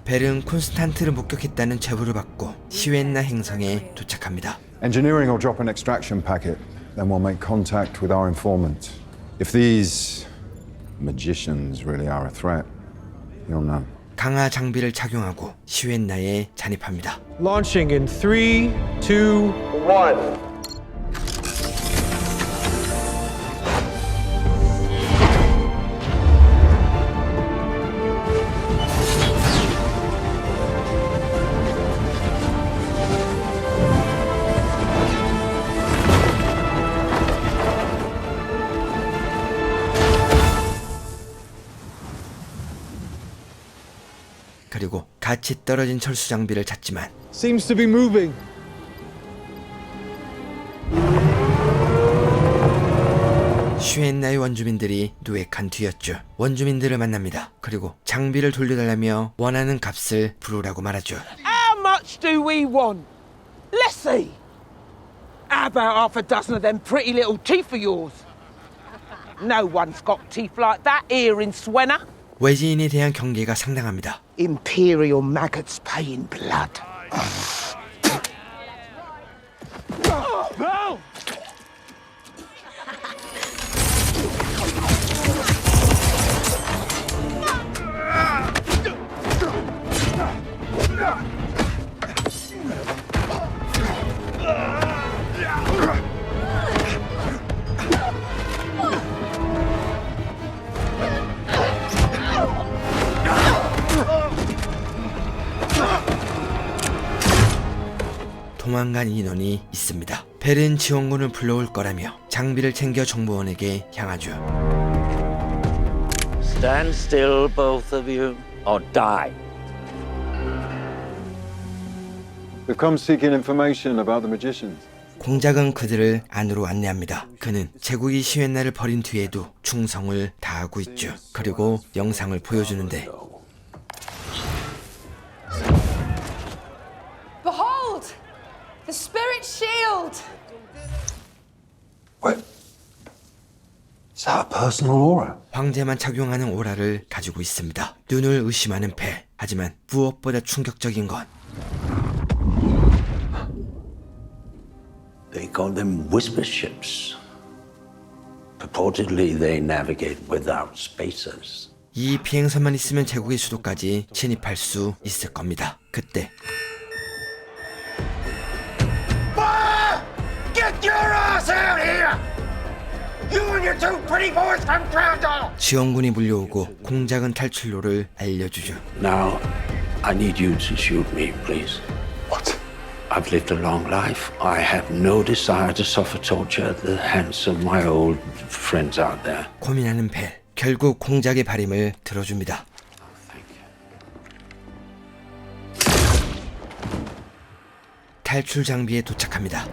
벨은 콘스탄트를 목격했다는 제보를 받고 시웬나 행성에 도착합니다. Engineering will drop an extraction packet. Then we'll make contact with our informant. If these magicians really are a threat, you'll know. 강화 장비를 착용하고 시웬나에 잔입합니다. Launching in 3, 2, 1. 그리고 같이 떨어진 철수 장비를 찾지만 Seems to be moving. 시웬나의 원주민들이 누액한 뒤였죠. 원주민들을 만납니다. 그리고 장비를 돌려달라며 원하는 값을 부르라고 말하죠. How much do we want? Let's see. How about half a dozen of them pretty little teeth of yours? No one's got teeth like that here in Swenna. 외지인에 대한 경계가 상당합니다. Imperial maggots pay in blood. 도망간 인원이 있습니다. 벨은 지원군을 불러올 거라며 장비를 챙겨 정보원에게 향하죠. Stand still, both of you, or die. We've come seeking information about the magicians. 공작은 그들을 안으로 안내합니다. 그는 제국이 시웬나를 버린 뒤에도 충성을 다하고 있죠. 그리고 영상을 보여주는데 Behold! The spirit shield! What? Is that a personal aura? 황제만 착용하는 오라를 가지고 있습니다. 눈을 의심하는 벨. 하지만 무엇보다 충격적인 건 They call them whisper ships. Purportedly, they navigate without spacers. 이 비행선만 있으면 제국의 수도까지 진입할 수 있을 겁니다. 그때 Get your ass out here! You and your two pretty boys from Crowdall! 지원군이 물려오고 공작은 탈출로를 알려주죠. Now, I need you to shoot me, please. What? I've lived a long life. I have no desire to suffer torture at the hands of my old friends out there. 고민하는 벨. 결국 공작의 발임을 들어줍니다. 탈출 장비에 도착합니다.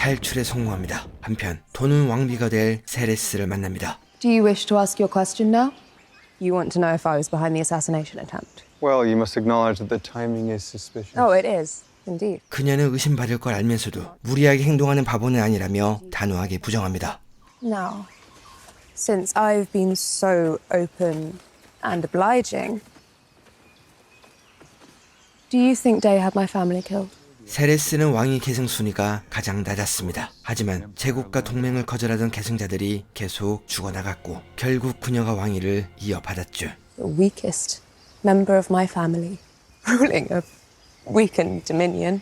탈출에 성공합니다. 한편 돈은 왕비가 될 세레스를 만납니다. Do you wish to ask your question now? You want to know if I was behind the assassination attempt? Well, you must acknowledge that the timing is suspicious. Oh, it is, indeed. 그녀는 의심받을 걸 알면서도 무리하게 행동하는 바보는 아니라며 단호하게 부정합니다. Now, since I've been so open and obliging, do you think Day had my family killed? 세레스는 왕위 계승 순위가 가장 낮았습니다. 하지만 제국과 동맹을 거절하던 계승자들이 계속 죽어나갔고 결국 그녀가 왕위를 이어받았죠. The weakest member of my family ruling a weakened dominion,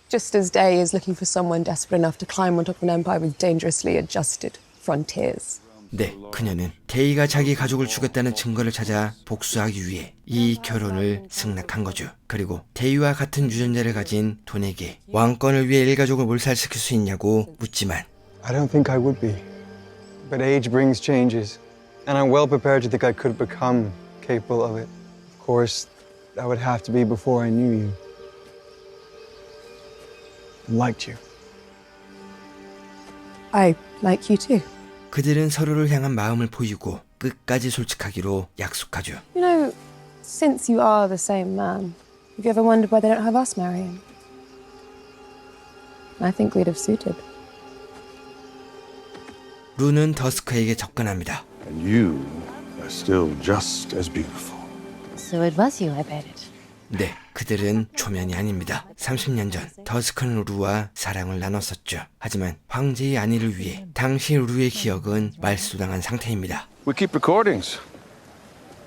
just as Day is looking for someone desperate enough to climb on top of an empire with dangerously adjusted frontiers. 네, 그녀는 데이가 자기 가족을 죽였다는 증거를 찾아 복수하기 위해 이 결혼을 승낙한 거죠. 그리고 데이와 같은 유전자를 가진 돈에게 왕권을 위해 일가족을 몰살시킬 수 있냐고 묻지만 I don't think I would be. But age brings changes. And I'm well prepared to think I could become capable of it. Of course, that would have to be before I knew you. And liked you. I like you too. 그들은 서로를 향한 마음을 보이고 끝까지 솔직하기로 약속하죠. You know, since you are the same man, have you ever wondered why they don't have us marry him? I think we'd have suited. 루는 더스크에게 접근합니다. And you are still just as beautiful. So it was you I betted. 네, 그들은 초면이 아닙니다. 30년 전 더스크는 루와 사랑을 나눴었죠. 하지만 황제의 안위를 위해 당시 루의 기억은 말소당한 상태입니다. We keep recordings.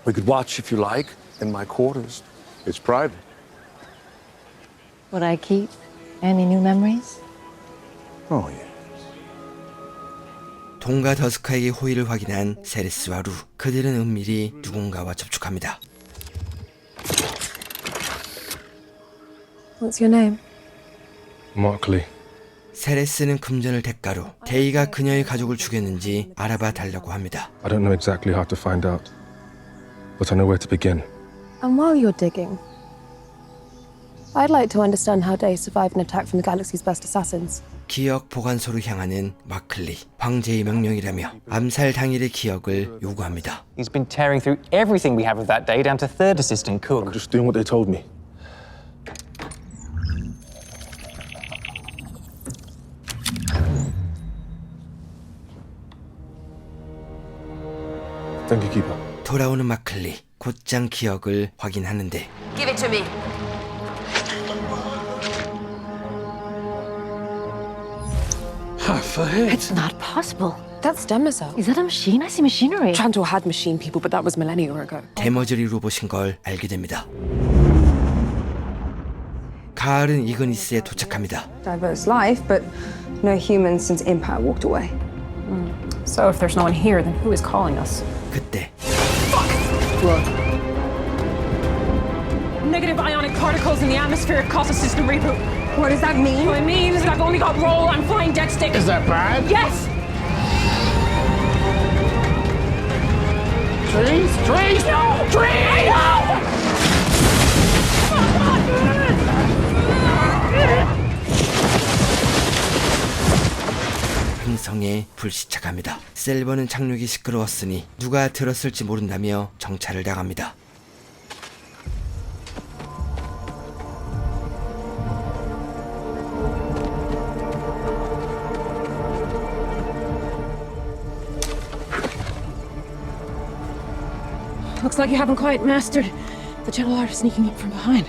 We could watch if you like in my quarters. It's private. Would I keep any new memories? Oh, yeah. 동가 더스크에게 호의를 확인한 세레스와 루. 그들은 은밀히 누군가와 접촉합니다. What's your name? Mark Lee. 세레스는 금전을 대가로 데이가 그녀의 가족을 죽였는지 알아봐 달라고 합니다. I don't know exactly how to find out, but I know where to begin. And while you're digging, I'd like to understand how Day survived an attack from the galaxy's best assassins. 기억 보관소로 향하는 마클리. 황제의 명령이라며 암살 당일의 기억을 요구합니다. He's been tearing through everything we have of that day down to third assistant cook. I'm just doing what they told me. Thank you, Keeper. 돌아오는 마클리. 곧장 기억을 확인하는데 Give it to me. Half a hit. It's not possible. That's Demerzel. Is that a machine? I see machinery. Trantor had machine people, but that was millennia ago. 데머즈리 로봇인 걸 알게 됩니다. 가을은 이그니스에 도착합니다. Diverse life, but no humans since Empire walked away. So if there's no one here, then who is calling us? 그때 Negative ionic particles in the atmosphere have caused a system reboot. What does that mean? What it means is that I've only got roll. I'm flying dead stick. Is that bad? Yes! Trees! Trees! No! Trees! No! 행성에 불시착합니다. 셀버는 착륙이 시끄러웠으니 누가 들었을지 모른다며 정찰을 당합니다. Looks like you haven't quite mastered the gentle art of sneaking up from behind.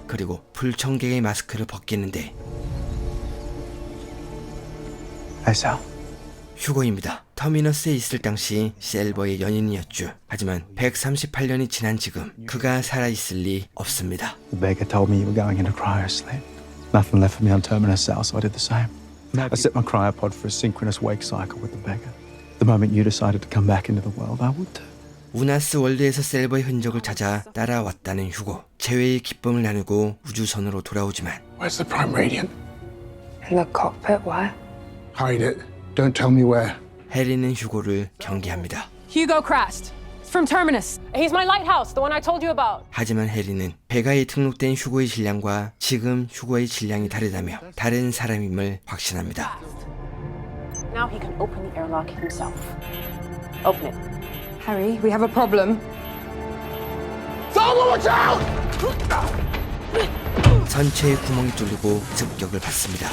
그리고 불청객의 마스크를 벗기는데 Myself. 휴고입니다. 터미너스에 있을 당시 셀버의 연인이었죠. 하지만 138년이 지난 지금 그가 살아있을 리 없습니다. The beggar told me you were going into cryosleep. Nothing left for me on Terminus South, so I did the same. I set my cryopod for a synchronous wake cycle with the beggar. The moment you decided to come back into the world, I would too. 우나스 월드에서 셀버의 흔적을 찾아 따라왔다는 휴고. 재회의 기쁨을 나누고 우주선으로 돌아오지만 Where's the prime radiant? In the cockpit, why? Hide it. Don't tell me where. 해리는 휴고를 경계합니다. Hugo crashed. From Terminus. He's my lighthouse, the one I told you about. 하지만 해리는 배가에 등록된 휴거의 질량과 지금 휴거의 질량이 다르다며 다른 사람임을 확신합니다. Now he can open the airlock himself. Open it. Harry, we have a problem. Someone watch out! 선체에 구멍이 뚫리고 습격을 받습니다.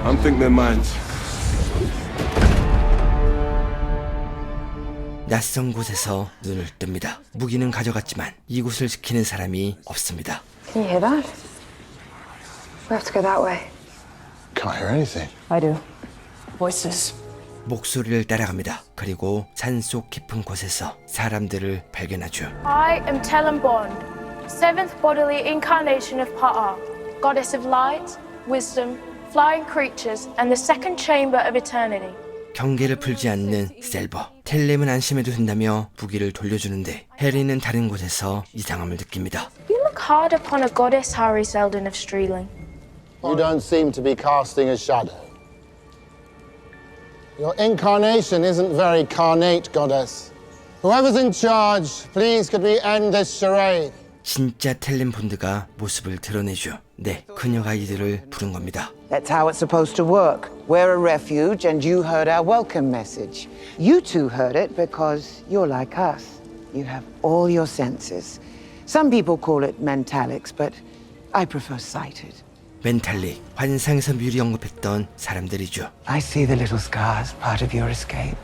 Unthink their minds. 낯선 곳에서 눈을 뜹니다. 무기는 가져갔지만 이곳을 지키는 사람이 없습니다. Can you hear that? We have to go that way. Can't hear anything. I do. Voices. 목소리를 따라갑니다. 그리고 산속 깊은 곳에서 사람들을 발견하죠. I am Telembond, seventh bodily incarnation of Pa'a, goddess of light, wisdom, flying creatures, and the second chamber of eternity. 경계를 풀지 않는 셀버. 텔렘은 안심해도 된다며 무기를 돌려주는데 해리는 다른 곳에서 이상함을 느낍니다. You look hard upon a goddess, Harry Seldon of Streeling. You don't seem to be casting a shadow. Your incarnation isn't very carnate, goddess. Whoever's in charge, please could we end this charade? 진짜 텔렘 본드가 모습을 드러내죠. 네, 그녀가 이들을 부른 겁니다. That's how it's supposed to work. We're a refuge and you heard our welcome message. You two heard it because you're like us. You have all your senses. Some people call it mentalics, but I prefer sighted. 멘탈릭, 환상에서 미리 언급했던 사람들이죠. I see the little scars, part of your escape.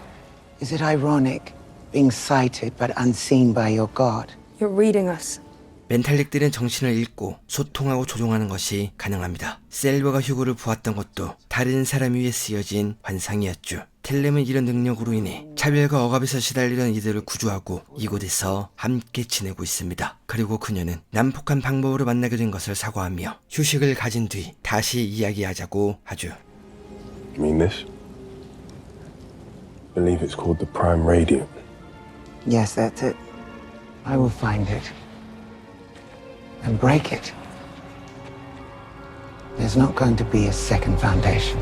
Is it ironic, being sighted but unseen by your God? You're reading us. 멘탈릭들은 정신을 잃고 소통하고 조종하는 것이 가능합니다. 셀버가 휴거를 보았던 것도 다른 사람 위에 쓰여진 환상이었죠. 텔렘은 이런 능력으로 인해 차별과 억압에서 시달리던 이들을 구조하고 이곳에서 함께 지내고 있습니다. 그리고 그녀는 난폭한 방법으로 만나게 된 것을 사과하며 휴식을 가진 뒤 다시 이야기하자고 하죠. You mean this? I believe it's called the Prime Radium. Yes, that's it. I will find it. And break it. There's not going to be a second foundation.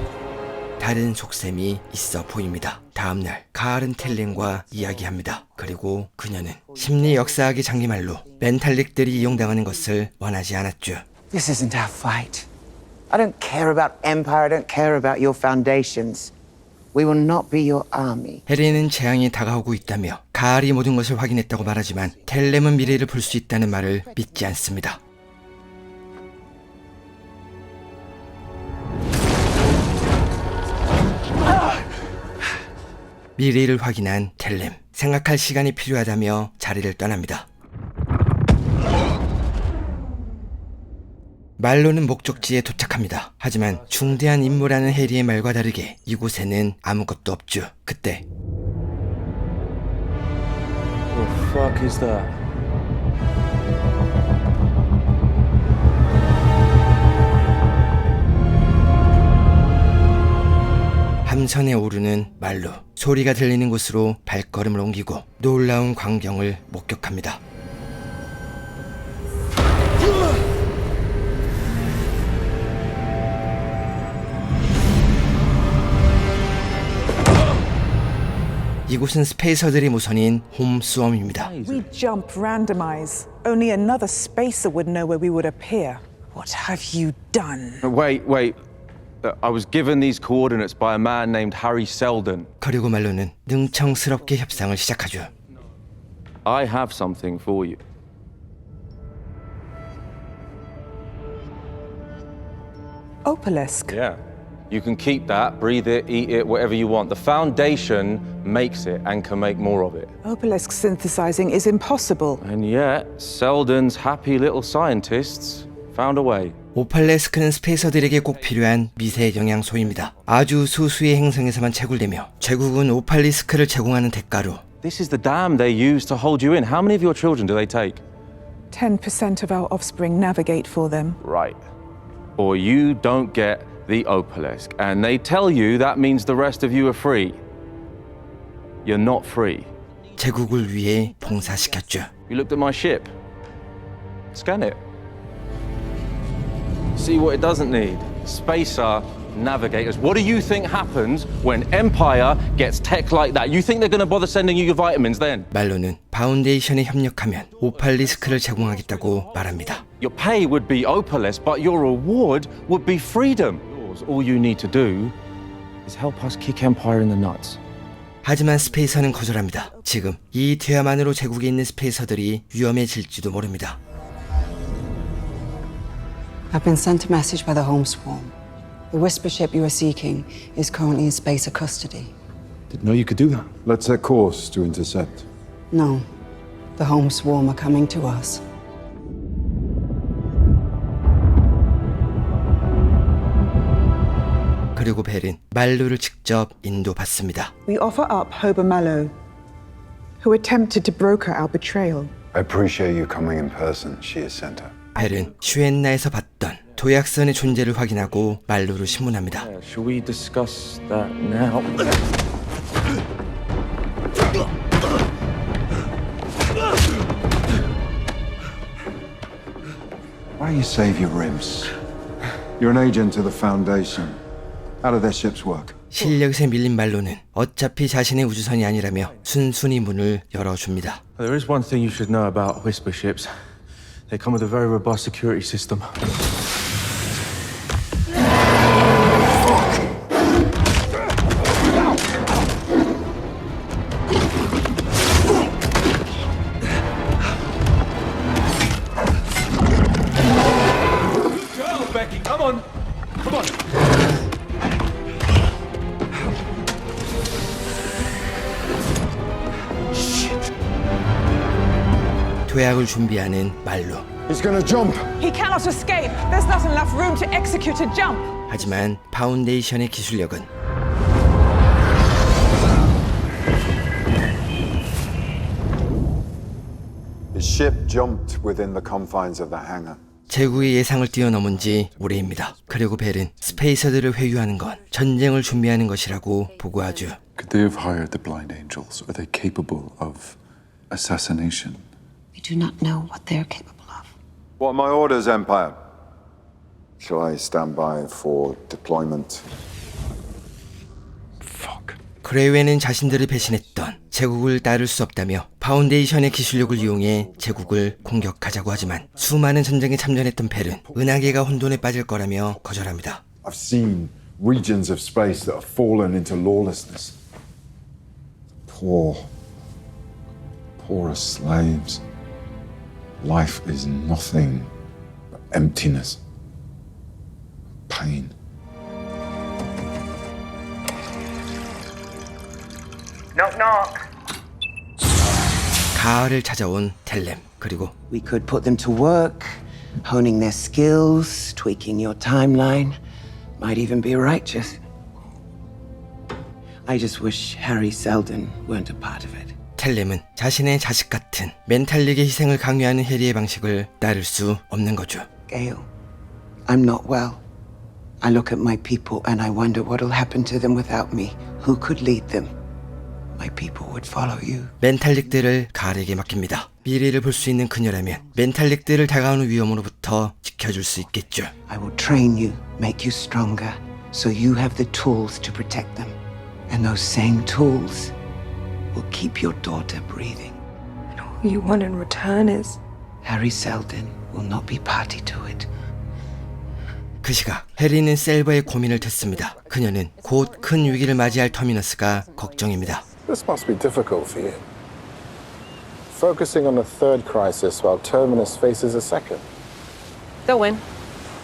다른 속셈이 있어 보입니다. 다음날 가을은 텔렘과 이야기합니다. 그리고 그녀는 심리 역사학의 장기말로 멘탈릭들이 이용당하는 것을 원하지 않았죠. This isn't our fight. I don't care about empire. I don't care about your foundations. We will not be your army. 해리는 재앙이 다가오고 있다며 가을이 모든 것을 확인했다고 말하지만 텔렘은 미래를 볼 수 있다는 말을 믿지 않습니다. 미래를 확인한 텔렘. 생각할 시간이 필요하다며 자리를 떠납니다. 말로는 목적지에 도착합니다. 하지만 중대한 임무라는 해리의 말과 다르게 이곳에는 아무것도 없죠. 그때 What the fuck is that? 함선에 오르는 말로 소리가 들리는 곳으로 발걸음을 옮기고 놀라운 광경을 목격합니다. 이곳은 스페이서들의 무선인 홈스웜입니다. We jump randomize. Only another spacer would know where we would appear. What have you done? Wait. I was given these coordinates by a man named Harry Seldon. 그리고 말로는 능청스럽게 협상을 시작하죠. I have something for you. Obelisk. Yeah. You can keep that, breathe it, eat it, whatever you want. The Foundation makes it and can make more of it. Obelisk synthesizing is impossible. And yet, Seldon's happy little scientists found a way. 오팔레스크는 스페이서들에게 꼭 필요한 미세 영양소입니다. 아주 소수의 행성에서만 채굴되며 제국은 오팔리스크를 제공하는 대가로 This is the dam they use to hold you in. How many of your children do they take? 10% of our offspring navigate for them. Right. Or you don't get the Obelisk, and they tell you that means the rest of you are free. You're not free. 제국을 위해 봉사시켰죠. You looked at my ship. Scan it. see what it doesn't need. Spacer navigators. What do you think happens when Empire gets tech like that? You think they're going to bother sending you your vitamins then? 말로는 파운데이션에 협력하면 오팔 리스크를 제공하겠다고 말합니다. Your pay would be opaless, but your reward would be freedom. All you need to do is help us kick Empire in the nuts. 하지만 스페이서는 거절합니다. 지금 이 대화만으로 제국에 있는 스페이서들이 위험해질지도 모릅니다. I've been sent a message by the home swarm. The whisper ship you are seeking is currently in spacer custody. Didn't know you could do that. Let's set course to intercept. No. The home swarm are coming to us. 그리고 벨은 말루를 직접 인도받습니다. We offer up Hober Mallow, who attempted to broker our betrayal. I appreciate you coming in person. She is sent her. 벨은 슈엔나에서 봤던 도약선의 존재를 확인하고 말루를 신문합니다. Shall we discuss that now? Why you save your ribs? You're an agent of the Foundation. How do their ships work? 실력에 밀린 말루는 어차피 자신의 우주선이 아니라며 순순히 문을 열어줍니다. There is one thing you should know about whisper ships. They come with a very robust security system. Go, Becky, come on. Come on. 도약을 준비하는 말루. He's gonna jump. He cannot escape. There's not enough room to execute a jump. 하지만 파운데이션의 기술력은 His ship jumped within the confines of the hangar. 제국의 예상을 뛰어넘은 지 오래입니다. 그리고 벨은 스페이서들을 회유하는 건 전쟁을 준비하는 것이라고 보고하죠. Could they have hired the blind angels? Are they capable of assassination? We do not know what they are capable of. What are my orders, Empire? Shall I stand by for deployment? 그레이웨는 자신들을 배신했던 제국을 따를 수 없다며 파운데이션의 기술력을 이용해 제국을 공격하자고 하지만 수많은 전쟁에 참전했던 벨은 은하계가 혼돈에 빠질 거라며 거절합니다. I've seen regions of space that have fallen into lawlessness. Poor slaves. Life is nothing but emptiness, pain. Knock knock. 가을을 찾아온 텔렘 그리고 We could put them to work, honing their skills, tweaking your timeline. Might even be righteous. I just wish Harry Seldon weren't a part of it. 텔렘은 자신의 자식 같은 멘탈릭의 희생을 강요하는 해리의 방식을 따를 수 없는 거죠. Gale, I'm not well. I look at my people and I wonder what'll happen to them without me. Who could lead them? My people would follow you. 멘탈릭들을 가을에게 맡깁니다. 미래를 볼 수 있는 그녀라면 멘탈릭들을 다가오는 위험으로부터 지켜줄 수 있겠죠. I will train you, make you stronger, so you have the tools to protect them. And those same tools will keep your daughter breathing. And all you want in return is... Harry Seldon will not be party to it. 그 시각 해리는 셀버의 고민을 듣습니다. 그녀는 곧 큰 위기를 맞이할 터미너스가 걱정입니다. This must be difficult for you. Focusing on a third crisis while Terminus faces a second. They'll win.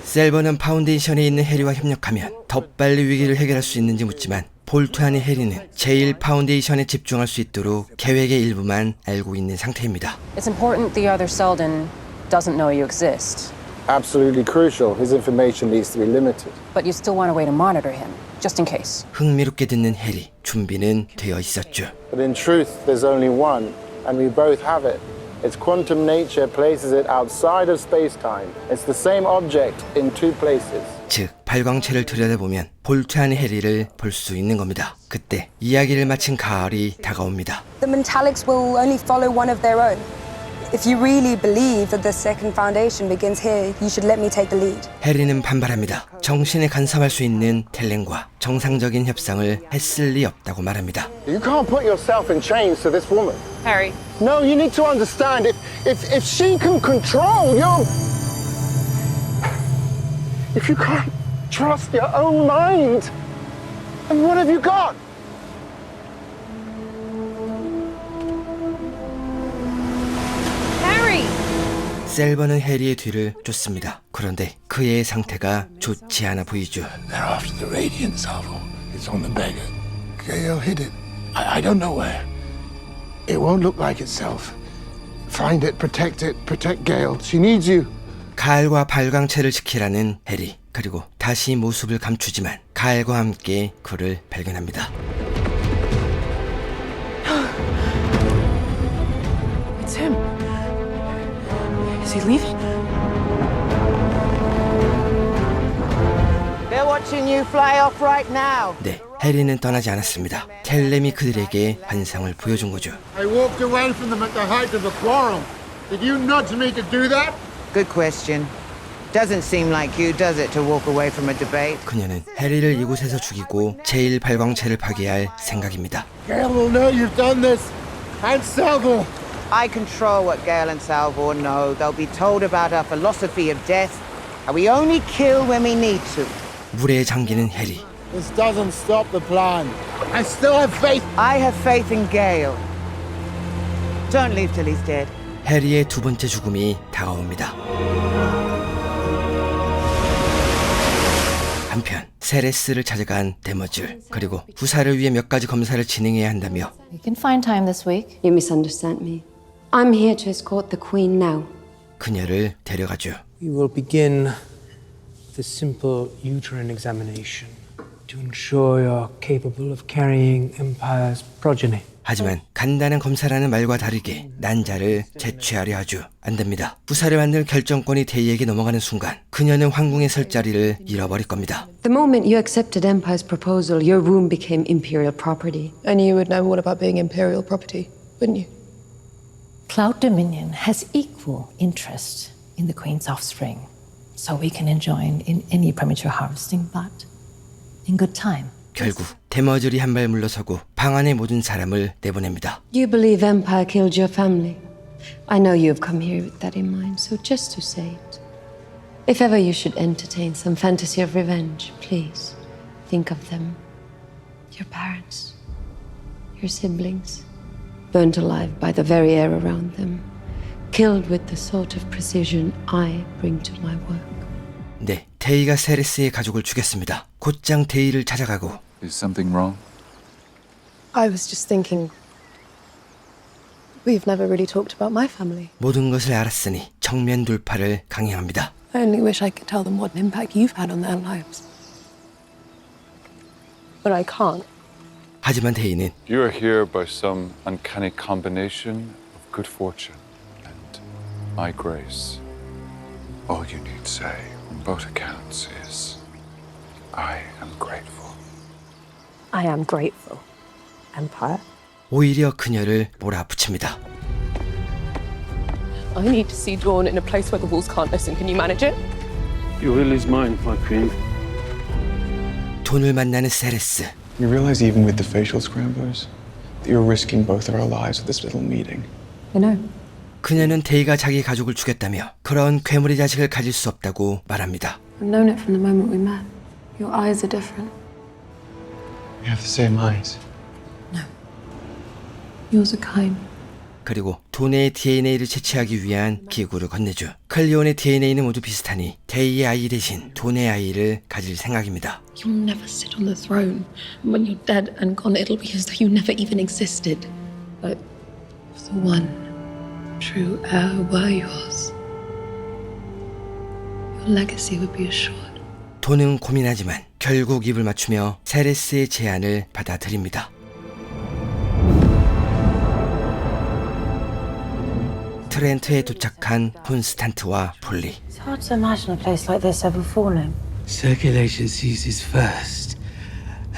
셀버는 파운데이션에 있는 해리와 협력하면 더 빨리 위기를 해결할 수 있는지 묻지만 볼트 안의 해리는 제일 파운데이션에 집중할 수 있도록 계획의 일부만 알고 있는 상태입니다. It's important the other Seldon doesn't know you exist. Absolutely crucial. His information needs to be limited. But you still want a way to monitor him, just in case. 흥미롭게 듣는 해리, 준비는 되어 있었죠. But in truth, there's only one, and we both have it. Its quantum nature places it outside of space-time. It's the same object in two places. 즉, 발광체를 들여다보면 볼트 안의 해리를 볼 수 있는 겁니다. 그때 이야기를 마친 가을이 다가옵니다. The Metallics will only follow one of their own. If you really believe that the second foundation begins here, you should let me take the lead. 해리는 반발합니다. 정신에 간섭할 수 있는 텔렌과 정상적인 협상을 했을 리 없다고 말합니다. You can't put yourself in chains to this woman. Harry. No, you need to understand, if she can control you... If you can't trust your own mind, then what have you got? Harry! 셀버는 해리의 뒤를 쫓습니다. 그런데 그의 상태가 좋지 않아 보이죠. They're after the radiant salvo. It's on the beggar. Gale hid it. I don't know where. It won't look like itself. Find it, protect Gale. She needs you. 가을과 발광체를 지키라는 해리. 그리고 다시 모습을 감추지만 가을과 함께 그를 발견합니다. It's him. Is he leaving? They're watching you fly off right now. 네, 해리는 떠나지 않았습니다. 텔렘이 그들에게 환상을 보여준 거죠. I walked away from them at the height of the quarrel. Did you nudge me to do that? Good question. Doesn't seem like you, does it, to walk away from a debate? 그녀는 해리를 이곳에서 죽이고 제1발광체를 파괴할 생각입니다. Gale will know you've done this. And Salvo. I control what Gale and Salvo know. They'll be told about our philosophy of death. And we only kill when we need to. 물에 잠기는 해리. This doesn't stop the plan. I still have faith. I have faith in Gale. Don't leave till he's dead. 해리의 두 번째 죽음이 다가옵니다. 한편 세레스를 찾아간 데머즐 그리고 후사를 위해 몇 가지 검사를 진행해야 한다며 You can find time this week. You misunderstand me. I'm here to escort the Queen now. 그녀를 데려가죠. We will begin with a simple uterine examination to ensure you're capable of carrying Empire's progeny. 하지만 간단한 검사라는 말과 다르게 난자를 제취하려 하죠. 안 됩니다. 후사를 만들 결정권이 데이에게 넘어가는 순간 그녀는 황궁에 설 자리를 잃어버릴 겁니다. The moment you accepted Empire's proposal, your womb became imperial property. And you would know all about being imperial property, wouldn't you? Cloud Dominion has equal interest in the Queen's offspring, so we can join in any premature harvesting, but in good time. 결국 데머즐이 한 발 물러서고 방 안의 모든 사람을 내보냅니다. You believe Empire killed your family. I know you've come here with that in mind, so just to say it. If ever you should entertain some fantasy of revenge, please think of them. Your parents, your siblings, burnt alive by the very air around them, killed with the sort of precision I bring to my work. 네, 데이가 세레스의 가족을 죽였습니다. 곧장 데이를 찾아가고 Is something wrong? I was just thinking, we've never really talked about my family. 모든 것을 알았으니 정면 돌파를 강행합니다. I only wish I could tell them what an impact you've had on their lives. But I can't. 하지만 데이는 You are here by some uncanny combination of good fortune and my grace. All you need say on both accounts is, I am grateful. I am grateful, Empire. 오히려 그녀를 몰아붙입니다. I need to see Dawn in a place where the wolves can't listen. Can you manage it? Your will is mine, my queen. 돈을 만나는 세레스. You realize even with the facial scramblers that you're risking both of our lives with this little meeting. I know. 그녀는 데이가 자기 가족을 죽였다며 그런 괴물의 자식을 가질 수 없다고 말합니다. I've known it from the moment we met. Your eyes are different. We have the same eyes. Yours are kind. 그리고 돈의 DNA를 채취하기 위한 기구를 건네죠. 클리온의 DNA는 모두 비슷하니 데이의 아이 대신 돈의 아이를 가질 생각입니다. You'll never sit on the throne. And when you're dead and gone, it'll be as though you never even existed. But if the one true heir were yours, your legacy would be assured. 돈은 고민하지만 결국 입을 맞추며 세레스의 제안을 받아들입니다. 트렌트에 도착한 콘스탄트와 폴리. It's hard to imagine a place like this ever falling. Circulation ceases first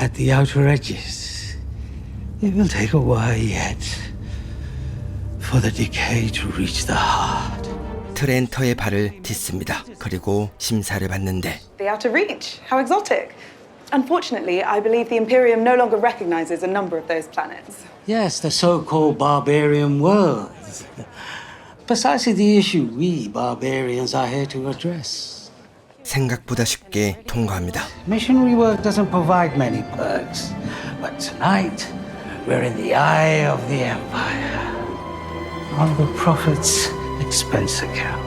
at the outer edges. It will take a while yet for the decay to reach the heart. 트렌터의 발을 딛습니다. 그리고 심사를 받는데 The outer reach. How exotic. Unfortunately, I believe the Imperium no longer recognizes a number of those planets. Yes, the so-called barbarian worlds. Precisely the issue we barbarians are here to address. 생각보다 쉽게 통과합니다. Missionary work doesn't provide many perks, but tonight we're in the eye of the Empire. On the Prophet's expense account.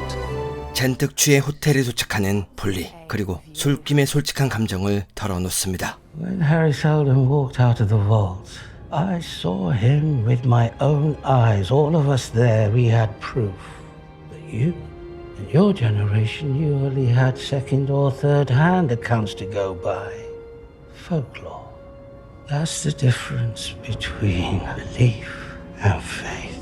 잔뜩 취해 호텔에 도착하는 폴리. 그리고 술김에 솔직한 감정을 털어놓습니다. When Harry Seldon walked out of the vault, I saw him with my own eyes. All of us there, we had proof. But you, in your generation, you only had second or third hand accounts to go by. Folklore. That's the difference between belief and faith.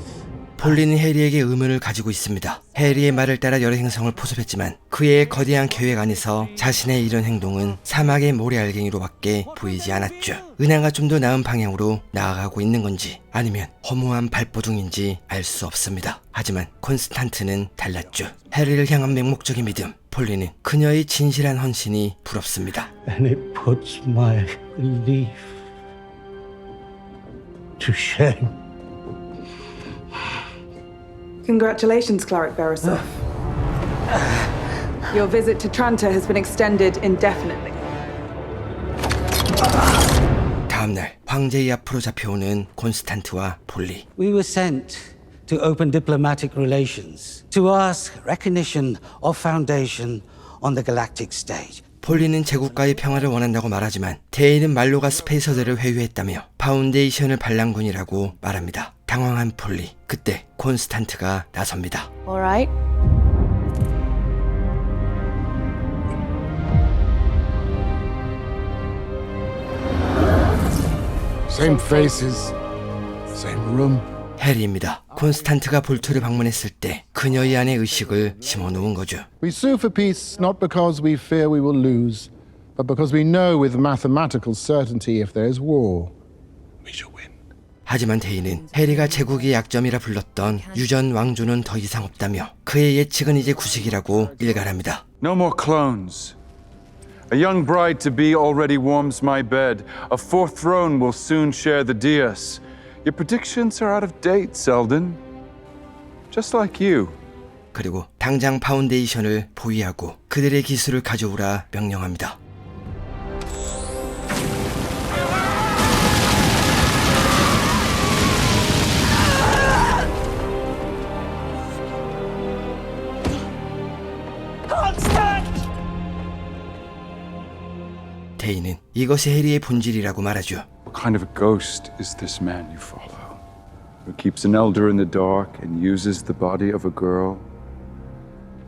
폴리는 해리에게 의문을 가지고 있습니다. 해리의 말을 따라 여러 행성을 포섭했지만 그의 거대한 계획 안에서 자신의 이런 행동은 사막의 모래알갱이로밖에 보이지 않았죠. 은하가 좀 더 나은 방향으로 나아가고 있는 건지 아니면 허무한 발버둥인지 알 수 없습니다. 하지만 콘스탄트는 달랐죠. 해리를 향한 맹목적인 믿음. 폴리는 그녀의 진실한 헌신이 부럽습니다. And it puts my belief to shame. Congratulations, Cleric Verisov. Your visit to Tranta has been extended indefinitely. 다음날 황제의 앞으로 잡혀오는 콘스탄트와 폴리. We were sent to open diplomatic relations, to ask recognition of Foundation on the galactic stage. 폴리는 제국가의 평화를 원한다고 말하지만 대인은 말로가 스페이서들을 회유했다며 파운데이션을 반란군이라고 말합니다. 당황한 폴리. 그때 콘스탄트가 나섭니다. All right. Same faces, same room. 해리입니다. 콘스탄트가 볼트를 방문했을 때 그녀의 안에 의식을 심어놓은 거죠. We sue for peace not because we fear we will lose, but because we know with mathematical certainty if there is war, we shall win. 하지만 데이는 해리가 제국의 약점이라 불렀던 유전 왕조는 더 이상 없다며 그의 예측은 이제 구식이라고 일갈합니다. No more clones. A young bride-to-be already warms my bed. A fourth throne will soon share the dais. Your predictions are out of date, Seldon. Just like you. 그리고 당장 파운데이션을 포위하고 그들의 기술을 가져오라 명령합니다. 데이는 이것이 해리의 본질이라고 말하죠. What kind of a ghost is this man you follow? Who keeps an elder in the dark and uses the body of a girl?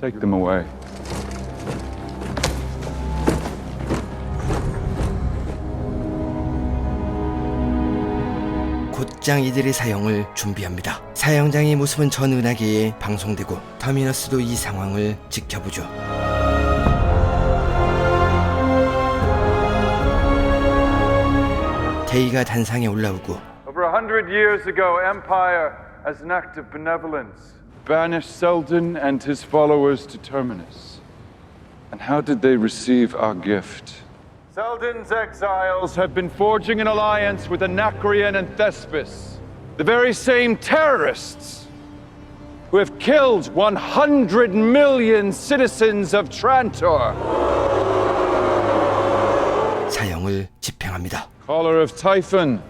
Take them away. 곧장 이들의 사형을 준비합니다. 사형장의 모습은 전 은하계에 방송되고 터미너스도 이 상황을 지켜보죠. 데이가 단상에 올라오고 Over 100 years ago, Empire, as an act of benevolence, banished Seldon and his followers to Terminus. And how did they receive our gift? Seldon's exiles have been forging an alliance with Anacreon and Thespis, the very same terrorists who have killed 100 million citizens of Trantor. 사형을 집행합니다. Collar of Typhon.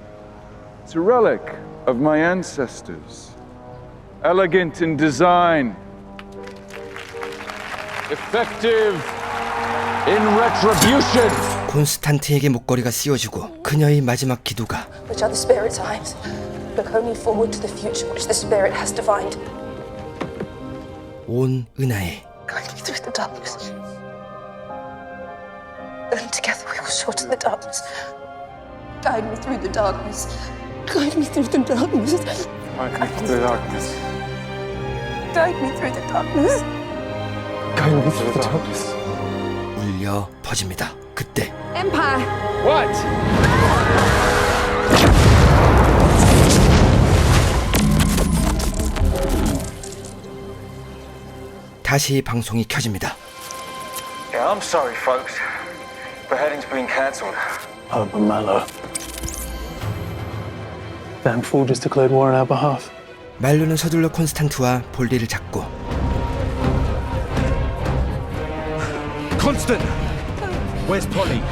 It's a relic of my ancestors. Elegant in design. Effective in retribution. 콘스탄트에게 목걸이가 씌워지고 그녀의 마지막 기도가 Which are the spirit's eyes? Look only forward to the future which the spirit has divined. 온 은하에 Guide me through the darkness. Then together we will shorten the darkness. Guide me through the darkness. Guide me through the darkness. Guide me through the darkness. Guide me through the darkness. Guide me through the darkness. 울려 퍼집니다. 그때 Empire! What? 다시 방송이 켜집니다. Yeah, I'm sorry, folks. Beheading's been cancelled. Urban Mallow. Damn fool just declared war on our behalf. 말로는 서둘러 콘스탄트와 볼리를 잡고 Constant! Where's Polly?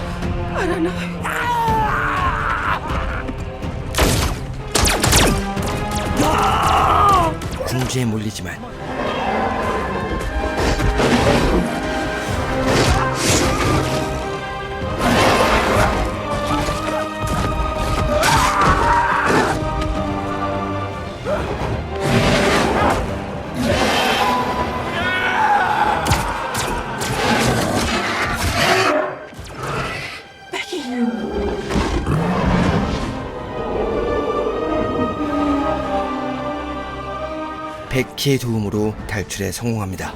I don't know. 궁지에 몰리지만 베키의 도움으로 탈출에 성공합니다.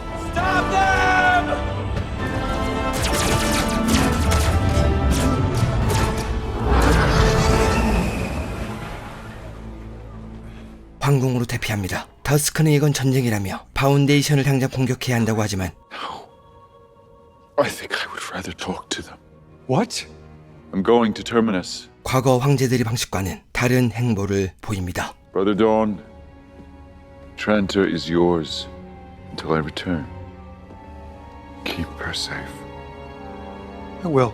황궁으로 대피합니다. 더스크는 이건 전쟁이라며 파운데이션을 당장 공격해야 한다고 하지만 I think I would rather talk to them. What? I'm going to Terminus. 과거 황제들의 방식과는 다른 행보를 보입니다. Brother Dawn, Tranta is yours until I return. Keep her safe. I will.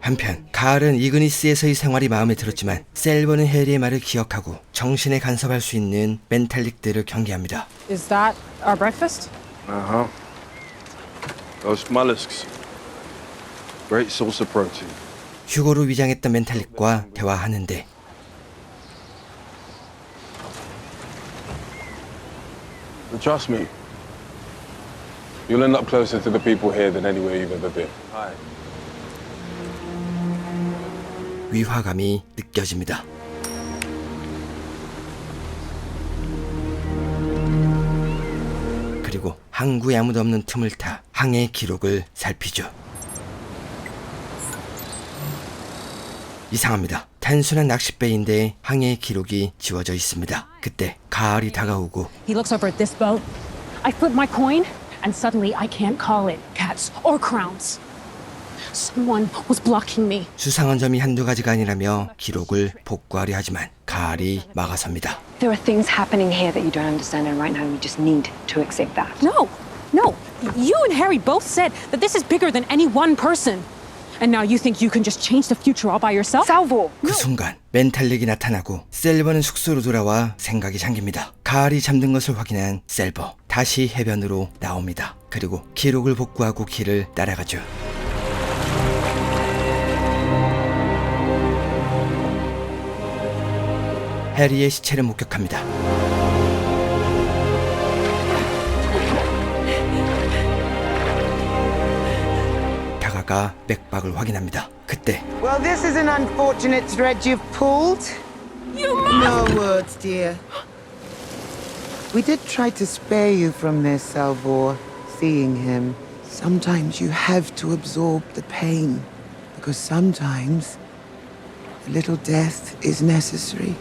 한편 가을은 이그니스에서의 생활이 마음에 들었지만 셀버는 해리의 말을 기억하고 정신에 간섭할 수 있는 멘탈릭들을 경계합니다. Is that our breakfast? Uh-huh. Those mollusks. Great source of protein. 휴거로 위장했던 멘탈릭과 대화하는데 But trust me, you'll end up closer to the people here than anywhere you've ever been. Hi. 위화감이 느껴집니다. 그리고 항구에 아무도 없는 틈을 타 항해 기록을 살피죠. 이상합니다. 단순한 낚싯배인데 항해 기록이 지워져 있습니다. 그때 가을이 다가오고 He looks over at this boat. I flip my coin, and suddenly I can't call it cats or crowns. Someone was blocking me. 수상한 점이 한두 가지가 아니라며 기록을 복구하려 하지만 가을이 막아섭니다. There are things happening here that you don't understand, and right now you just need to accept that. No. You and Harry both said that this is bigger than any one person. And now you think you can just change the future all by yourself? Salvo! 그 순간 멘탈릭이 나타나고 셀버는 숙소로 돌아와 생각이 잠깁니다. 가을이 잠든 것을 확인한 셀버 다시 해변으로 나옵니다. 그리고 기록을 복구하고 길을 따라가죠. 해리의 시체를 목격합니다. 다가가 맥박을 확인합니다. 그때 Well, this is an unfortunate thread you've pulled. You No words, dear. We did try to spare you from this, Salvor, seeing him. Sometimes you have to absorb the pain, because sometimes a little death is necessary.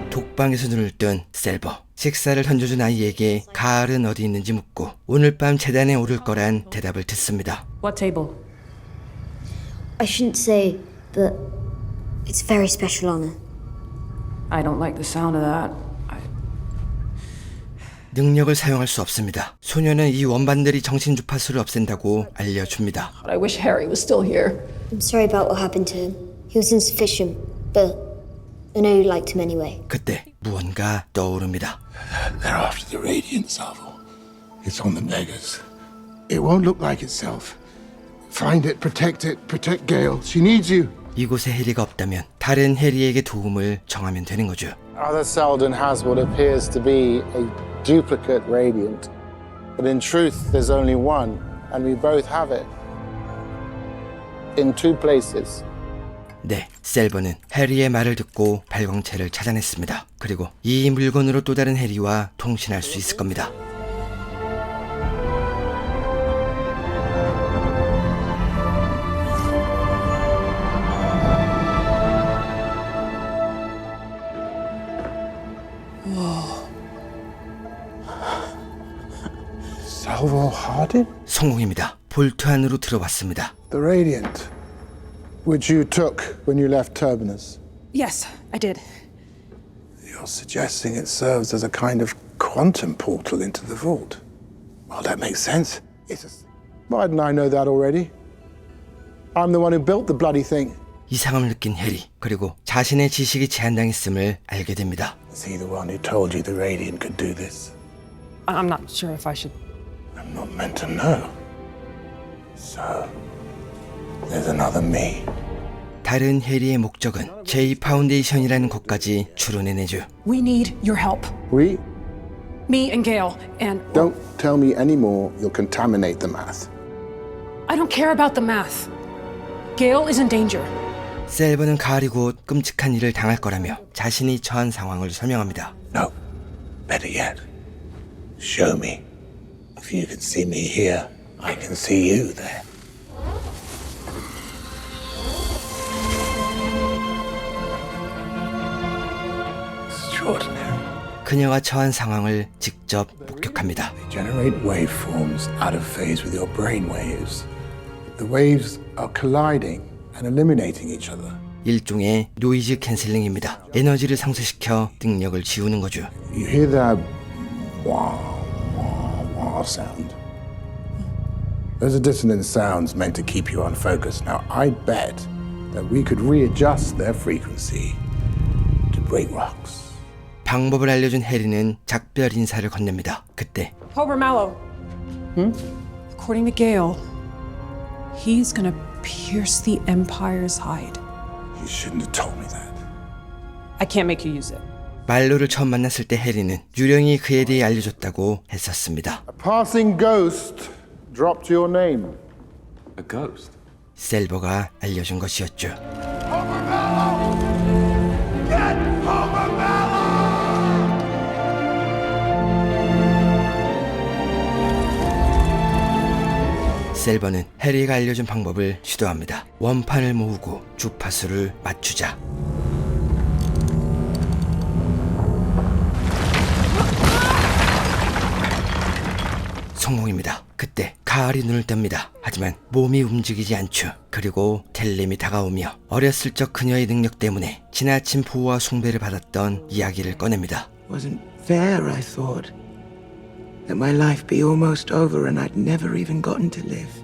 독방에서 눈을 뜬 셀버. 식사를 던져준 아이에게 가을은 어디 있는지 묻고 오늘 밤 재단에 오를 거란 대답을 듣습니다. What table? I shouldn't say, but it's a very special honor. I don't like the sound of that. 능력을 사용할 수 없습니다. 소녀는 이 원반들이 정신 주파수를 없앤다고 알려줍니다. I wish Harry was still here. I'm sorry about what happened to him. He was insufficient, but I know you liked him anyway. 그때 무언가 떠오릅니다. They're after the radiant, Salvo. It's on the beggars. It won't look like itself. Find it, protect Gale. She needs you. 이곳에 해리가 없다면 다른 해리에게 도움을 청하면 되는 거죠. Other Selden has what appears to be a duplicate radiant. But in truth, there's only one, and we both have it. In two places. 네, 셀버는 해리의 말을 듣고 발광체를 찾아냈습니다. 그리고 이 물건으로 또 다른 해리와 통신할 수 있을 겁니다. cold-hearted? 성공입니다. 볼트 안으로 들어왔습니다. The Radiant, which you took when you left Terminus. Yes, I did. You're suggesting it serves as a kind of quantum portal into the vault. Well, that makes sense. Why didn't I know that already? I'm the one who built the bloody thing. 이상함을 느낀 해리, 그리고 자신의 지식이 제한당했음을 알게 됩니다. Is he the one who told you the Radiant could do this? I'm not sure if I should. I'm not meant to know. So, there's another me. 다른 해리의 목적은 J 파운데이션이라는 곳까지 추론해내죠. We need your help. We? Me and Gale and. Don't tell me anymore. You'll contaminate the math. I don't care about the math. Gale is in danger. 셀버는 가을이 곧 끔찍한 일을 당할 거라며 자신이 처한 상황을 설명합니다. No. Better yet. Show me. If you can see me here, I can see you there. Extraordinary. 그녀가 처한 상황을 직접 목격합니다. They generate waveforms out of phase with your brain waves. The waves are colliding and eliminating each other. 일종의 노이즈 캔슬링입니다. 에너지를 상쇄시켜 능력을 지우는 거죠. You hear that wah, wah, wah sound? Those are dissonant sounds meant to keep you unfocused. Now, I bet that we could readjust their frequency to break rocks. 방법을 알려준 해리는 작별 인사를 건넵니다. 그때 Hober Mallow. According to Gale, he's gonna pierce the Empire's hide. You shouldn't have told me that. I can't make you use it. 말로를 처음 만났을 때 해리는 유령이 그에 대해 알려줬다고 했었습니다. A passing ghost dropped your name. A ghost? 셀버가 알려준 것이었죠. 셀버는 해리가 알려준 방법을 시도합니다. 원판을 모으고 주파수를 맞추자. 성공입니다. 그때 가을이 눈을 뜹니다. 하지만 몸이 움직이지 않죠. 그리고 텔렘이 다가오며 어렸을 적 그녀의 능력 때문에 지나친 보호와 숭배를 받았던 이야기를 꺼냅니다. Wasn't fair, I thought. That my life be almost over and I'd never even gotten to live.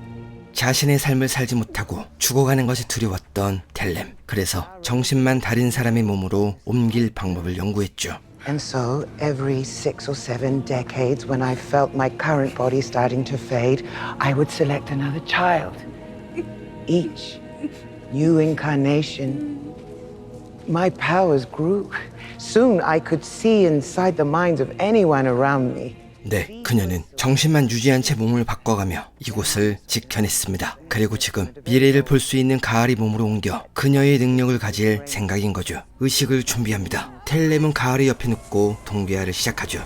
자신의 삶을 살지 못하고 죽어가는 것이 두려웠던 텔렘. 그래서 정신만 다른 사람의 몸으로 옮길 방법을 연구했죠. And so, every 6 or 7 decades, when I felt my current body starting to fade, I would select another child. Each new incarnation, my powers grew. Soon I could see inside the minds of anyone around me. 네, 그녀는 정신만 유지한 채 몸을 바꿔가며 이곳을 지켜냈습니다. 그리고 지금 미래를 볼 수 있는 가을이 몸으로 옮겨 그녀의 능력을 가질 생각인 거죠. 의식을 준비합니다. 텔렘은 가을의 옆에 눕고 동괴화를 시작하죠.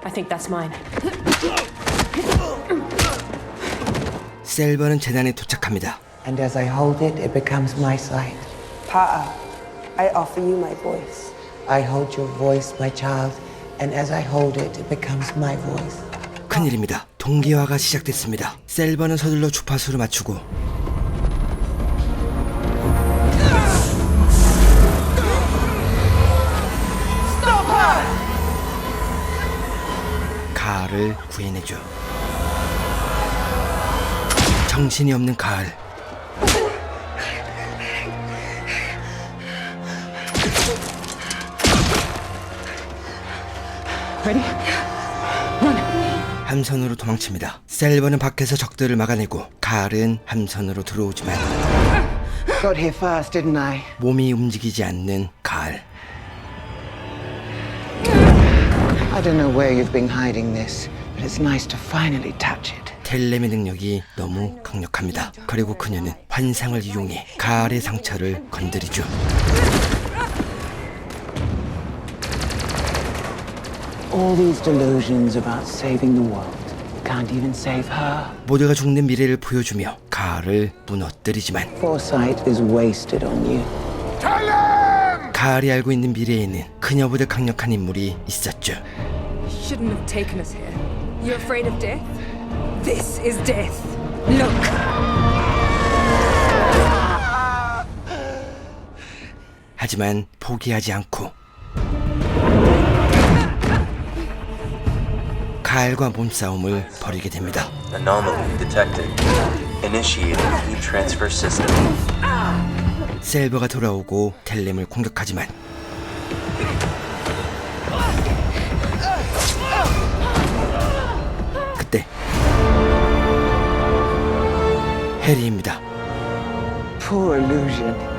I think that's mine. 셀버는 재단에 도착합니다. And as I hold it, it becomes my sight. Pa'a, I offer you my voice. I hold your voice, my child, and as I hold it, it becomes my voice. 큰일입니다. 동기화가 시작됐습니다. 셀버는 서둘러 주파수를 맞추고 가을을 구해내죠. 정신이 없는 가을. Ready? 함선으로 도망칩니다. 셀버는 밖에서 적들을 막아내고 가을은 함선으로 들어오지만 Got here fast, didn't I? 몸이 움직이지 않는 가을. I don't know where you've been hiding this, but it's nice to finally touch it. 텔렘의 능력이 너무 강력합니다. 그리고 그녀는 환상을 이용해 가을의 상처를 건드리죠. All these delusions about saving the world can't even save her. 모두가 죽는 미래를 보여주며 가을을 무너뜨리지만 Foresight is wasted on you. 카알이 알고 있는 미래에는 그녀보다 강력한 인물이 있었죠. You shouldn't have taken us here. You're afraid of death? This is death. Look. 하지만 포기하지 않고 카알과 몸싸움을 벌이게 됩니다. Anomaly detected. Initiating heat transfer system. 셀버가 돌아오고 텔렘을 공격하지만 그때 해리입니다. Poor illusion.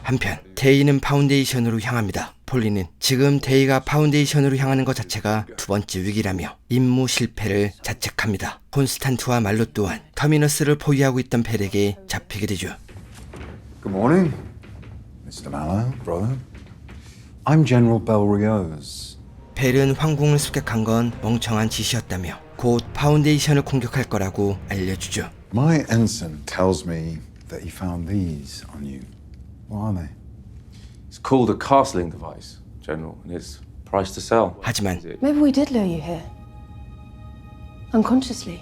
한편 데이는 파운데이션으로 향합니다. 폴리는 지금 데이가 파운데이션으로 향하는 것 자체가 두 번째 위기라며 임무 실패를 자책합니다. 콘스탄트와 말로 또한 터미너스를 포위하고 있던 벨에게 잡히게 되죠. Good morning, Mr. Mallow, brother. I'm General Belriose. 벨은 황궁을 습격한 건 멍청한 짓이었다며 곧 파운데이션을 공격할 거라고 알려주죠. My ensign tells me that he found these on you. What are they? It's called a castling device, General, and it's priced to sell. 하지만 Maybe we did lure you here. Unconsciously.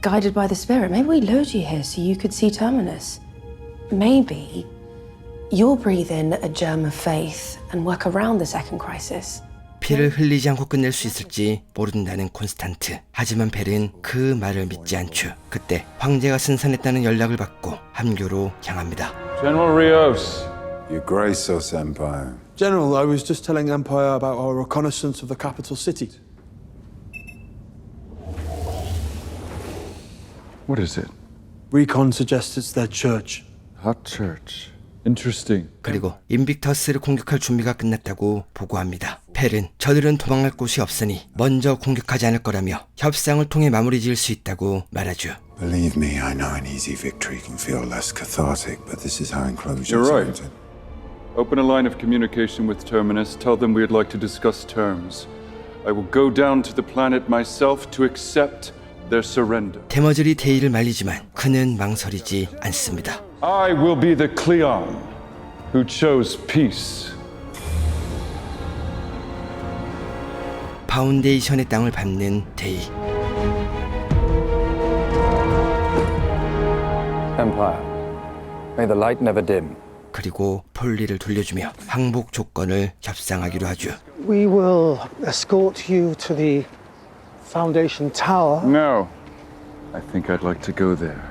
Guided by the spirit. Maybe we lured you here so you could see Terminus. Maybe you'll breathe in a germ of faith and work around the second crisis. 피를 흘리지 않고 끝낼 수 있을지 모른다는 콘스탄트. 하지만 벨은 그 말을 믿지 않죠. 그때 황제가 승선했다는 연락을 받고 함교로 향합니다. General Rios. Your Grace, us, Empire. General, I was just telling Empire about our reconnaissance of the capital city. What is it? Recon suggests it's their church. Hot church. Interesting. 그리고 인빅터스를 공격할 준비가 끝났다고 보고합니다. 펠은 저들은 도망갈 곳이 없으니 먼저 공격하지 않을 거라며 협상을 통해 마무리 지을 수 있다고 말하죠. Believe me, I know an easy victory can feel less cathartic, but this is how enclosures You're right. ended. Open a line of communication with Terminus. Tell them we'd like to discuss terms. I will go down to the planet myself to accept their surrender. 테머즐이 데이를 말리지만 그는 망설이지 않습니다. I will be the Cleon who chose peace. 파운데이션의 땅을 밟는 데이. Empire, may the light never dim. 그리고 폴리를 돌려주며 항복 조건을 협상하기로 하죠. We will escort you to the Foundation Tower. No, I think I'd like to go there.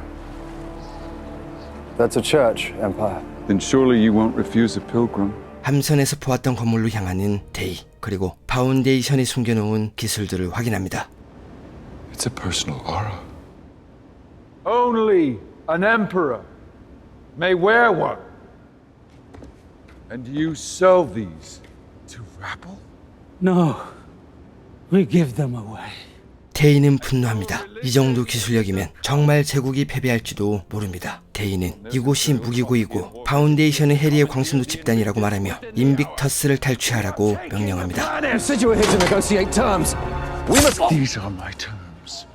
That's a church, Empire. Then surely you won't refuse a pilgrim. 함선에서 보았던 건물로 향하는 데이. 그리고 파운데이션에 숨겨놓은 기술들을 확인합니다. It's a personal aura. Only an emperor may wear one. And you sell these to rabble? No, we give them away. 데이는 분노합니다. 이 정도 기술력이면 정말 제국이 패배할지도 모릅니다. 데이는 이곳이 무기고이고 파운데이션은 해리의 광신도 집단이라고 말하며 인빅터스를 탈취하라고 명령합니다. Said you were here to negotiate terms. We must. These are my terms.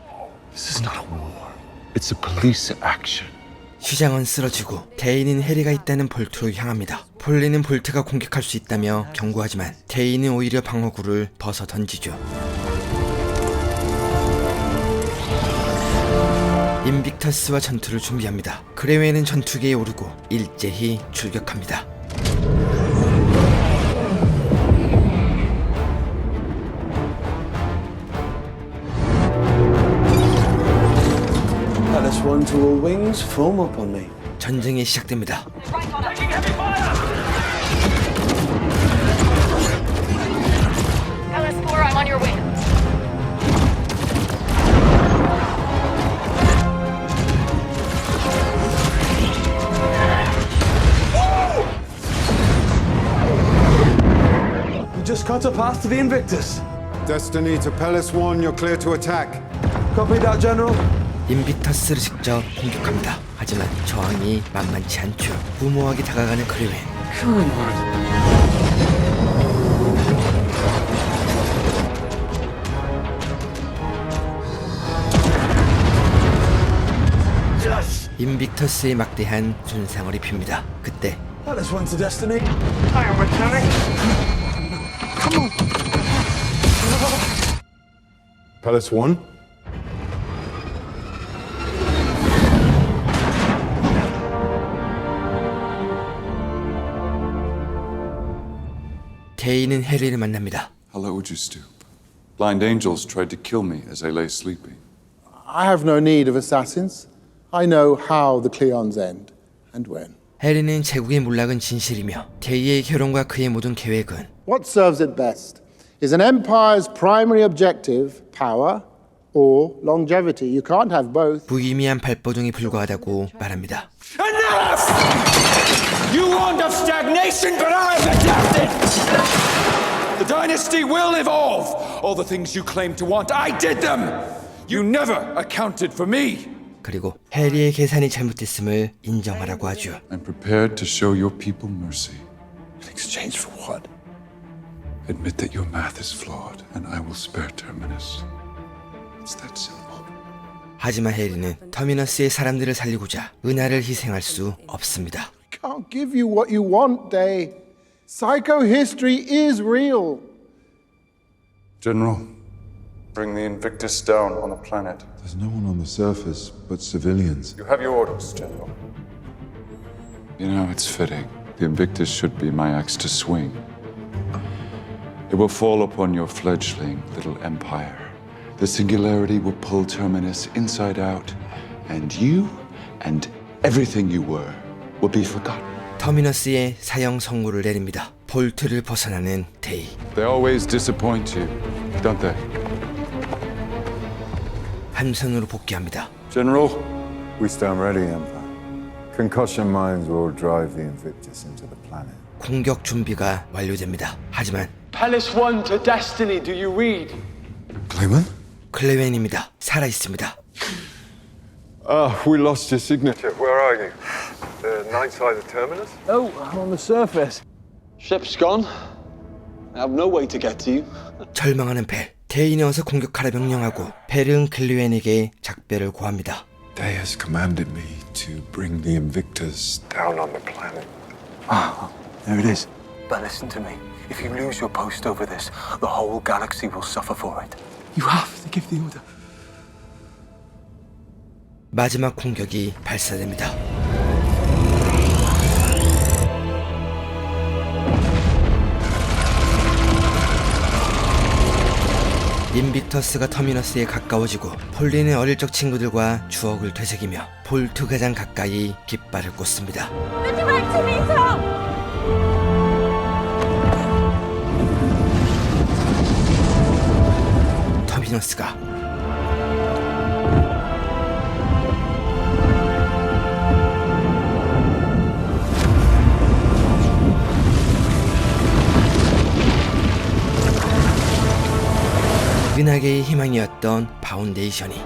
This is not a war. It's a police action. 시장은 쓰러지고 데이는 해리가 있다는 볼트로 향합니다. 폴리는 볼트가 공격할 수 있다며 경고하지만 데이는 오히려 방어구를 벗어 던지죠. 인빅터스와 전투를 준비합니다. 그레웨는 전투기에 오르고 일제히 출격합니다. Palace One to all wings, form up on me. 전쟁이 시작됩니다. LS4, I'm on your way. Just cut a path to the Invictus. Destiny to Palace One, you're clear to attack. Copy that, General. 인빅터스를 직접 공격합니다. 하지만 저항이 만만치 않죠. 무모하게 다가가는 그레웬. Come on. 인빅터스의 막대한 손상을 입힙니다. 그때 Palace one to destiny. I am returning. Come on. Palace 1? 데이는 해리를 만납니다. Hello, would you stoop? Blind angels tried to kill me as I lay sleeping. I have no need of assassins. I know how the Cleons end and when. 해리는 제국의 몰락은 진실이며 데이의 결혼과 그의 모든 계획은 What serves it best? Is an empire's primary objective power or longevity? You can't have both. 무의미한 발버둥에 불과하다고 말합니다. Enough! You warned of stagnation, but I have adapted! The dynasty will evolve! All the things you claim to want, I did them! You never accounted for me! 그리고 해리의 계산이 잘못됐음을 인정하라고 하죠. I'm prepared to show your people mercy. In exchange for what? Admit that your math is flawed, and I will spare Terminus. It's that simple. 하지만 해리는 터미너스의 사람들을 살리고자 은하를 희생할 수 없습니다. Can't give you what you want, Day. Psychohistory is real. General, bring the Invictus down on the planet. There's no one on the surface but civilians. You have your orders, General. You know, it's fitting. The Invictus should be my axe to swing. It will fall upon your fledgling little empire. The singularity will pull Terminus inside out, and you and everything you were will be forgotten. 터미너스의 사형 선고를 내립니다. 볼트를 벗어나는 데이. They always disappoint you, don't they? 함선으로 복귀합니다. General, We stand ready, Empire. Concussion mines will drive the Invictus into the planet. 공격 준비가 완료됩니다. 하지만 Palace one to destiny. Do you read? Clayman? 클레웬입니다. 살아 있습니다. we lost your signature. Where are you? The night side of Terminus? Oh, I'm on the surface. Ship's gone. I have no way to get to you. 절망하는 벨. 데이는 어서 공격하라 명령하고 벨은 클레웬에게 작별을 고합니다. Day has commanded me to bring the Invictus Down on the planet. Ah, there it is. But listen to me. If you lose your post over this, the whole galaxy will suffer for it. You have to give the order. 마지막 공격이 발사됩니다. 인빅터스가 터미너스에 가까워지고 폴리는 어릴 적 친구들과 추억을 되새기며 볼트 가장 가까이 깃발을 꽂습니다. 터미너스가 은하계의 희망이었던 파운데이션이